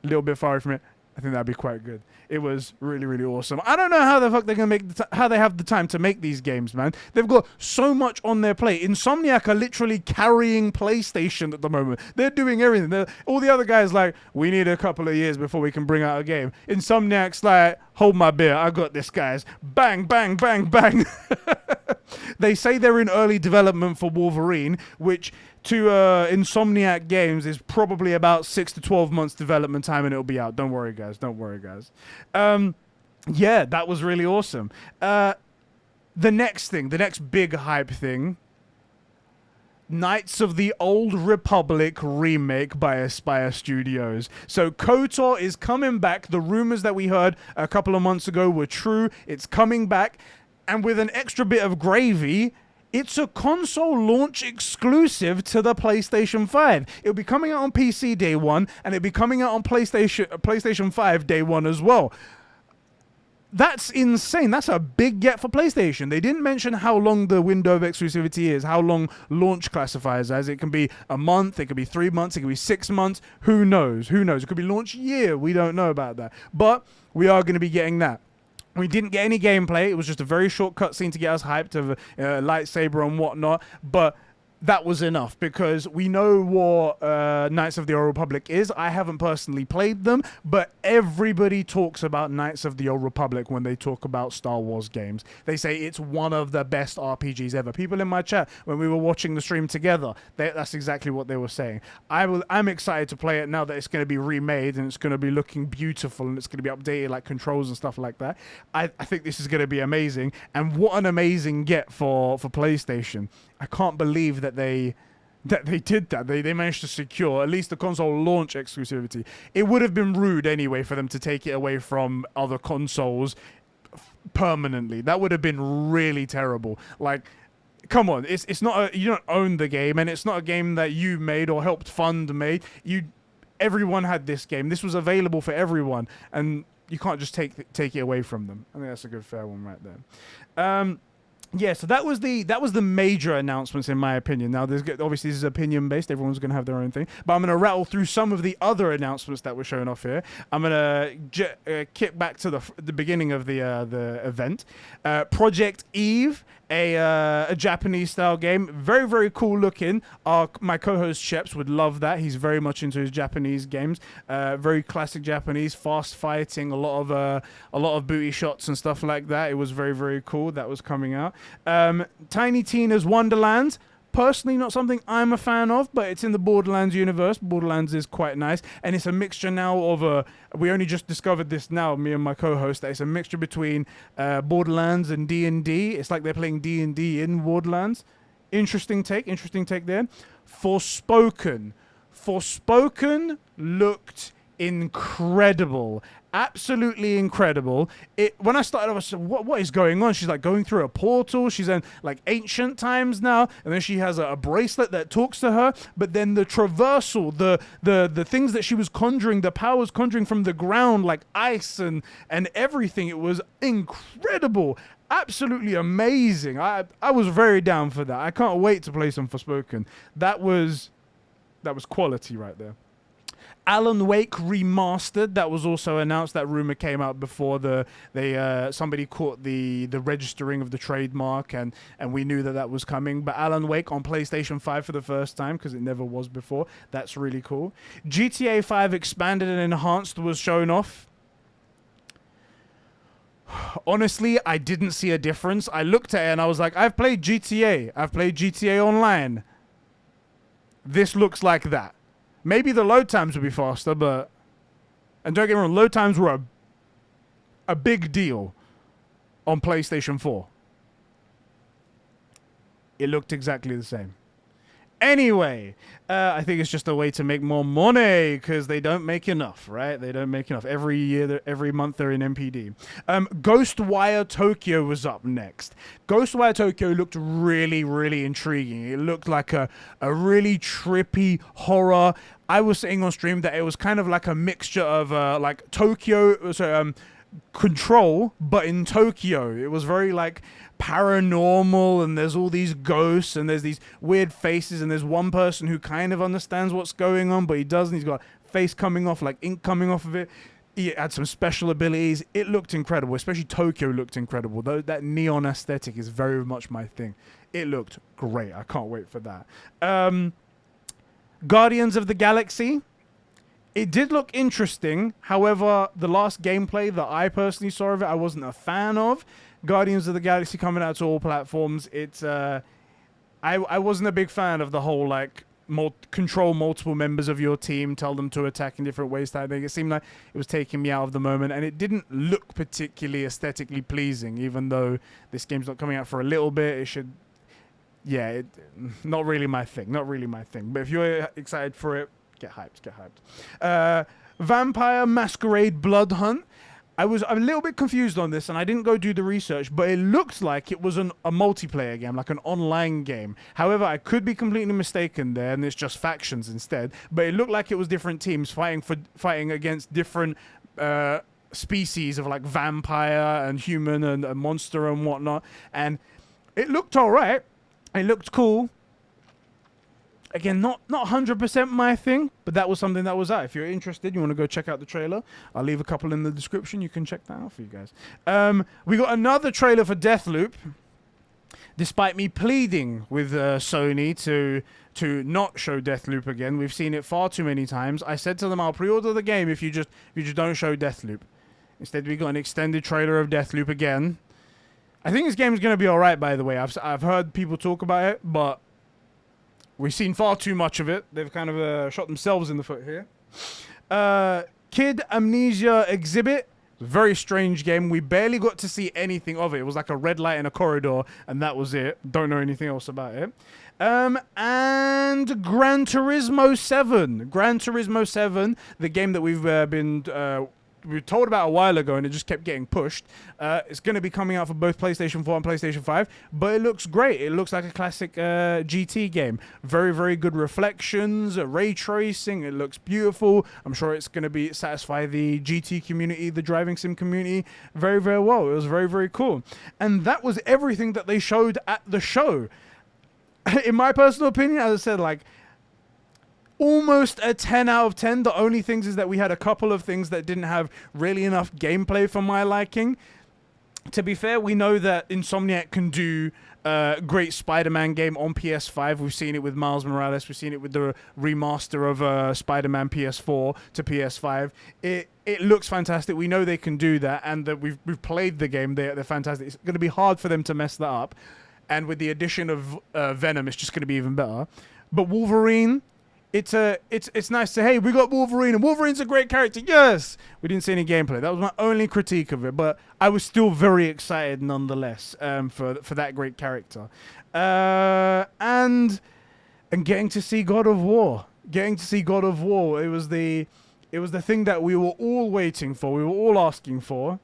Speaker 1: a little bit far away from it, I think that'd be quite good. It was really awesome. I don't know how the fuck they're gonna how they have the time to make these games, man. They've got so much on their plate. Insomniac are literally carrying PlayStation at the moment. They're doing everything. All the other guys like, we need a couple of years before we can bring out a game. Insomniac's like, hold my beer, I got this, guys. Bang, bang, bang, bang. They say they're in early development for Wolverine, which to Insomniac Games is probably about 6 to 12 months development time, and it'll be out. Don't worry, guys. Yeah, that was really awesome. The next big hype thing, Knights of the Old Republic remake by Aspyr Studios. So KOTOR is coming back. The rumors that we heard a couple of months ago were true. It's coming back. And with an extra bit of gravy, it's a console launch exclusive to the PlayStation 5. It'll be coming out on PC day one, and it'll be coming out on PlayStation 5 day one as well. That's insane. That's a big get for PlayStation. They didn't mention how long the window of exclusivity is, how long launch classifies as. It can be a month, it could be 3 months, it could be 6 months. Who knows? It could be launch year. We don't know about that. But we are going to be getting that. We didn't get any gameplay. It was just a very short cutscene to get us hyped of a lightsaber and whatnot. But that was enough, because we know what Knights of the Old Republic is. I haven't personally played them, but everybody talks about Knights of the Old Republic when they talk about Star Wars games. They say it's one of the best RPGs ever. People in my chat, when we were watching the stream together, that's exactly what they were saying. I'm excited to play it now that it's going to be remade and it's going to be looking beautiful and it's going to be updated, like controls and stuff like that. I think this is going to be amazing, and what an amazing get for PlayStation. I can't believe that they did that. They managed to secure at least the console launch exclusivity. It would have been rude anyway for them to take it away from other consoles permanently. That would have been really terrible. Like, come on, it's not you don't own the game, and it's not a game that you made or helped fund made. Everyone had this game. This was available for everyone, and you can't just take it away from them. I think that's a good fair one right there. Yeah, so that was the major announcements, in my opinion. Now, obviously this is opinion based; everyone's going to have their own thing. But I'm going to rattle through some of the other announcements that were shown off here. I'm going to kick back to the beginning of the event. Project Eve, a Japanese style game, very, very cool looking. My co-host Sheps would love that. He's very much into his Japanese games. Very classic Japanese, fast fighting, a lot of booty shots and stuff like that. It was very, very cool. That was coming out. Tiny Tina's Wonderlands. Personally, not something I'm a fan of, but it's in the Borderlands universe. Borderlands is quite nice, and it's a mixture now of we only just discovered this now, me and my co-host, that it's a mixture between Borderlands and D&D. It's like they're playing D&D in Borderlands. Interesting take there. Forspoken looked incredible. Absolutely incredible. When I started off, I said, what is going on? She's like going through a portal. She's in like ancient times now, and then she has a bracelet that talks to her. But then the traversal, the things that she was conjuring, the powers conjuring from the ground, like ice and everything. It was incredible. Absolutely amazing. I was very down for that. I can't wait to play some Forspoken. That was quality right there. Alan Wake Remastered, that was also announced. That rumor came out before somebody caught the registering of the trademark, and we knew that was coming. But Alan Wake on PlayStation 5 for the first time, because it never was before. That's really cool. GTA 5 Expanded and Enhanced was shown off. Honestly, I didn't see a difference. I looked at it and I was like, I've played GTA. I've played GTA Online. This looks like that. Maybe the load times would be faster, but... And don't get me wrong, load times were a big deal on PlayStation 4. It looked exactly the same. Anyway, I think it's just a way to make more money, because they don't make enough, right? They don't make enough. Every year, every month, they're in MPD. Ghostwire Tokyo was up next. Ghostwire Tokyo looked really, really intriguing. It looked like a really trippy horror. I was saying on stream that it was kind of like a mixture of like Tokyo, Control, but in Tokyo. It was very like paranormal, and there's all these ghosts, and there's these weird faces, and there's one person who kind of understands what's going on, but he doesn't. He's got face coming off, like ink coming off of it. He had some special abilities. It looked incredible, especially Tokyo looked incredible. Though that neon aesthetic is very much my thing. It looked great. I can't wait for that. Guardians of the Galaxy. It did look interesting. However, the last gameplay that I personally saw of it, I wasn't a fan of. Guardians of the Galaxy coming out to all platforms. It's I wasn't a big fan of the whole like control multiple members of your team, tell them to attack in different ways type thing. It seemed like it was taking me out of the moment, and it didn't look particularly aesthetically pleasing. Even though this game's not coming out for a little bit, it should. Yeah, not really my thing. Not really my thing. But if you're excited for it, get hyped. Get hyped. Vampire Masquerade Blood Hunt. I'm a little bit confused on this, and I didn't go do the research, but it looked like it was a multiplayer game, like an online game. However, I could be completely mistaken there, and it's just factions instead. But it looked like it was different teams fighting against different species of like vampire and human and a monster and whatnot. And it looked all right. It looked cool. Again, not 100% my thing, but that was something that was out. If you're interested, you want to go check out the trailer, I'll leave a couple in the description. You can check that out for you guys. We got another trailer for Deathloop. despite me pleading with Sony to not show Deathloop again. We've seen it far too many times. I said to them, I'll pre-order the game if you just don't show Deathloop. Instead, we got an extended trailer of Deathloop again. I think this game's going to be all right, by the way. I've heard people talk about it, but we've seen far too much of it. They've kind of shot themselves in the foot here. Kid Amnesia Exhibit. Very strange game. We barely got to see anything of it. It was like a red light in a corridor, and that was it. Don't know anything else about it. And Gran Turismo 7. Gran Turismo 7, the game that we've been we were told about a while ago, and it just kept getting pushed. It's going to be coming out for both PlayStation 4 and PlayStation 5, but it looks great. It looks like a classic GT game. Very, very good reflections, ray tracing. It looks beautiful. I'm sure it's going to satisfy the GT community, the driving sim community, very, very well. It was very, very cool. And that was everything that they showed at the show. In my personal opinion, as I said, like, almost a 10 out of 10. The only things is that we had a couple of things that didn't have really enough gameplay for my liking. To be fair, we know that Insomniac can do a great Spider-Man game on PS5. We've seen it with Miles Morales. We've seen it with the remaster of Spider-Man PS4 to PS5. It looks fantastic. We know they can do that, and that we've played the game. They're fantastic. It's going to be hard for them to mess that up. And with the addition of Venom, it's just going to be even better. But Wolverine, it's nice to, hey, we got Wolverine, and Wolverine's a great character. Yes, we didn't see any gameplay. That was my only critique of it, but I was still very excited nonetheless for that great character. And getting to see God of War, it was the thing that we were all waiting for. We were all asking for.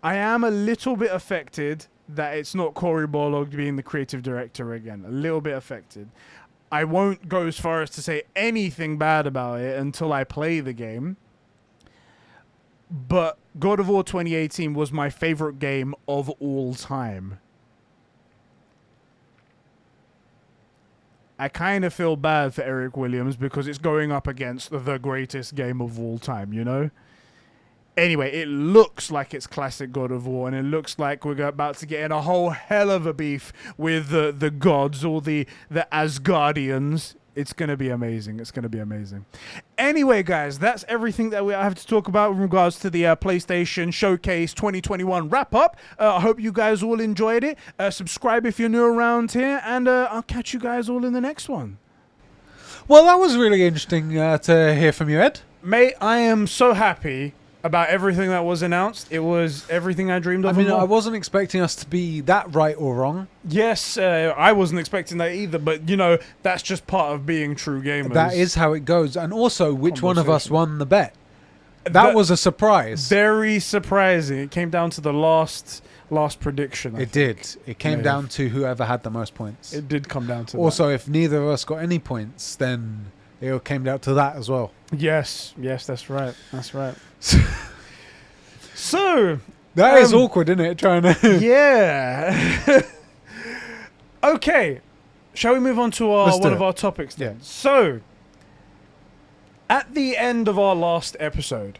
Speaker 1: I am a little bit affected that it's not Cory Barlog being the creative director again. A little bit affected. I won't go as far as to say anything bad about it until I play the game. But God of War 2018 was my favorite game of all time. I kind of feel bad for Eric Williams because it's going up against the greatest game of all time, you know? Anyway, it looks like it's classic God of War, and it looks like we're about to get in a whole hell of a beef with the gods or the Asgardians. It's going to be amazing. It's going to be amazing. Anyway, guys, that's everything that I have to talk about in regards to the PlayStation Showcase 2021 wrap-up. I hope you guys all enjoyed it. Subscribe if you're new around here, and I'll catch you guys all in the next one.
Speaker 2: Well, that was really interesting to hear from you, Ed.
Speaker 1: Mate, I am so happy about everything that was announced. It was everything I dreamed of.
Speaker 2: I mean, I wasn't expecting us to be that right or wrong.
Speaker 1: Yes, I wasn't expecting that either, but, you know, that's just part of being true gamers.
Speaker 2: That is how it goes. And also, which one of us won the bet? That was a surprise.
Speaker 1: Very surprising. It came down to the last prediction.
Speaker 2: It did. It came down to whoever had the most points.
Speaker 1: It did come down to
Speaker 2: also, if neither of us got any points, then it came down to that as well.
Speaker 1: Yes, that's right. That's right. So
Speaker 2: that is awkward, isn't it? Trying to
Speaker 1: yeah. Okay, shall we move on to one of our topics then?
Speaker 2: Yeah.
Speaker 1: So, at the end of our last episode,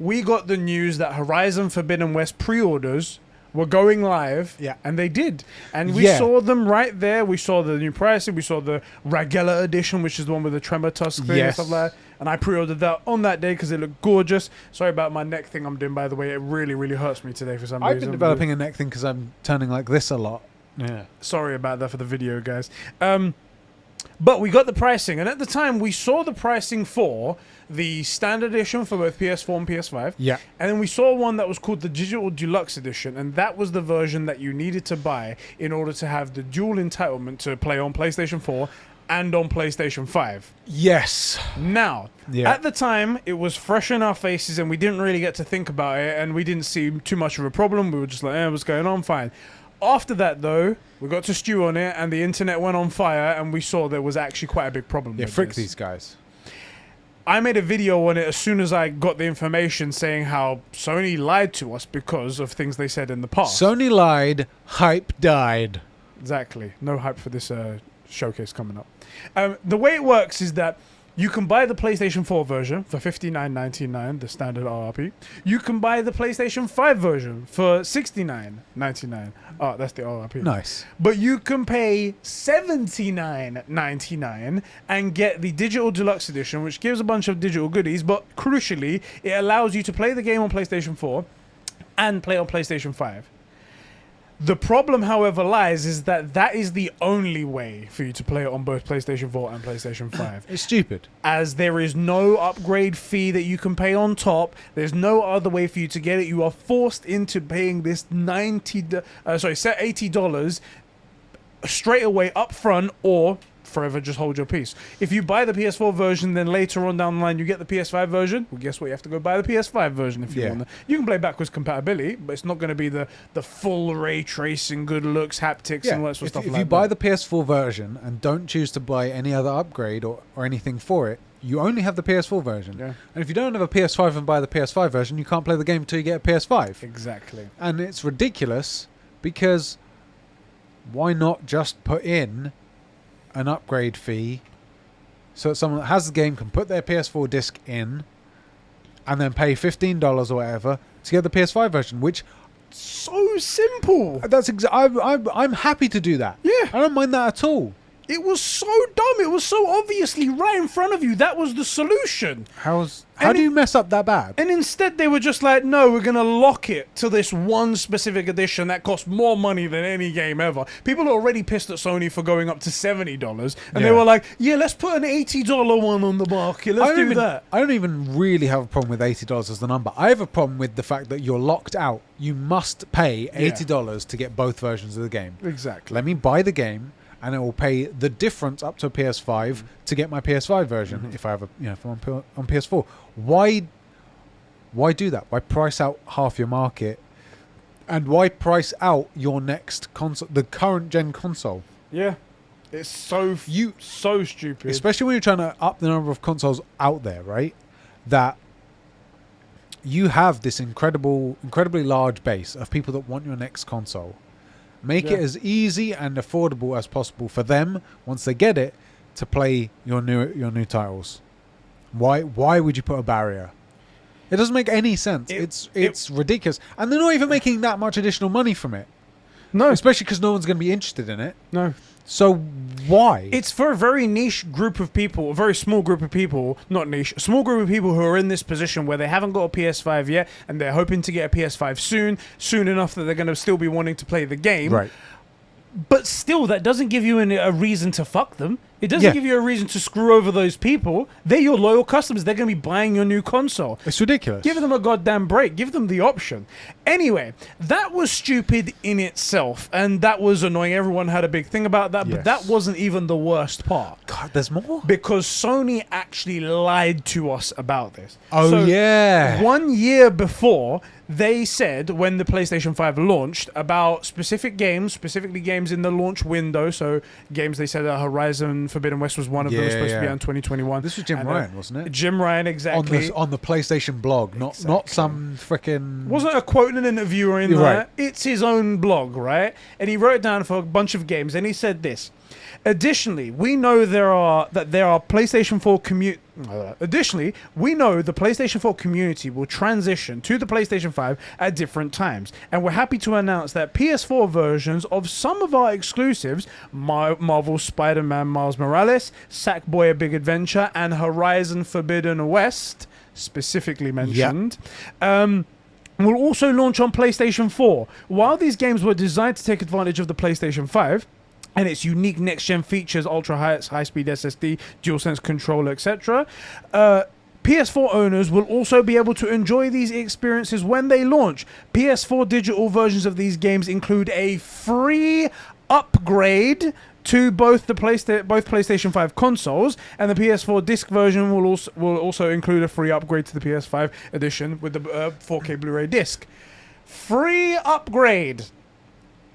Speaker 1: we got the news that Horizon Forbidden West pre-orders were going live, and they did. And we saw them right there. We saw the new pricing. We saw the Ragella edition, which is the one with the tremor tusk thing and stuff like that. And I pre-ordered that on that day because it looked gorgeous. Sorry about my neck thing I'm doing, by the way. It really, really hurts me today for some reason.
Speaker 2: I've been developing a neck thing because I'm turning like this a lot. Yeah.
Speaker 1: Sorry about that for the video, guys. But we got the pricing. And at the time, we saw the pricing for the standard edition for both PS4 and PS5.
Speaker 2: Yeah.
Speaker 1: And then we saw one that was called the Digital Deluxe Edition. And that was the version that you needed to buy in order to have the dual entitlement to play on PlayStation 4 and on PlayStation 5.
Speaker 2: Yes.
Speaker 1: Now, at the time, it was fresh in our faces and we didn't really get to think about it and we didn't see too much of a problem. We were just like, what's going on? Fine. After that, though, we got to stew on it and the internet went on fire and we saw there was actually quite a big problem with
Speaker 2: frick
Speaker 1: this.
Speaker 2: These guys.
Speaker 1: I made a video on it as soon as I got the information saying how Sony lied to us because of things they said in the past.
Speaker 2: Sony lied, hype died.
Speaker 1: Exactly. No hype for this showcase coming up. The way it works is that You can buy the PlayStation 4 version for $59.99, the standard RRP. You can buy the PlayStation 5 version for $69.99. Oh, that's the RRP.
Speaker 2: Nice.
Speaker 1: But you can pay $79.99 and get the digital deluxe edition, which gives a bunch of digital goodies, but crucially, it allows you to play the game on PlayStation 4 and play on PlayStation 5. The problem, however, lies is that is the only way for you to play it on both PlayStation 4 and PlayStation 5.
Speaker 2: It's stupid.
Speaker 1: As there is no upgrade fee that you can pay on top. There's no other way for you to get it. You are forced into paying this $80 straight away up front, or forever just hold your peace. If you buy the PS4 version, then later on down the line you get the PS5 version, well, guess what? You have to go buy the PS5 version if you want. You can play backwards compatibility, but it's not going to be the full ray tracing, good looks, haptics, and all that sort of stuff.
Speaker 2: If you buy the PS4 version and don't choose to buy any other upgrade or anything for it, you only have the PS4 version.
Speaker 1: Yeah.
Speaker 2: And if you don't have a PS5 and buy the PS5 version, you can't play the game until you get a PS5.
Speaker 1: Exactly.
Speaker 2: And it's ridiculous because why not just put in an upgrade fee so that someone that has the game can put their PS4 disc in and then pay $15 or whatever to get the PS5 version, which
Speaker 1: So simple.
Speaker 2: that's I'm happy to do that.
Speaker 1: Yeah.
Speaker 2: I don't mind that at all.
Speaker 1: It was so dumb. It was so obviously right in front of you. That was the solution.
Speaker 2: How do you mess up that bad?
Speaker 1: And instead they were just like, no, we're going to lock it to this one specific edition that costs more money than any game ever. People are already pissed at Sony for going up to $70. And they were like, yeah, let's put an $80 one on the market. Let's do that.
Speaker 2: I don't even really have a problem with $80 as the number. I have a problem with the fact that you're locked out. You must pay $80 to get both versions of the game.
Speaker 1: Exactly.
Speaker 2: Let me buy the game, and I will pay the difference up to a PS5 to get my PS5 version if I have if I'm on PS4. Why do that? Why price out half your market, and why price out your next console, the current gen console?
Speaker 1: Yeah. It's so stupid.
Speaker 2: Especially when you're trying to up the number of consoles out there, right? That you have this incredibly large base of people that want your next console. Make it as easy and affordable as possible for them once they get it to play your new titles. Why would you put a barrier? It doesn't make any sense. It's ridiculous, and they're not even making that much additional money from it.
Speaker 1: No,
Speaker 2: especially because no one's going to be interested in it.
Speaker 1: No.
Speaker 2: So why?
Speaker 1: It's for a very niche group of people, a very small group of people, not niche, a small group of people who are in this position where they haven't got a PS5 yet and they're hoping to get a PS5 soon enough that they're going to still be wanting to play the game.
Speaker 2: Right.
Speaker 1: But still, that doesn't give you a reason to fuck them. It doesn't give you a reason to screw over those people. They're your loyal customers. They're going to be buying your new console.
Speaker 2: It's ridiculous.
Speaker 1: Give them a goddamn break. Give them the option. Anyway, that was stupid in itself, and that was annoying. Everyone had a big thing about that, but that wasn't even the worst part.
Speaker 2: God, there's more?
Speaker 1: Because Sony actually lied to us about this.
Speaker 2: Oh,
Speaker 1: so
Speaker 2: yeah.
Speaker 1: 1 year before, they said, when the PlayStation 5 launched, about specific games, specifically games in the launch window. So games they said Horizon Forbidden West was one of them, was supposed to be out in 2021.
Speaker 2: This was Jim Ryan, wasn't it?
Speaker 1: Jim Ryan, exactly.
Speaker 2: On the PlayStation blog, not some freaking...
Speaker 1: Wasn't a quote in an interview or anything like that. It's his own blog, right? And he wrote it down for a bunch of games, and he said this. Additionally, we know there are PlayStation 4 Additionally, we know the PlayStation 4 community will transition to the PlayStation 5 at different times, and we're happy to announce that PS4 versions of some of our exclusives, Marvel Spider-Man Miles Morales, Sackboy: A Big Adventure, and Horizon Forbidden West, specifically mentioned, will also launch on PlayStation 4. While these games were designed to take advantage of the PlayStation 5, and its unique next-gen features, high-speed SSD, DualSense controller, etc., PS4 owners will also be able to enjoy these experiences when they launch. PS4 digital versions of these games include a free upgrade to both PlayStation 5 consoles, and the PS4 disc version will also include a free upgrade to the PS5 edition with the 4K Blu-ray disc. Free upgrade.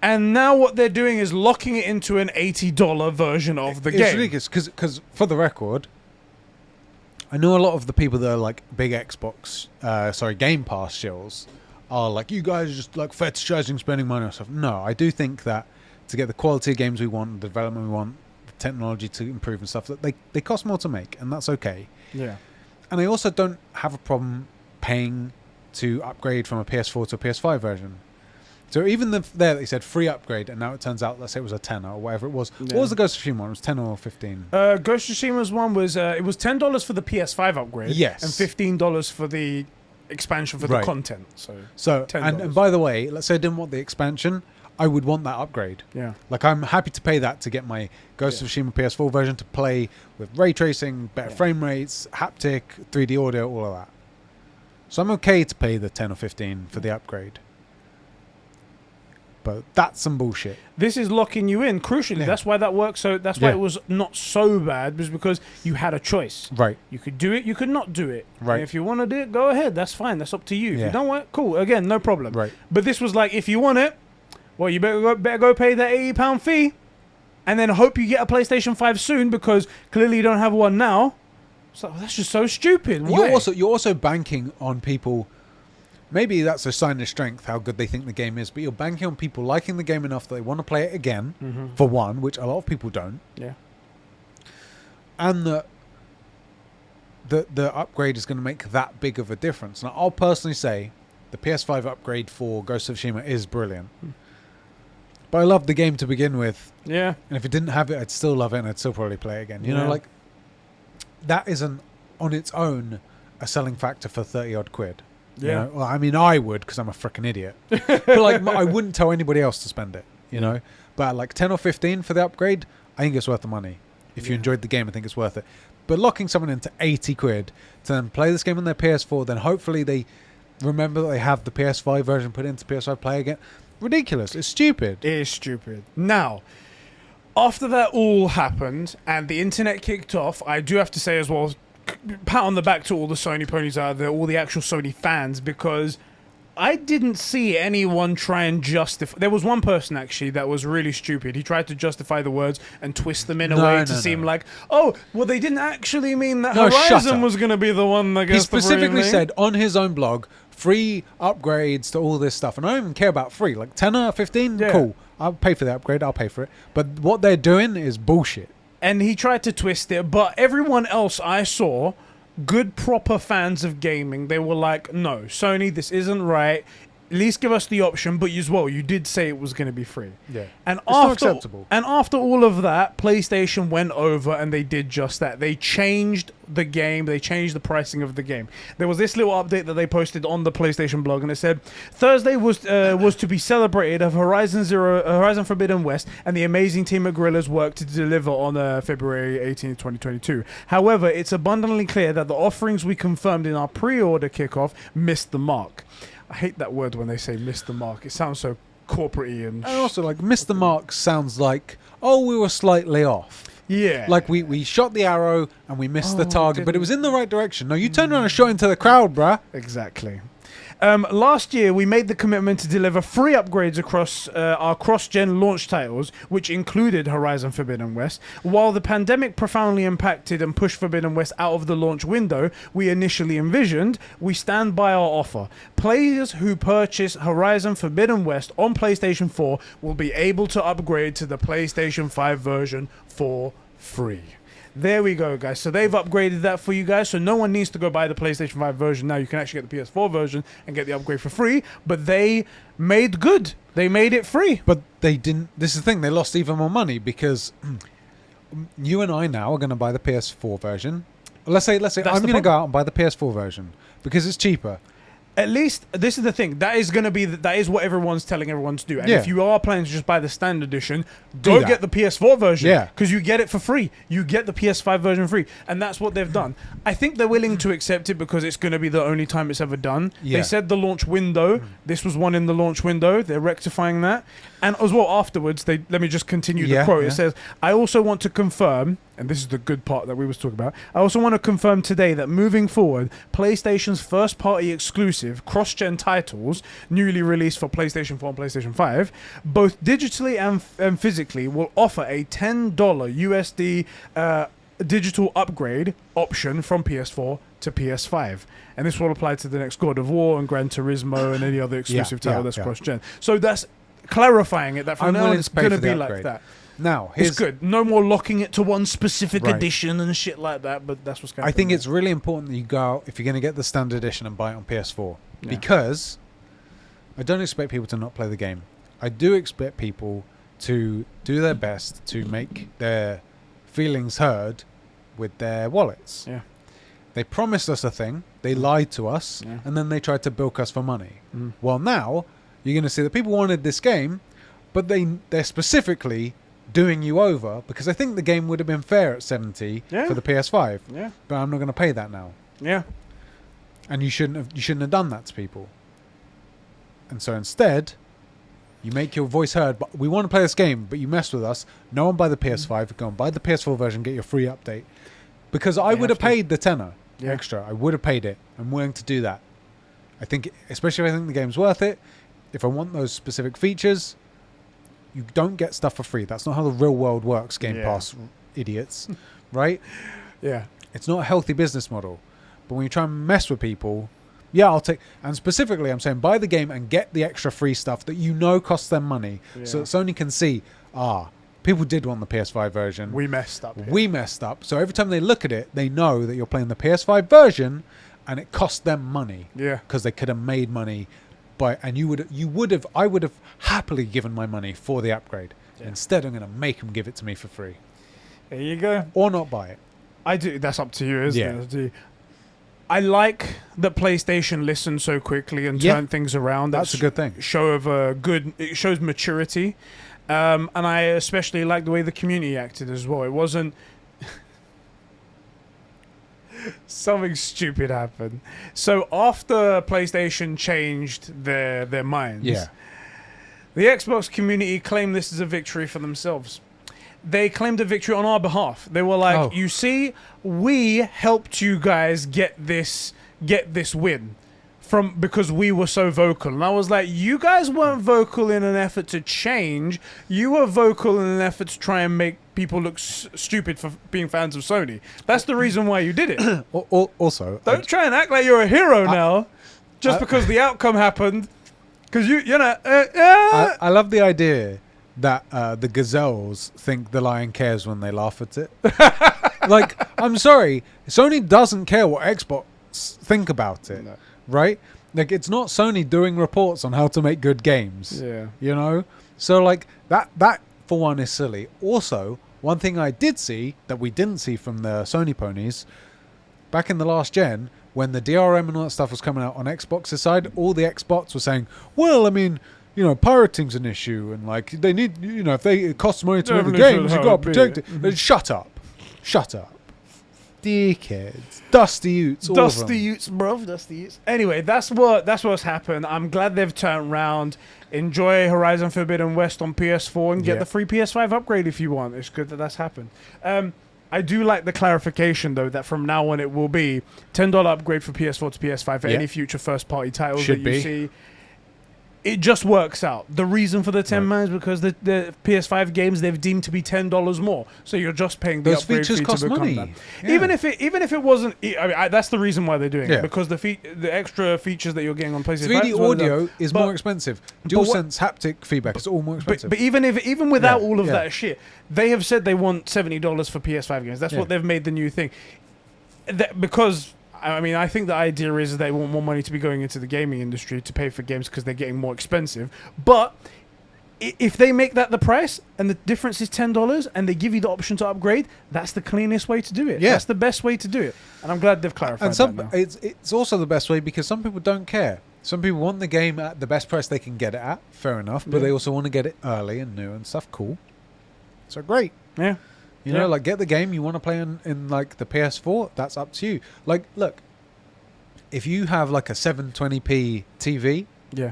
Speaker 1: And now what they're doing is locking it into an $80 version of the game.
Speaker 2: It's ridiculous, because for the record, I know a lot of the people that are like big Xbox, Game Pass shills are like, you guys are just like fetishizing spending money on stuff. No, I do think that to get the quality of games we want, the development we want, technology to improve and stuff, that they cost more to make, and that's okay.
Speaker 1: Yeah.
Speaker 2: And I also don't have a problem paying to upgrade from a PS4 to a PS5 version. So even there they said free upgrade, and now it turns out, let's say it was a 10 or whatever it was.
Speaker 1: Yeah.
Speaker 2: What was the Ghost of Tsushima one? It was 10 or 15?
Speaker 1: Ghost of Tsushima's one was it was $10 for the PS5 upgrade,
Speaker 2: Yes.
Speaker 1: and $15 for the expansion for the
Speaker 2: Right.
Speaker 1: content. So
Speaker 2: So,
Speaker 1: $10.
Speaker 2: and by the way, let's say I didn't want the expansion, I would want that upgrade.
Speaker 1: yeah,
Speaker 2: Like, I'm happy to pay that to get my Ghost of Tsushima PS4 version to play with ray tracing, better
Speaker 1: Yeah.
Speaker 2: frame rates, haptic, 3D audio, all of that. So I'm okay to pay the 10 or 15 for the upgrade. But that's some bullshit.
Speaker 1: this is locking you in. Crucially,
Speaker 2: Yeah.
Speaker 1: that's why that worked. So that's why
Speaker 2: Yeah.
Speaker 1: it was not so bad, was because you had a choice.
Speaker 2: Right.
Speaker 1: You could do it, you could not do it.
Speaker 2: Right.
Speaker 1: And if you want to do it, go ahead. That's fine. That's up to you. If
Speaker 2: Yeah.
Speaker 1: you don't want it, cool. Again, no problem.
Speaker 2: Right.
Speaker 1: But this was like, if you want it, well, you better go pay that £80 fee, and then hope you get a PlayStation 5 soon, because clearly you don't have one now. So that's just so stupid. Why?
Speaker 2: You're also banking on people. Maybe that's a sign of strength, how good they think the game is, but you're banking on people liking the game enough that they want to play it again, for one, which a lot of people don't,
Speaker 1: Yeah.
Speaker 2: and the upgrade is going to make that big of a difference. Now, I'll personally say the PS5 upgrade for Ghost of Tsushima is brilliant. But I loved the game to begin with,
Speaker 1: Yeah.
Speaker 2: and if it didn't have it, I'd still love it, and I'd still probably play it again. You know,
Speaker 1: Yeah.
Speaker 2: like, that isn't, on its own, a selling factor for 30 odd quid. You
Speaker 1: Yeah.
Speaker 2: know? Well, I mean, I would, because I'm a freaking idiot. But like, I wouldn't tell anybody else to spend it, you know? But like 10 or 15 for the upgrade, I think it's worth the money. If you
Speaker 1: Yeah.
Speaker 2: enjoyed the game, I think it's worth it. But locking someone into 80 quid to then play this game on their PS4, then hopefully they remember that they have the PS5 version, put it into PS5, play again. Ridiculous. It's stupid.
Speaker 1: It is stupid. Now, after that all happened and the internet kicked off, I do have to say as well, pat on the back to all the Sony ponies out there, all the actual Sony fans, because I didn't see anyone try and justify. There was one person actually that was really stupid. He tried to justify the words and twist them in a way to seem like, oh, well, they didn't actually mean that
Speaker 2: No, shut
Speaker 1: Horizon
Speaker 2: up.
Speaker 1: was going to be the one that
Speaker 2: He
Speaker 1: gets the free
Speaker 2: specifically
Speaker 1: thing.
Speaker 2: said on his own blog, free upgrades to all this stuff. And I don't even care about free. Like 10 or 15,
Speaker 1: Yeah.
Speaker 2: cool. I'll pay for the upgrade. I'll pay for it. But what they're doing is bullshit.
Speaker 1: And he tried to twist it, but everyone else I saw, good proper fans of gaming, they were like, no, Sony, this isn't right. At least give us the option, but as well, you did say it was going to be free.
Speaker 2: Yeah.
Speaker 1: And
Speaker 2: It's not
Speaker 1: after
Speaker 2: acceptable.
Speaker 1: and after all of that, PlayStation went over and they did just that. They changed the game. They changed the pricing of the game. There was this little update that they posted on the PlayStation blog, and it said Thursday was to be celebrated of Horizon Forbidden West, and the amazing team at Guerrilla's work to deliver on February 18, 2022. However, it's abundantly clear that the offerings we confirmed in our pre-order kickoff missed the mark. I hate that word when they say missed the mark. It sounds so corporate-y and
Speaker 2: And also, like, Mr. Mark sounds like, oh, we were slightly off.
Speaker 1: yeah.
Speaker 2: Like, we shot the arrow and we missed the
Speaker 1: Oh,
Speaker 2: target, but it
Speaker 1: didn't-
Speaker 2: was in the right direction. No, you turned around and shot into the crowd, bruh.
Speaker 1: Exactly. Last year, we made the commitment to deliver free upgrades across our cross-gen launch titles, which included Horizon Forbidden West. While the pandemic profoundly impacted and pushed Forbidden West out of the launch window we initially envisioned, we stand by our offer. Players who purchase Horizon Forbidden West on PlayStation 4 will be able to upgrade to the PlayStation 5 version for free. There we go, guys. So they've upgraded that for you guys. So no one needs to go buy the PlayStation 5 version now. You can actually get the PS4 version and get the upgrade for free. But they made good. They made it free.
Speaker 2: But they didn't. This is the thing. They lost even more money because you and I now are going to buy the PS4 version. Let's say
Speaker 1: That's
Speaker 2: I'm
Speaker 1: the
Speaker 2: going to
Speaker 1: problem.
Speaker 2: go out and buy the PS4 version because it's cheaper.
Speaker 1: At least this is the thing. That is going to be that is what everyone's telling everyone to do. And
Speaker 2: Yeah.
Speaker 1: if you are planning to just buy the standard edition,
Speaker 2: Do
Speaker 1: go
Speaker 2: that.
Speaker 1: get the PS4 version.
Speaker 2: Yeah.
Speaker 1: Because you get it for free. You get the PS5 version free, and that's what they've done. I think they're willing to accept it because it's going to be the only time it's ever done.
Speaker 2: Yeah.
Speaker 1: They said the launch window. This was one in the launch window. They're rectifying that, and as well afterwards. Let me just continue the
Speaker 2: Yeah,
Speaker 1: quote.
Speaker 2: yeah.
Speaker 1: It says, "I also want to confirm." And this is the good part that we was talking about. I also want to confirm today that moving forward, PlayStation's first-party exclusive cross-gen titles, newly released for PlayStation 4 and PlayStation 5, both digitally and physically, will offer a $10 USD digital upgrade option from PS4 to PS5. And this will apply to the next God of War and Gran Turismo and any other exclusive title that's cross-gen. So that's clarifying it, that from
Speaker 2: I'm
Speaker 1: now on
Speaker 2: willing
Speaker 1: it's
Speaker 2: to pay
Speaker 1: going to
Speaker 2: for the
Speaker 1: be like
Speaker 2: upgrade.
Speaker 1: that.
Speaker 2: Now,
Speaker 1: It's good. No more locking it to one specific
Speaker 2: Right.
Speaker 1: edition and shit like that, but that's what's going to
Speaker 2: I think it's really important that you go out, if you're going to get the standard edition, and buy it on PS4.
Speaker 1: Yeah.
Speaker 2: Because I don't expect people to not play the game. I do expect people to do their best to make their feelings heard with their wallets.
Speaker 1: Yeah.
Speaker 2: They promised us a thing, they lied to us,
Speaker 1: Yeah.
Speaker 2: and then they tried to bilk us for money.
Speaker 1: Mm.
Speaker 2: Well, now you're going to see that people wanted this game, but they're specifically doing you over, because I think the game would have been fair at 70
Speaker 1: Yeah.
Speaker 2: for the PS5,
Speaker 1: Yeah.
Speaker 2: but I'm not going to pay that now.
Speaker 1: Yeah.
Speaker 2: And you shouldn't have done that to people. And so instead, you make your voice heard. But we want to play this game, but you mess with us. No one buy the PS5. Go and buy the PS4 version. Get your free update. Because I
Speaker 1: They
Speaker 2: would have
Speaker 1: have to.
Speaker 2: paid the tenner
Speaker 1: Yeah.
Speaker 2: extra. I would have paid it. I'm willing to do that. I think, especially if I think the game's worth it. If I want those specific features, you don't get stuff for free. That's not how the real world works. Game
Speaker 1: Yeah.
Speaker 2: Pass, idiots, right?
Speaker 1: Yeah.
Speaker 2: It's not a healthy business model. But when you try and mess with people, yeah, I'll take... And specifically, I'm saying buy the game and get the extra free stuff that you know costs them money. So that Sony can see, people did want the PS5 version.
Speaker 1: We messed up. Here.
Speaker 2: We messed up. So every time they look at it, they know that you're playing the PS5 version and it cost them money.
Speaker 1: Yeah.
Speaker 2: Because they could have made money I would have happily given my money for the upgrade.
Speaker 1: Yeah.
Speaker 2: Instead, I'm going to make them give it to me for free.
Speaker 1: There you go.
Speaker 2: Or not buy it.
Speaker 1: I do. That's up to you, isn't
Speaker 2: Yeah.
Speaker 1: it? That's up to you. I like that PlayStation listened so quickly and
Speaker 2: Yeah.
Speaker 1: turned things around.
Speaker 2: That's a good thing.
Speaker 1: Show of it shows maturity, and I especially like the way the community acted as well. It wasn't something stupid happened. So after PlayStation changed their minds,
Speaker 2: Yeah.
Speaker 1: the Xbox community claimed this as a victory for themselves. They claimed a victory on our behalf. They were like,
Speaker 2: Oh.
Speaker 1: "You see, we helped you guys get this win because we were so vocal." And I was like, "You guys weren't vocal in an effort to change. You were vocal in an effort to try and make people look stupid for being fans of Sony. That's the reason why you did it.
Speaker 2: Also,
Speaker 1: Don't try and act like you're a hero now, just because the outcome happened. Because
Speaker 2: I love the idea that the gazelles think the lion cares when they laugh at it. Like, I'm sorry, Sony doesn't care what Xbox think about it,
Speaker 1: No.
Speaker 2: right? Like, it's not Sony doing reports on how to make good games,
Speaker 1: Yeah.
Speaker 2: you know? So, like, that for one is silly. Also, one thing I did see that we didn't see from the Sony ponies, back in the last gen, when the DRM and all that stuff was coming out on Xbox's side, all the Xbots were saying, well, I mean, you know, pirating's an issue, and like they need, you know, if it costs money to make the
Speaker 1: Definitely
Speaker 2: games,
Speaker 1: should
Speaker 2: you got
Speaker 1: have
Speaker 2: to
Speaker 1: it
Speaker 2: protect
Speaker 1: be.
Speaker 2: it. Then shut up, dickheads, dusty utes, all of
Speaker 1: Dusty
Speaker 2: them.
Speaker 1: Utes, bruv, Dusty Utes. Anyway, that's what's happened. I'm glad they've turned round. Enjoy Horizon Forbidden West on PS4 and get
Speaker 2: Yeah.
Speaker 1: the free PS5 upgrade if you want. It's good that that's happened. I do like the clarification though that from now on it will be $10 upgrade for PS4 to PS5 for
Speaker 2: Yeah.
Speaker 1: any future first-party titles
Speaker 2: Should
Speaker 1: that you
Speaker 2: be.
Speaker 1: see. It just works out. The reason for the 10
Speaker 2: Right.
Speaker 1: is because the PS5 games they've deemed to be $10 more. So you're just paying the
Speaker 2: Those
Speaker 1: upgrade
Speaker 2: features
Speaker 1: fee
Speaker 2: cost
Speaker 1: to become
Speaker 2: money.
Speaker 1: that.
Speaker 2: Yeah.
Speaker 1: Even if it wasn't, I mean, that's the reason why they're doing
Speaker 2: Yeah.
Speaker 1: it, because the extra features that you're getting on PlayStation 5
Speaker 2: 3D
Speaker 1: as well as that.
Speaker 2: audio is
Speaker 1: But-
Speaker 2: more expensive.
Speaker 1: but what-
Speaker 2: DualSense haptic feedback is all more expensive.
Speaker 1: But even without
Speaker 2: Yeah,
Speaker 1: all of
Speaker 2: yeah.
Speaker 1: that shit, they have said they want $70 for PS5 games. That's
Speaker 2: Yeah.
Speaker 1: what they've made the new thing. Because I mean, I think the idea is they want more money to be going into the gaming industry to pay for games because they're getting more expensive. But if they make that the price and the difference is $10 and they give you the option to upgrade, that's the cleanest way to do it.
Speaker 2: Yeah.
Speaker 1: That's the best way to do it. And I'm glad they've clarified
Speaker 2: And some,
Speaker 1: that now.
Speaker 2: it's also the best way because some people don't care. Some people want the game at the best price they can get it at. Fair enough. But
Speaker 1: Yeah.
Speaker 2: they also want to get it early and new and stuff. Cool. So great.
Speaker 1: Yeah.
Speaker 2: You
Speaker 1: Yeah.
Speaker 2: know, like get the game you want to play in like the PS4. That's up to you. Like, look, if you have like a 720p TV,
Speaker 1: Yeah.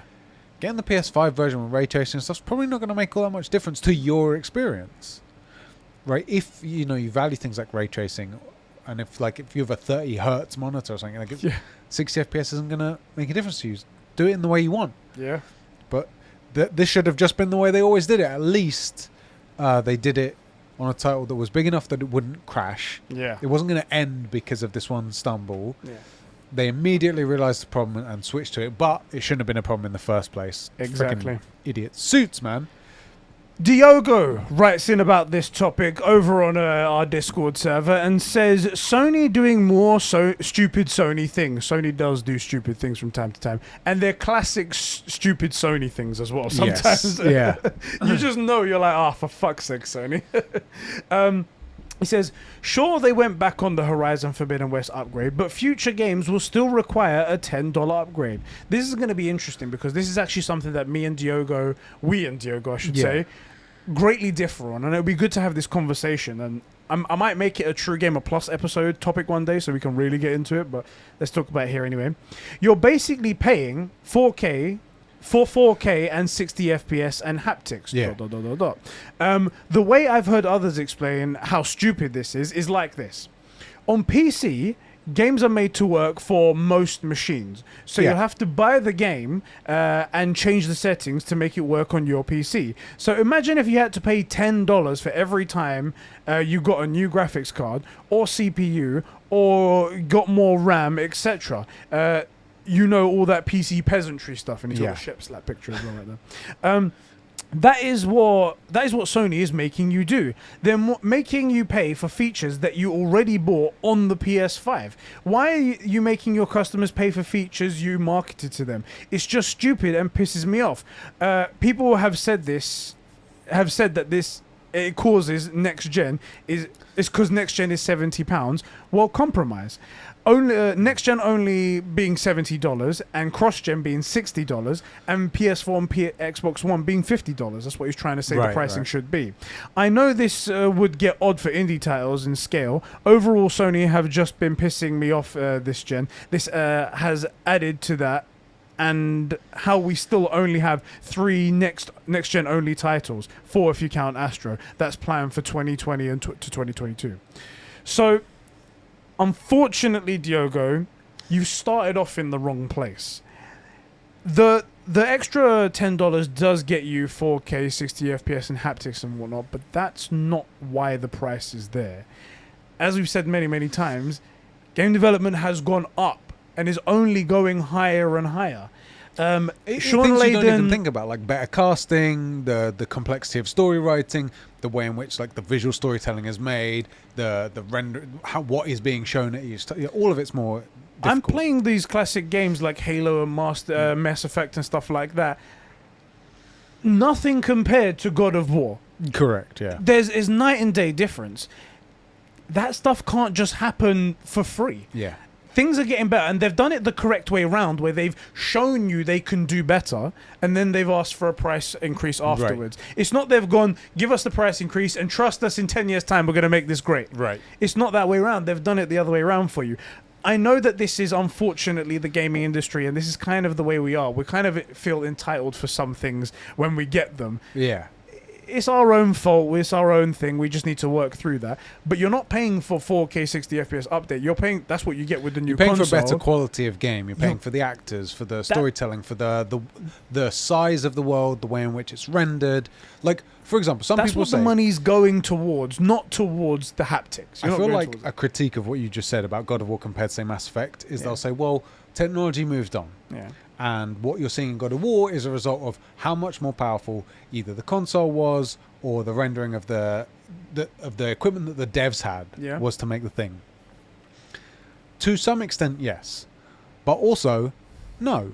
Speaker 2: getting the PS5 version with ray tracing and stuff's probably not going to make all that much difference to your experience, right? If you know you value things like ray tracing, and if you have a 30 hertz monitor or something, like
Speaker 1: Yeah.
Speaker 2: 60 FPS isn't going to make a difference to you. Do it in the way you want.
Speaker 1: Yeah.
Speaker 2: But this should have just been the way they always did it. At least they did it on a title that was big enough that it wouldn't crash.
Speaker 1: Yeah.
Speaker 2: It wasn't going to end because of this one stumble.
Speaker 1: Yeah.
Speaker 2: They immediately realized the problem and switched to it, but it shouldn't have been a problem in the first place.
Speaker 1: Exactly.
Speaker 2: Frickin' idiot suits, man.
Speaker 1: Diogo writes in about this topic over on our Discord server and says Sony doing more stupid Sony things. Sony does do stupid things from time to time, and they're classic stupid Sony things as well. Sometimes,
Speaker 2: Yes. Yeah.
Speaker 1: you just know you're like, for fuck's sake, Sony. He says, sure, they went back on the Horizon Forbidden West upgrade, but future games will still require a $10 upgrade. This is going to be interesting because this is actually something that we and Diogo, I should say, greatly differ on. And it would be good to have this conversation. And I might make it a True Gamer Plus episode topic one day so we can really get into it, but let's talk about it here anyway. You're basically paying 4K for 4K and 60 FPS and haptics.
Speaker 2: Yeah.
Speaker 1: The way I've heard others explain how stupid this is like this. On PC, games are made to work for most machines. So you'll have to buy the game and change the settings to make it work on your PC. So imagine if you had to pay $10 for every time you got a new graphics card or CPU or got more RAM, etc. All that PC peasantry stuff, and he's got a ship slap picture as well right there. That is what Sony is making you do. They're making you pay for features that you already bought on the PS5. Why are you making your customers pay for features you marketed to them? It's just stupid and pisses me off. People have said that this it causes next gen is because next gen is £70. Well, compromise. Only next gen only being $70 and cross gen being $60 and PS4 and Xbox One being $50. That's what he's trying to say the pricing should be. I know this would get odd for indie titles in scale. Overall, Sony have just been pissing me off this gen. This has added to that, and how we still only have 3 next gen only titles, 4 if you count Astro. That's planned for 2020 and to 2022. So, unfortunately, Diogo, you started off in the wrong place. The extra $10 does get you 4K, 60 FPS and haptics and whatnot, but that's not why the price is there. As we've said many, many times, game development has gone up and is only going higher and higher.
Speaker 2: Sean Layden, you don't even think about, like better casting, the complexity of story writing, the way in which like the visual storytelling is made, the render, what is being shown at you. All of it's more difficult.
Speaker 1: I'm playing these classic games like Halo and Mass Effect and stuff like that. Nothing compared to God of War.
Speaker 2: Correct. Yeah.
Speaker 1: There's night and day difference. That stuff can't just happen for free.
Speaker 2: Yeah.
Speaker 1: Things are getting better, and they've done it the correct way around, where they've shown you they can do better, and then they've asked for a price increase afterwards. Right. It's not they've gone, give us the price increase, and trust us in 10 years' time, we're going to make this great.
Speaker 2: Right.
Speaker 1: It's not that way around. They've done it the other way around for you. I know that this is unfortunately the gaming industry, and this is kind of the way we are. We kind of feel entitled for some things when we get them.
Speaker 2: Yeah.
Speaker 1: It's our own fault. It's our own thing. We just need to work through that. But you're not paying for 4K 60 FPS update. You're paying. That's what you get with the new console.
Speaker 2: You're paying for better quality of game. You're paying for the actors, for the storytelling, for the size of the world, the way in which it's rendered. Like, for example, some people say
Speaker 1: the money's going towards, not towards the haptics.
Speaker 2: I feel like a critique of what you just said about God of War compared to, say, Mass Effect is they'll say, well, technology moved on.
Speaker 1: Yeah.
Speaker 2: And what you're seeing in God of War is a result of how much more powerful either the console was or the rendering of the equipment that the devs had was to make the thing. To some extent, yes. But also, no.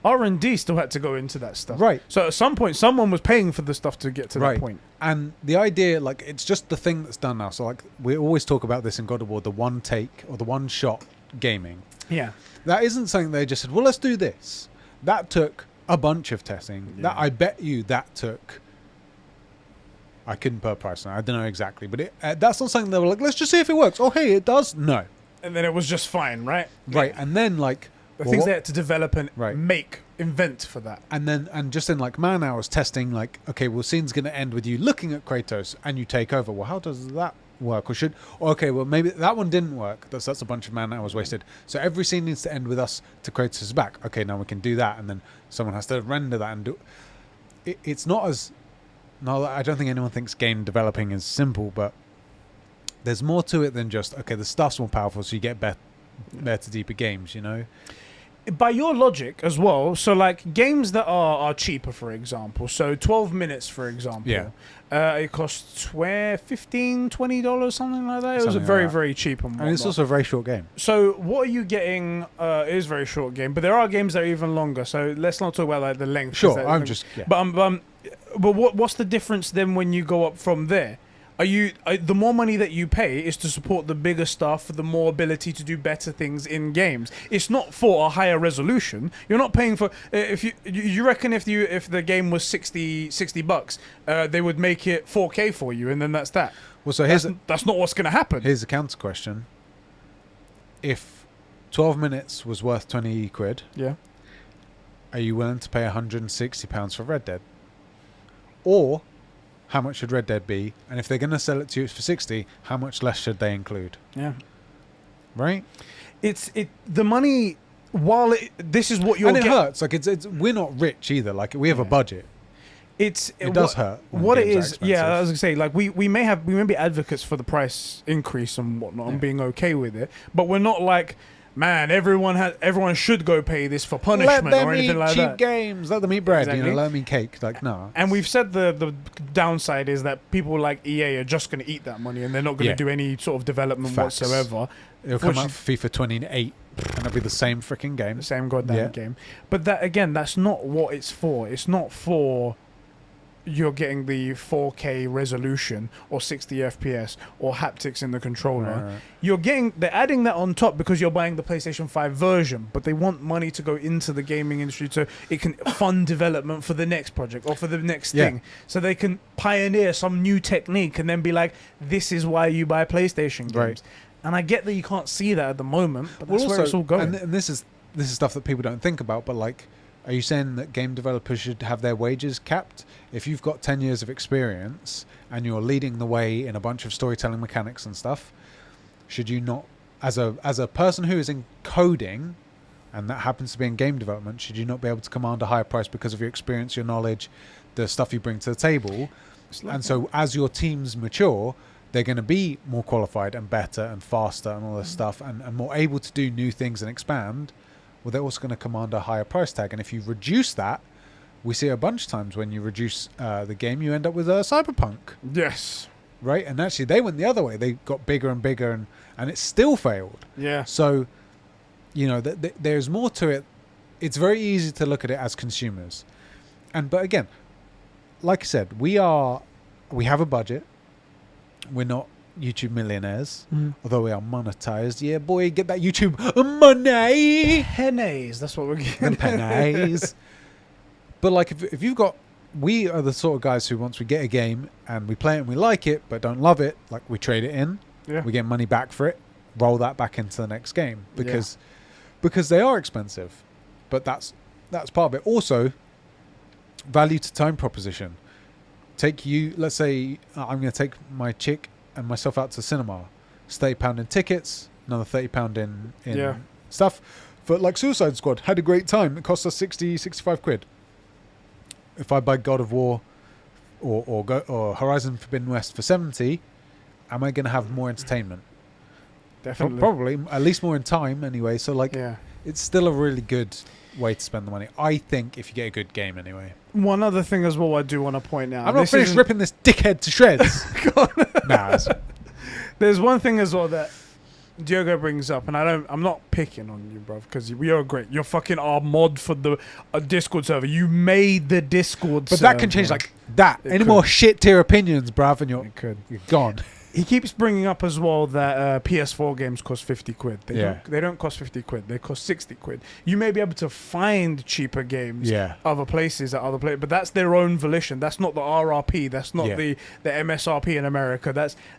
Speaker 1: R&D still had to go into that stuff.
Speaker 2: Right.
Speaker 1: So at some point, someone was paying for the stuff to get to that point.
Speaker 2: And the idea, like, it's just the thing that's done now. So, like, we always talk about this in God of War, the one take or the one shot gaming.
Speaker 1: Yeah.
Speaker 2: That isn't something they just said, well, let's do this. That took a bunch of testing.
Speaker 1: Yeah.
Speaker 2: That I bet you that took... I couldn't put a price on it. I don't know exactly. But that's not something they were like, let's just see if it works. Oh, hey, it does. No.
Speaker 1: And then it was just fine, right?
Speaker 2: Right. And then, like...
Speaker 1: The things they had to develop and invent for that.
Speaker 2: And just in, like, man hours testing, like, okay, well, scene's going to end with you looking at Kratos and you take over. Well, how does that work? Okay, well, maybe that one didn't work. That's a bunch of man hours wasted. So every scene needs to end with us to Kratos' back. Okay, now we can do that, and then someone has to render that and do it's not as... No, I don't think anyone thinks game developing is simple, but there's more to it than just, okay, the stuff's more powerful, so you get better, deeper games, you know?
Speaker 1: by your logic as well, so like games that are cheaper, for example, so 12 minutes, for example,
Speaker 2: Yeah.
Speaker 1: It costs $15-$20, something like that. It was a
Speaker 2: Something
Speaker 1: very,
Speaker 2: like that.
Speaker 1: very cheap and
Speaker 2: And it's
Speaker 1: whatnot.
Speaker 2: also a very short game.
Speaker 1: So what are you getting? It is a very short game, but there are games that are even longer. So let's not talk about like the length. 'cause
Speaker 2: Sure,
Speaker 1: that-
Speaker 2: I'm just... Yeah.
Speaker 1: But what's the difference then when you go up from there? The more money that you pay is to support the bigger stuff, the more ability to do better things in games. It's not for a higher resolution. You're not paying for if you reckon if the game was $60, they would make it 4K for you, and then that's that.
Speaker 2: Well, so
Speaker 1: That's not what's going to happen.
Speaker 2: here's a counter question. If 12 minutes was worth 20 quid,
Speaker 1: Yeah.
Speaker 2: are you willing to pay £160 for Red Dead? Or how much should Red Dead be? And if they're going to sell it to you for 60, how much less should they include?
Speaker 1: Yeah.
Speaker 2: Right?
Speaker 1: The money. While this is what you're
Speaker 2: And it
Speaker 1: getting,
Speaker 2: hurts. Like it's we're not rich either. Like we have a
Speaker 1: Yeah.
Speaker 2: budget.
Speaker 1: it
Speaker 2: does hurt when
Speaker 1: What it
Speaker 2: games are
Speaker 1: is, yeah,
Speaker 2: expensive.
Speaker 1: I was gonna say, like we may be advocates for the price increase and whatnot, and
Speaker 2: Yeah.
Speaker 1: being okay with it, but we're not like, man, everyone should go pay this for punishment
Speaker 2: Let them
Speaker 1: or anything
Speaker 2: eat
Speaker 1: like
Speaker 2: cheap
Speaker 1: that.
Speaker 2: games. Let them eat bread.
Speaker 1: Exactly.
Speaker 2: Let them eat cake. Like no.
Speaker 1: And we've said the downside is that people like EA are just going to eat that money and they're not going to
Speaker 2: Yeah.
Speaker 1: do any sort of development
Speaker 2: Facts.
Speaker 1: whatsoever.
Speaker 2: It'll come
Speaker 1: which
Speaker 2: out
Speaker 1: is-
Speaker 2: for FIFA 28, and it'll be the same freaking game.
Speaker 1: The same goddamn
Speaker 2: Yeah.
Speaker 1: game. But that again, that's not what it's for. It's not for you're getting the 4K resolution or 60 FPS or haptics in the controller.
Speaker 2: Right.
Speaker 1: They're adding that on top because you're buying the PlayStation 5 version, but they want money to go into the gaming industry so it can fund development for the next project or for the next
Speaker 2: Yeah.
Speaker 1: thing. So they can pioneer some new technique and then be like, this is why you buy PlayStation games.
Speaker 2: Right.
Speaker 1: And I get that you can't see that at the moment, but that's
Speaker 2: Well,
Speaker 1: where it's all going.
Speaker 2: And this is stuff that people don't think about. But like, are you saying that game developers should have their wages capped? If you've got 10 years of experience and you're leading the way in a bunch of storytelling mechanics and stuff, should you not, as a person who is in coding, and that happens to be in game development, should you not be able to command a higher price because of your experience, your knowledge, the stuff you bring to the table?
Speaker 1: It's like
Speaker 2: And so as your teams mature, they're going to be more qualified and better and faster and all this stuff and more able to do new things and expand. Well, they're also going to command a higher price tag. And if you reduce that, we see a bunch of times when you reduce the game, you end up with a Cyberpunk,
Speaker 1: Yes.
Speaker 2: right? And actually, they went the other way. They got bigger and bigger, and it still failed.
Speaker 1: Yeah.
Speaker 2: So, you know, there's more to it. It's very easy to look at it as consumers. But again, like I said, we have a budget. We're not YouTube millionaires, although we are monetized. Yeah, boy, get that YouTube money.
Speaker 1: Pennies. That's what we're
Speaker 2: The
Speaker 1: getting.
Speaker 2: pennies. But like, if you've got, we are the sort of guys who once we get a game and we play it and we like it but don't love it, like we trade it in,
Speaker 1: Yeah.
Speaker 2: we get money back for it, roll that back into the next game because they are expensive. But that's part of it. Also, value to time proposition. Let's say I'm going to take my chick and myself out to cinema. It's £30 in tickets, another £30 in
Speaker 1: Yeah.
Speaker 2: stuff. For like Suicide Squad, had a great time. It cost us 65 quid. If I buy God of War or Horizon Forbidden West for 70, am I going to have more entertainment?
Speaker 1: Definitely.
Speaker 2: Probably, at least more in time anyway. So like,
Speaker 1: Yeah.
Speaker 2: it's still a really good way to spend the money. I think if you get a good game anyway.
Speaker 1: One other thing as well I do want to point out.
Speaker 2: I'm not finished ripping this dickhead to shreds. Nah,
Speaker 1: There's one thing as well that Diogo brings up, and I'm not picking on you, bro, because you're great. You're fucking our mod for the Discord server. You made the Discord
Speaker 2: but
Speaker 1: server.
Speaker 2: that can change like that.
Speaker 1: It
Speaker 2: Any
Speaker 1: could.
Speaker 2: more shit tier opinions, bruv, and
Speaker 1: It could.
Speaker 2: you're gone.
Speaker 1: He keeps bringing up as well that PS4 games cost 50 quid.
Speaker 2: Yeah.
Speaker 1: They don't cost 50 quid. They cost 60 quid. You may be able to find cheaper games
Speaker 2: Yeah.
Speaker 1: other places at other places, but that's their own volition. That's not the RRP. That's not
Speaker 2: Yeah.
Speaker 1: the MSRP in America.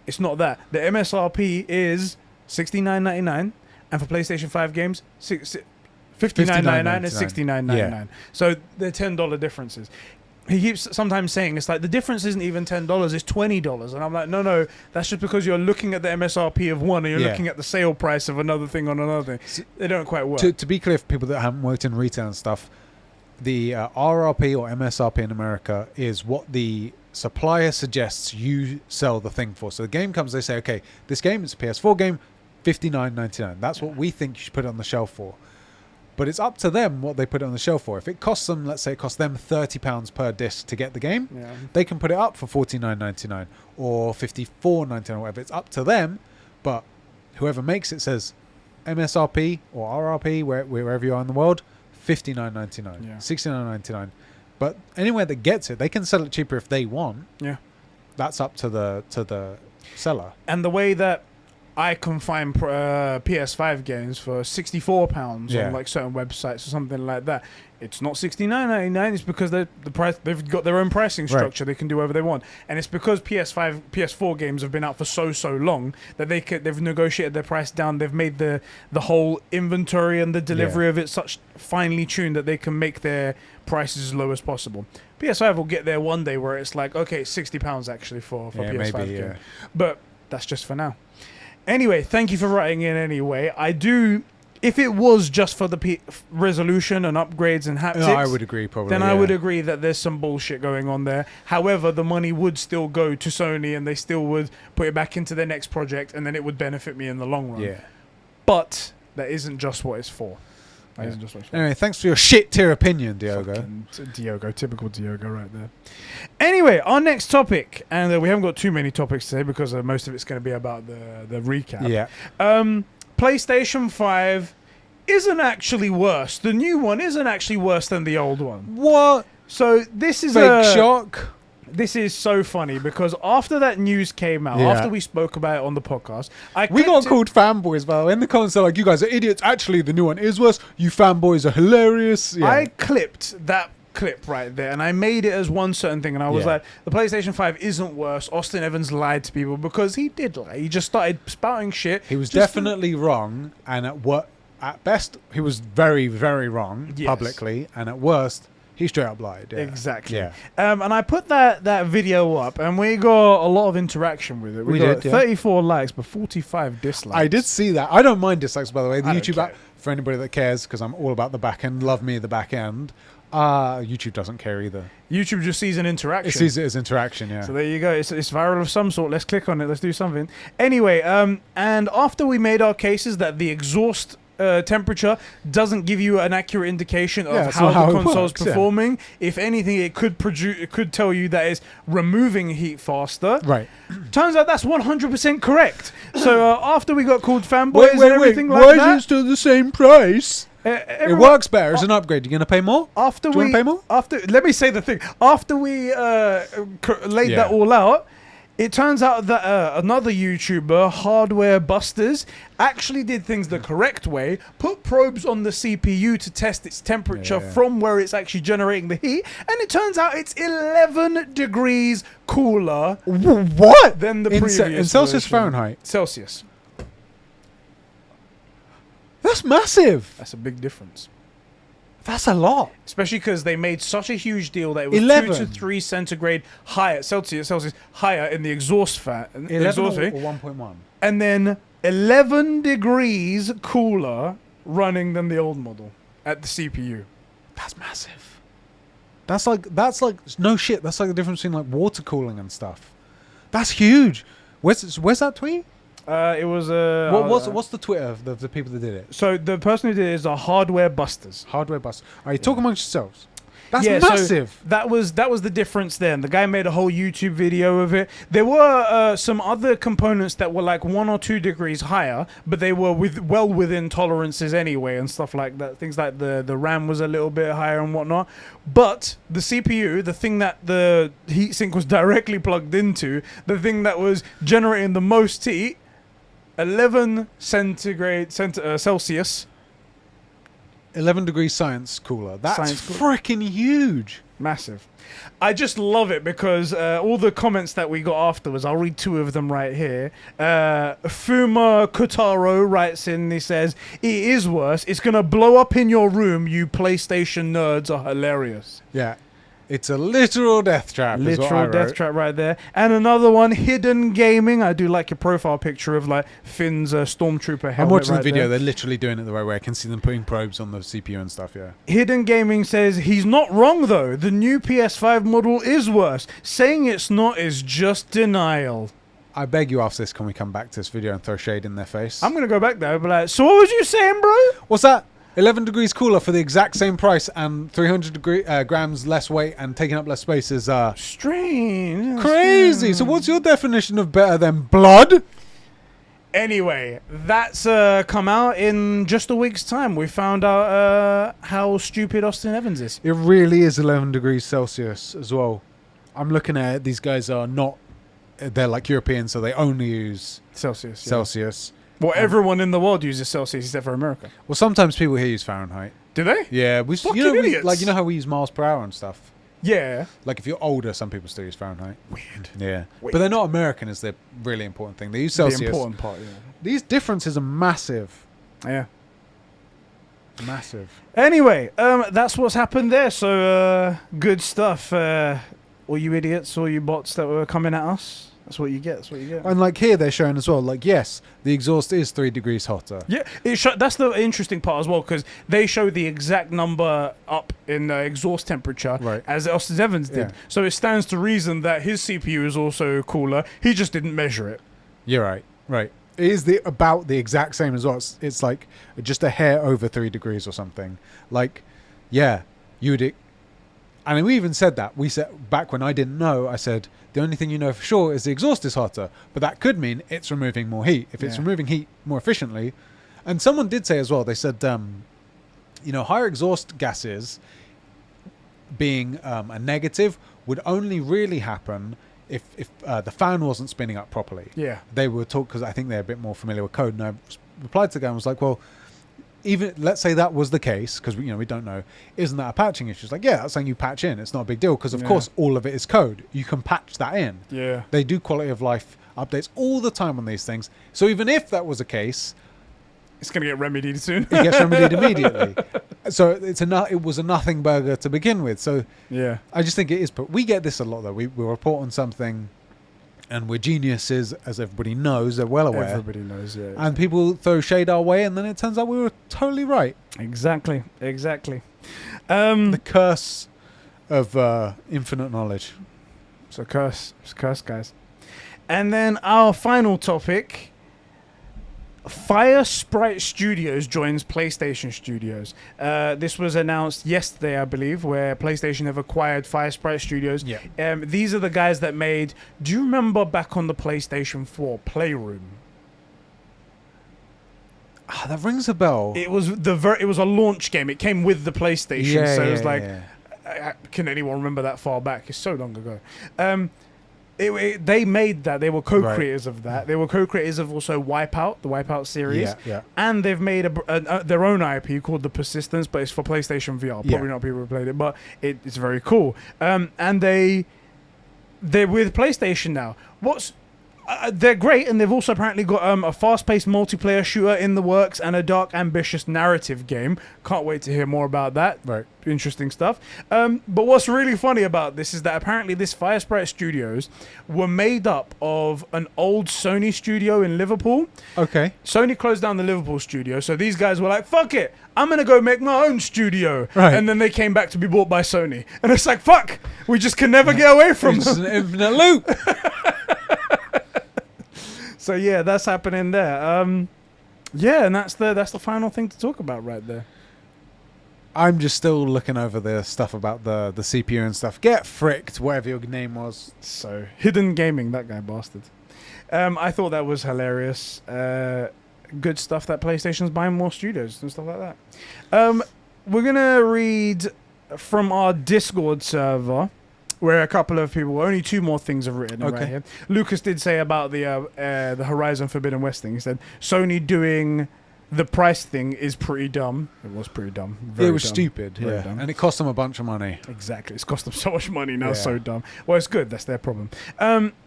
Speaker 1: It's not that. The MSRP is $69.99, and for PlayStation 5 games, $59.99 and $69.99.
Speaker 2: Yeah.
Speaker 1: So they're $10 differences. He keeps sometimes saying it's like the difference isn't even $10, it's $20, and I'm like, no, that's just because you're looking at the MSRP of one and you're
Speaker 2: Yeah.
Speaker 1: looking at the sale price of another thing on another thing. They don't quite work.
Speaker 2: To be clear, for people that haven't worked in retail and stuff, the RRP or MSRP in America is what the supplier suggests you sell the thing for. So the game comes, they say, okay, this game is a PS4 game, $59.99. That's what we think you should put it on the shelf for. But it's up to them what they put it on the shelf for. If it costs them, let's say it costs them £30 per disc to get the game,
Speaker 1: Yeah.
Speaker 2: they can put it up for $49.99 or $54.99, whatever. It's up to them, but whoever makes it says MSRP or RRP, wherever you are in the world, $59.99,
Speaker 1: Yeah.
Speaker 2: $69.99. But anywhere that gets it, they can sell it cheaper if they want.
Speaker 1: Yeah.
Speaker 2: That's up to the seller.
Speaker 1: And the way that I can find PS5 games for £64
Speaker 2: Yeah.
Speaker 1: on like certain websites or something like that, it's not $69.99. It's because they've got their own pricing structure. They can do whatever they want, and it's because PS4 games have been out for so long that they've negotiated their price down. They've made the whole inventory and the delivery of it such finely tuned that they can make their prices as low as possible. PS5 will get there one day where it's like, okay, it's £60 actually for PS5
Speaker 2: maybe,
Speaker 1: game.
Speaker 2: yeah.
Speaker 1: But that's just for now. Anyway, thank you for writing in anyway. I do, if it was just for the resolution and upgrades and haptics,
Speaker 2: No, I would agree probably.
Speaker 1: then I would agree that there's some bullshit going on there. However, the money would still go to Sony and they still would put it back into their next project, and then it would benefit me in the long run.
Speaker 2: Yeah.
Speaker 1: But that isn't just what it's for. That
Speaker 2: Yeah.
Speaker 1: isn't just what it's for.
Speaker 2: Anyway, thanks for your shit tier opinion, Diogo.
Speaker 1: Fucking Diogo, typical Diogo right there. Anyway, our next topic, and we haven't got too many topics today because most of it's going to be about the recap.
Speaker 2: Yeah.
Speaker 1: PlayStation 5 isn't actually worse. The new one isn't actually worse than the old one.
Speaker 2: What?
Speaker 1: So this is
Speaker 2: Fake shock.
Speaker 1: This is so funny because after that news came out,
Speaker 2: Yeah.
Speaker 1: after we spoke about it on the podcast,
Speaker 2: We got
Speaker 1: clipped it-
Speaker 2: called fanboys, by the way. In the comments, they're like, you guys are idiots. Actually, the new one is worse. You fanboys are hilarious. Yeah.
Speaker 1: I clipped that clip right there and I made it as one certain thing, and I was
Speaker 2: Yeah.
Speaker 1: like, the PlayStation 5 isn't worse. Austin Evans lied to people because he did lie. He just started spouting shit.
Speaker 2: He was
Speaker 1: just
Speaker 2: definitely wrong, and at best, he was very, very wrong
Speaker 1: Yes.
Speaker 2: publicly, and at worst, he straight up lied. Yeah.
Speaker 1: Exactly.
Speaker 2: Yeah.
Speaker 1: And I put that video up, and we got a lot of interaction with it.
Speaker 2: We
Speaker 1: got
Speaker 2: did, yeah.
Speaker 1: 34 likes, but 45 dislikes.
Speaker 2: I did see that. I don't mind dislikes, by the way. The
Speaker 1: I don't
Speaker 2: YouTube
Speaker 1: care.
Speaker 2: app, for anybody that cares, because I'm all about the back end, love me the back end. YouTube doesn't care either.
Speaker 1: YouTube just sees an interaction.
Speaker 2: It sees it as interaction, yeah.
Speaker 1: So there you go. It's viral of some sort. Let's click on it. Let's do something. Anyway, and after we made our cases that the exhaust temperature doesn't give you an accurate indication of
Speaker 2: Yeah, that's
Speaker 1: how
Speaker 2: not how
Speaker 1: the
Speaker 2: it
Speaker 1: console's
Speaker 2: works, yeah.
Speaker 1: performing. If anything, it could tell you that it's removing heat faster.
Speaker 2: Right.
Speaker 1: Turns out that's 100% correct. So after we got called fanboys and everything
Speaker 2: Why
Speaker 1: like
Speaker 2: is
Speaker 1: that,
Speaker 2: it still the same price? It
Speaker 1: everyone-
Speaker 2: works better as an upgrade. You going to pay more?
Speaker 1: After
Speaker 2: Do you
Speaker 1: we
Speaker 2: wanna pay more?
Speaker 1: after let me say the thing. After we laid that all out, it turns out that another YouTuber, Hardware Busters, actually did things the correct way, put probes on the CPU to test its temperature
Speaker 2: Yeah.
Speaker 1: from where it's actually generating the heat, and it turns out it's 11 degrees cooler
Speaker 2: What?
Speaker 1: than the
Speaker 2: In
Speaker 1: previous
Speaker 2: Celsius,
Speaker 1: version.
Speaker 2: Fahrenheit?
Speaker 1: Celsius.
Speaker 2: That's massive.
Speaker 1: That's a big difference.
Speaker 2: That's a lot.
Speaker 1: Especially because they made such a huge deal that it was
Speaker 2: 11.
Speaker 1: 2 to 3 centigrade higher, Celsius higher in the exhaust fan.
Speaker 2: 11
Speaker 1: exhaust
Speaker 2: or
Speaker 1: thing,
Speaker 2: 1.1?
Speaker 1: and then 11 degrees cooler running than the old model at the CPU.
Speaker 2: That's massive. That's like no shit. That's like the difference between like water cooling and stuff. That's huge. Where's that tweet?
Speaker 1: It was
Speaker 2: What's the Twitter of the people that did it?
Speaker 1: So the person who did it is a Hardware Busters.
Speaker 2: Hardware bus. Are you talking amongst yourselves? That's
Speaker 1: Yeah, so
Speaker 2: massive.
Speaker 1: that was the difference then. The guy made a whole YouTube video of it. There were some other components that were like 1 or 2 degrees higher, but they were well within tolerances anyway and stuff like that. Things like the RAM was a little bit higher and whatnot. But the CPU, the thing that the heatsink was directly plugged into, the thing that was generating the most heat, 11 Celsius.
Speaker 2: 11 degrees science cooler. That's
Speaker 1: Science cooler.
Speaker 2: freaking huge.
Speaker 1: Massive. I just love it because all the comments that we got afterwards, I'll read 2 of them right here. Fuma Kotaro writes in, he says, "It is worse. It's going to blow up in your room. You PlayStation nerds are hilarious."
Speaker 2: Yeah. It's a literal death trap. is what I
Speaker 1: Literal death
Speaker 2: wrote.
Speaker 1: trap right there. And another one, Hidden Gaming. I do like your profile picture of like Finn's Stormtrooper helmet.
Speaker 2: I'm watching
Speaker 1: right
Speaker 2: the video.
Speaker 1: there.
Speaker 2: They're literally doing it the right way. I can see them putting probes on the CPU and stuff, yeah.
Speaker 1: Hidden Gaming says he's not wrong though. The new PS5 model is worse. Saying it's not is just denial.
Speaker 2: I beg you after this, can we come back to this video and throw shade in their face?
Speaker 1: I'm gonna go back there, but like, so what was you saying, bro?
Speaker 2: What's that? 11 degrees cooler for the exact same price and 300 grams less weight and taking up less space is
Speaker 1: Strange.
Speaker 2: crazy. So what's your definition of better than blood?
Speaker 1: Anyway, that's come out in just a week's time. We found out how stupid Austin Evans is.
Speaker 2: It really is 11 degrees Celsius as well. I'm looking at it. These guys are not... They're like Europeans, so they only use
Speaker 1: Celsius. Yeah.
Speaker 2: Celsius.
Speaker 1: Well, everyone in the world uses Celsius except for America.
Speaker 2: Well, sometimes people here use Fahrenheit.
Speaker 1: Do they?
Speaker 2: Yeah,
Speaker 1: Fucking idiots.
Speaker 2: you know how we use miles per hour and stuff.
Speaker 1: Yeah.
Speaker 2: Like if you're older, some people still use Fahrenheit.
Speaker 1: Weird.
Speaker 2: Yeah,
Speaker 1: Weird.
Speaker 2: but they're not American. Is the really important thing. They use Celsius.
Speaker 1: The important part, yeah.
Speaker 2: These differences are massive.
Speaker 1: Yeah.
Speaker 2: Massive.
Speaker 1: Anyway, that's what's happened there. So, good stuff. All you idiots, all you bots that were coming at us. That's what you get. That's what you get.
Speaker 2: And like here, they're showing as well. Like yes, the exhaust is 3 degrees hotter.
Speaker 1: Yeah, that's the interesting part as well, because they show the exact number up in exhaust temperature
Speaker 2: Right.
Speaker 1: as Austin Evans did.
Speaker 2: Yeah.
Speaker 1: So it stands to reason that his CPU is also cooler. He just didn't measure it.
Speaker 2: You're right. Right. It is about the exact same as well. It's like just a hair over 3 degrees or something. Like, yeah, you'd. I mean, we even said that. We said back when I didn't know. I said the only thing you know for sure is the exhaust is hotter, but that could mean it's removing more heat. If it's
Speaker 1: Yeah.
Speaker 2: removing heat more efficiently, and someone did say as well. They said, higher exhaust gases being a negative would only really happen if the fan wasn't spinning up properly.
Speaker 1: Yeah.
Speaker 2: They were talk because I think they're a bit more familiar with code. And I replied to the guy and was like, well, even let's say that was the case, because we don't know, isn't that a patching issue? It's like, yeah, that's something you patch in. It's not a big deal because of course all of it is code. You can patch that in.
Speaker 1: Yeah.
Speaker 2: They do quality of life updates all the time on these things. So even if that was a case,
Speaker 1: It's going to get remedied soon.
Speaker 2: it gets remedied immediately. So it was a nothing burger to begin with. So
Speaker 1: Yeah.
Speaker 2: I just think it is. But we get this a lot though. We report on something, and we're geniuses, as everybody knows. They're well aware.
Speaker 1: Everybody knows, yeah.
Speaker 2: And people throw shade our way, and then it turns out we were totally right.
Speaker 1: Exactly.
Speaker 2: The curse of infinite knowledge.
Speaker 1: It's a curse. It's a curse, guys. And then our final topic. Fire Sprite Studios joins PlayStation Studios. This was announced yesterday, I believe, where PlayStation have acquired Fire Sprite Studios.
Speaker 2: Yeah.
Speaker 1: These are the guys that made... Do you remember back on the PlayStation 4, Playroom?
Speaker 2: That rings a bell.
Speaker 1: It was it was a launch game. It came with the PlayStation, so it was like...
Speaker 2: yeah.
Speaker 1: Can anyone remember that far back? It's so long ago. They made that. They were co-creators of that. They were co-creators of also Wipeout, the Wipeout series.
Speaker 2: Yeah.
Speaker 1: And they've made their own IP called The Persistence, but it's for PlayStation VR. Probably not people who played it, but it's very cool. And they're with PlayStation now. They're great, and they've also apparently got a fast-paced multiplayer shooter in the works and a dark, ambitious narrative game. Can't wait to hear more about that.
Speaker 2: Right.
Speaker 1: Interesting stuff. But what's really funny about this is that apparently this Fire Sprite Studios were made up of an old Sony studio in Liverpool.
Speaker 2: Okay.
Speaker 1: Sony closed down the Liverpool studio, so these guys were like, fuck it, I'm going to go make my own studio.
Speaker 2: Right.
Speaker 1: And then they came back to be bought by Sony. And it's like, fuck, we just can never get away from
Speaker 2: It's
Speaker 1: them.
Speaker 2: an infinite loop.
Speaker 1: So yeah, that's happening there. Yeah, and that's the final thing to talk about right there.
Speaker 2: I'm just still looking over the stuff about the CPU and stuff. Get fricked, whatever your name was.
Speaker 1: So Hidden Gaming, that guy bastard. I thought that was hilarious. Good stuff that PlayStation's buying more studios and stuff like that. We're gonna read from our Discord server, where a couple of people, only two more things are written right here. Lucas did say about the Horizon Forbidden West thing. He said Sony doing the price thing is pretty dumb. It was pretty dumb.
Speaker 2: It was stupid,
Speaker 1: Very
Speaker 2: yeah.
Speaker 1: dumb.
Speaker 2: And it cost them a bunch of money.
Speaker 1: Exactly. It's cost them so much money now.
Speaker 2: Yeah.
Speaker 1: So dumb. Well, it's good. That's their problem.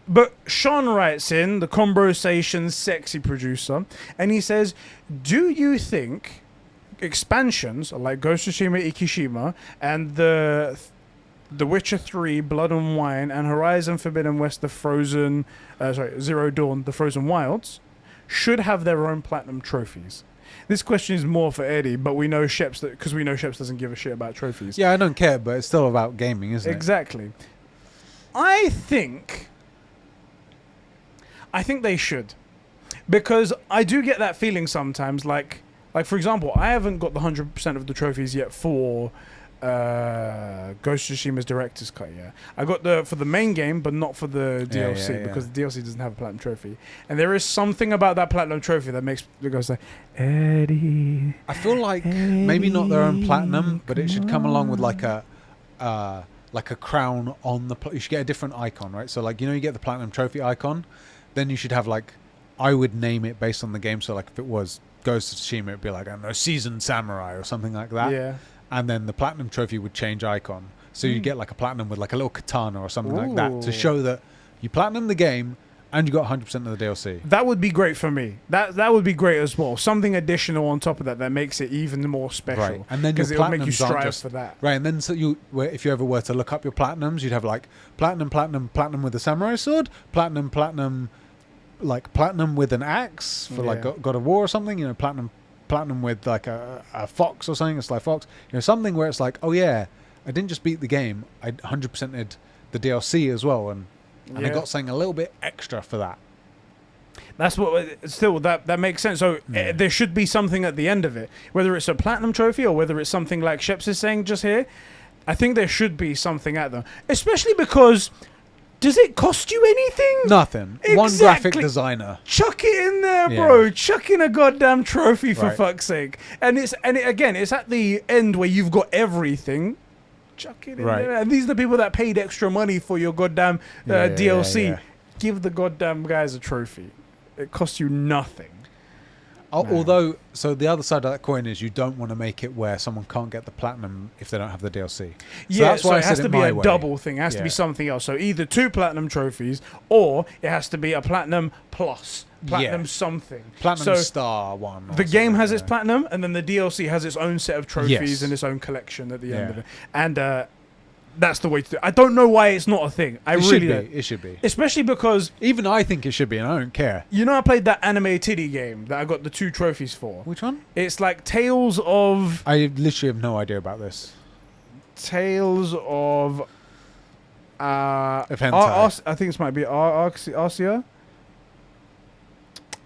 Speaker 1: But Sean writes in, the Conbrosations sexy producer, and he says, do you think expansions like Ghost of Tsushima, Ikishima, and the Witcher 3, Blood and Wine, and Horizon Forbidden West, Zero Dawn, the Frozen Wilds, should have their own platinum trophies? This question is more for Eddie, but we know Sheps doesn't give a shit about trophies.
Speaker 2: Yeah, I don't care, but it's still about gaming, isn't it?
Speaker 1: Exactly. I think they should, because I do get that feeling sometimes, like Like, for example, I haven't got the 100% of the trophies yet for Ghost of Tsushima's director's cut. Yeah, I got for the main game, but not for the DLC because the DLC doesn't have a platinum trophy. And there is something about that platinum trophy that makes the ghost like Eddie.
Speaker 2: I feel like maybe not their own platinum, but it should come along with like a crown on the. You should get a different icon, right? So like you get the platinum trophy icon, then you should have like, I would name it based on the game. So like if it was Ghost of Tsushima, it'd be like, I don't know, Seasoned Samurai or something like that.
Speaker 1: Yeah.
Speaker 2: And then the platinum trophy would change icon. So you get like a platinum with like a little katana or something like that to show that you platinum the game and you got 100% of the DLC.
Speaker 1: That would be great for me. That would be great as well. Something additional on top of that makes it even more special.
Speaker 2: Right. And then
Speaker 1: because
Speaker 2: your
Speaker 1: it'll make you
Speaker 2: platinums aren't
Speaker 1: strive
Speaker 2: just
Speaker 1: for that.
Speaker 2: Right. And then if you ever were to look up your platinums, you'd have like platinum with a samurai sword, platinum with an axe for like God of War or something. Platinum with like a fox or something, a sly fox. Something where it's like, oh yeah, I didn't just beat the game, I 100%ed the DLC as well, and I got something a little bit extra for that.
Speaker 1: That's what. Still, that makes sense. So there should be something at the end of it, whether it's a platinum trophy or whether it's something like Sheps is saying just here. I think there should be something at them, especially because. Does it cost you anything?
Speaker 2: Nothing.
Speaker 1: Exactly.
Speaker 2: One graphic designer.
Speaker 1: Chuck it in there, bro. Chuck in a goddamn trophy for fuck's sake. And it's at the end where you've got everything. Chuck it in there. And these are the people that paid extra money for your goddamn DLC. Yeah. Give the goddamn guys a trophy. It costs you nothing.
Speaker 2: Although, so the other side of that coin is you don't want to make it where someone can't get the platinum if they don't have the DLC. So that's why
Speaker 1: it has to be a double thing. It has to be something else. So either 2 platinum trophies or it has to be a platinum plus. Platinum something.
Speaker 2: Platinum star one.
Speaker 1: The game has its platinum and then the DLC has its own set of trophies and its own collection at the end of it. And that's the way to do it. I don't know why it's not a thing. It
Speaker 2: should be.
Speaker 1: Especially because...
Speaker 2: Even I think it should be, and I don't care.
Speaker 1: I played that anime titty game that I got the 2 trophies for.
Speaker 2: Which one?
Speaker 1: It's like Tales of...
Speaker 2: I literally have no idea about this.
Speaker 1: Tales of...
Speaker 2: I
Speaker 1: think this might be Arcia.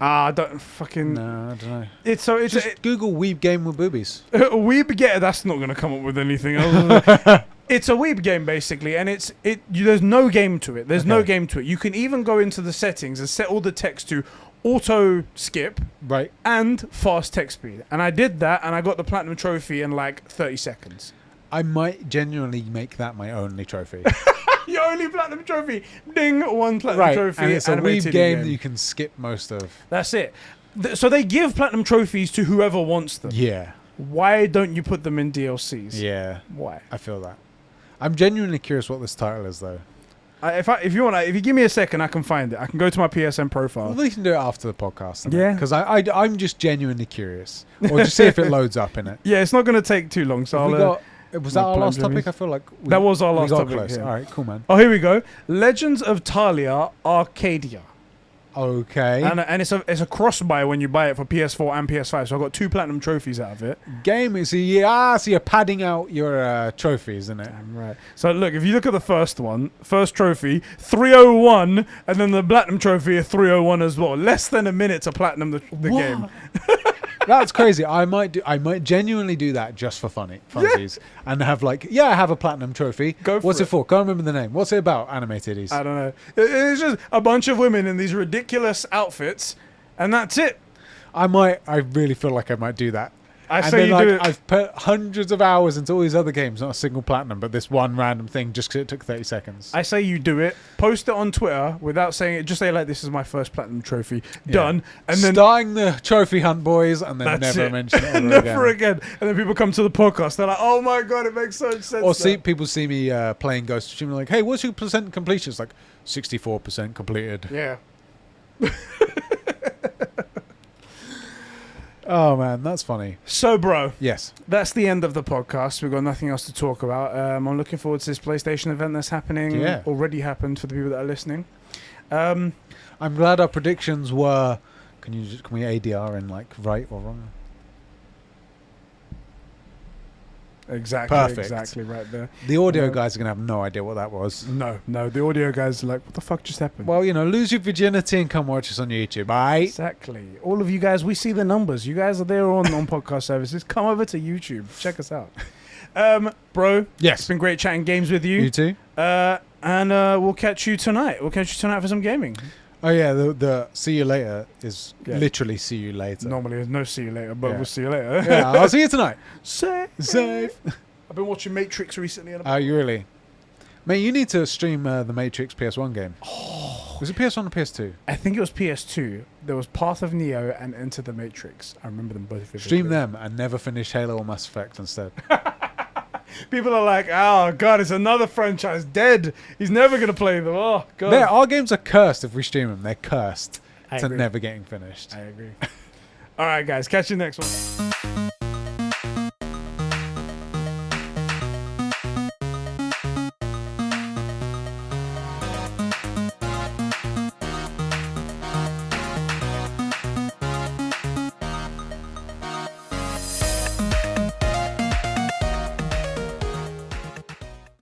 Speaker 1: I don't fucking...
Speaker 2: No, I don't know.
Speaker 1: It's
Speaker 2: just Google weeb game with boobies.
Speaker 1: Weeb game... That's not going to come up with anything else. It's a weeb game basically, and there's no game to it. There's no game to it. You can even go into the settings and set all the text to auto skip and fast text speed. And I did that, and I got the platinum trophy in like 30 seconds.
Speaker 2: I might genuinely make that my only trophy.
Speaker 1: Your only platinum trophy. Ding, 1 platinum trophy.
Speaker 2: And it's a weeb game that you can skip most of.
Speaker 1: That's it. So they give platinum trophies to whoever wants them.
Speaker 2: Yeah.
Speaker 1: Why don't you put them in DLCs?
Speaker 2: Yeah.
Speaker 1: Why?
Speaker 2: I feel that. I'm genuinely curious what this title is, though.
Speaker 1: If you give me a second, I can find it. I can go to my PSN profile.
Speaker 2: Well, we can do it after the podcast.
Speaker 1: Yeah.
Speaker 2: Because I'm just genuinely curious. Or just see if it loads up in it.
Speaker 1: Yeah, it's not going to take too long. So
Speaker 2: was that our last topic? I feel like
Speaker 1: that was our last topic.
Speaker 2: Close.
Speaker 1: Yeah.
Speaker 2: All right, cool, man.
Speaker 1: Oh, here we go. Legends of Talia Arcadia.
Speaker 2: Okay.
Speaker 1: And it's a cross buy when you buy it for PS4 and PS5. So I got 2 platinum trophies out of it.
Speaker 2: Game is so you're padding out your trophies, isn't it?
Speaker 1: Damn right. So look, if you look at the first trophy, 301, and then the platinum trophy is 301 as well. Less than a minute to platinum the game.
Speaker 2: That's crazy. I might genuinely do that just for funsies, and have I have a platinum trophy. What's it for? Can't remember the name. What's it about? Anime titties.
Speaker 1: I don't know. It's just a bunch of women in these ridiculous outfits, and that's it.
Speaker 2: I really feel like I might do that.
Speaker 1: I say you do it.
Speaker 2: I've put hundreds of hours into all these other games, not a single platinum, but this one random thing just because it took 30 seconds.
Speaker 1: I say you do it. Post it on Twitter without saying it. Just say like, "This is my first platinum trophy." Done. And then
Speaker 2: starting the trophy hunt, boys, and then never mention it ever
Speaker 1: never again. And then people come to the podcast. They're like, "Oh my god, it makes so much sense."
Speaker 2: Or people see me playing Ghost of Tsushima, like, "Hey, what's your percent completion?" It's like 64% completed.
Speaker 1: Yeah.
Speaker 2: Oh man, that's funny.
Speaker 1: So, bro,
Speaker 2: yes,
Speaker 1: that's the end of the podcast. We've got nothing else to talk about. I'm looking forward to this PlayStation event that's happening.
Speaker 2: Yeah,
Speaker 1: already happened for the people that are listening.
Speaker 2: I'm glad our predictions were. Can we ADR in like right or wrong?
Speaker 1: Exactly.
Speaker 2: Perfect.
Speaker 1: Exactly right there.
Speaker 2: The audio guys are going to have no idea what that was.
Speaker 1: No. The audio guys are like, what the fuck just happened?
Speaker 2: Well, lose your virginity and come watch us on YouTube, alright?
Speaker 1: Exactly. All of you guys, we see the numbers. You guys are there on podcast services. Come over to YouTube. Check us out. Bro, it's
Speaker 2: Yes.
Speaker 1: been great chatting games with you.
Speaker 2: You too?
Speaker 1: And we'll catch you tonight. We'll catch you tonight for some gaming.
Speaker 2: Oh, yeah. The see you later is
Speaker 1: Yeah.
Speaker 2: literally see you later.
Speaker 1: Normally, there's no see you later, but
Speaker 2: Yeah.
Speaker 1: we'll see you later.
Speaker 2: Yeah, I'll see you tonight.
Speaker 1: Safe.
Speaker 2: Safe.
Speaker 1: I've been watching Matrix recently. And
Speaker 2: Oh, you really? Mate, you need to stream the Matrix PS1 game. Was it PS1 or PS2?
Speaker 1: I think it was PS2. There was Path of Neo and Enter the Matrix. I remember them both vividly.
Speaker 2: Stream them and never finish Halo or Mass Effect instead.
Speaker 1: People are like, oh, God, it's another franchise dead. He's never going to play them. Oh, God.
Speaker 2: Our games are cursed if we stream them. They're cursed
Speaker 1: I
Speaker 2: to
Speaker 1: agree.
Speaker 2: never getting finished.
Speaker 1: I agree. All right, guys. Catch you next one.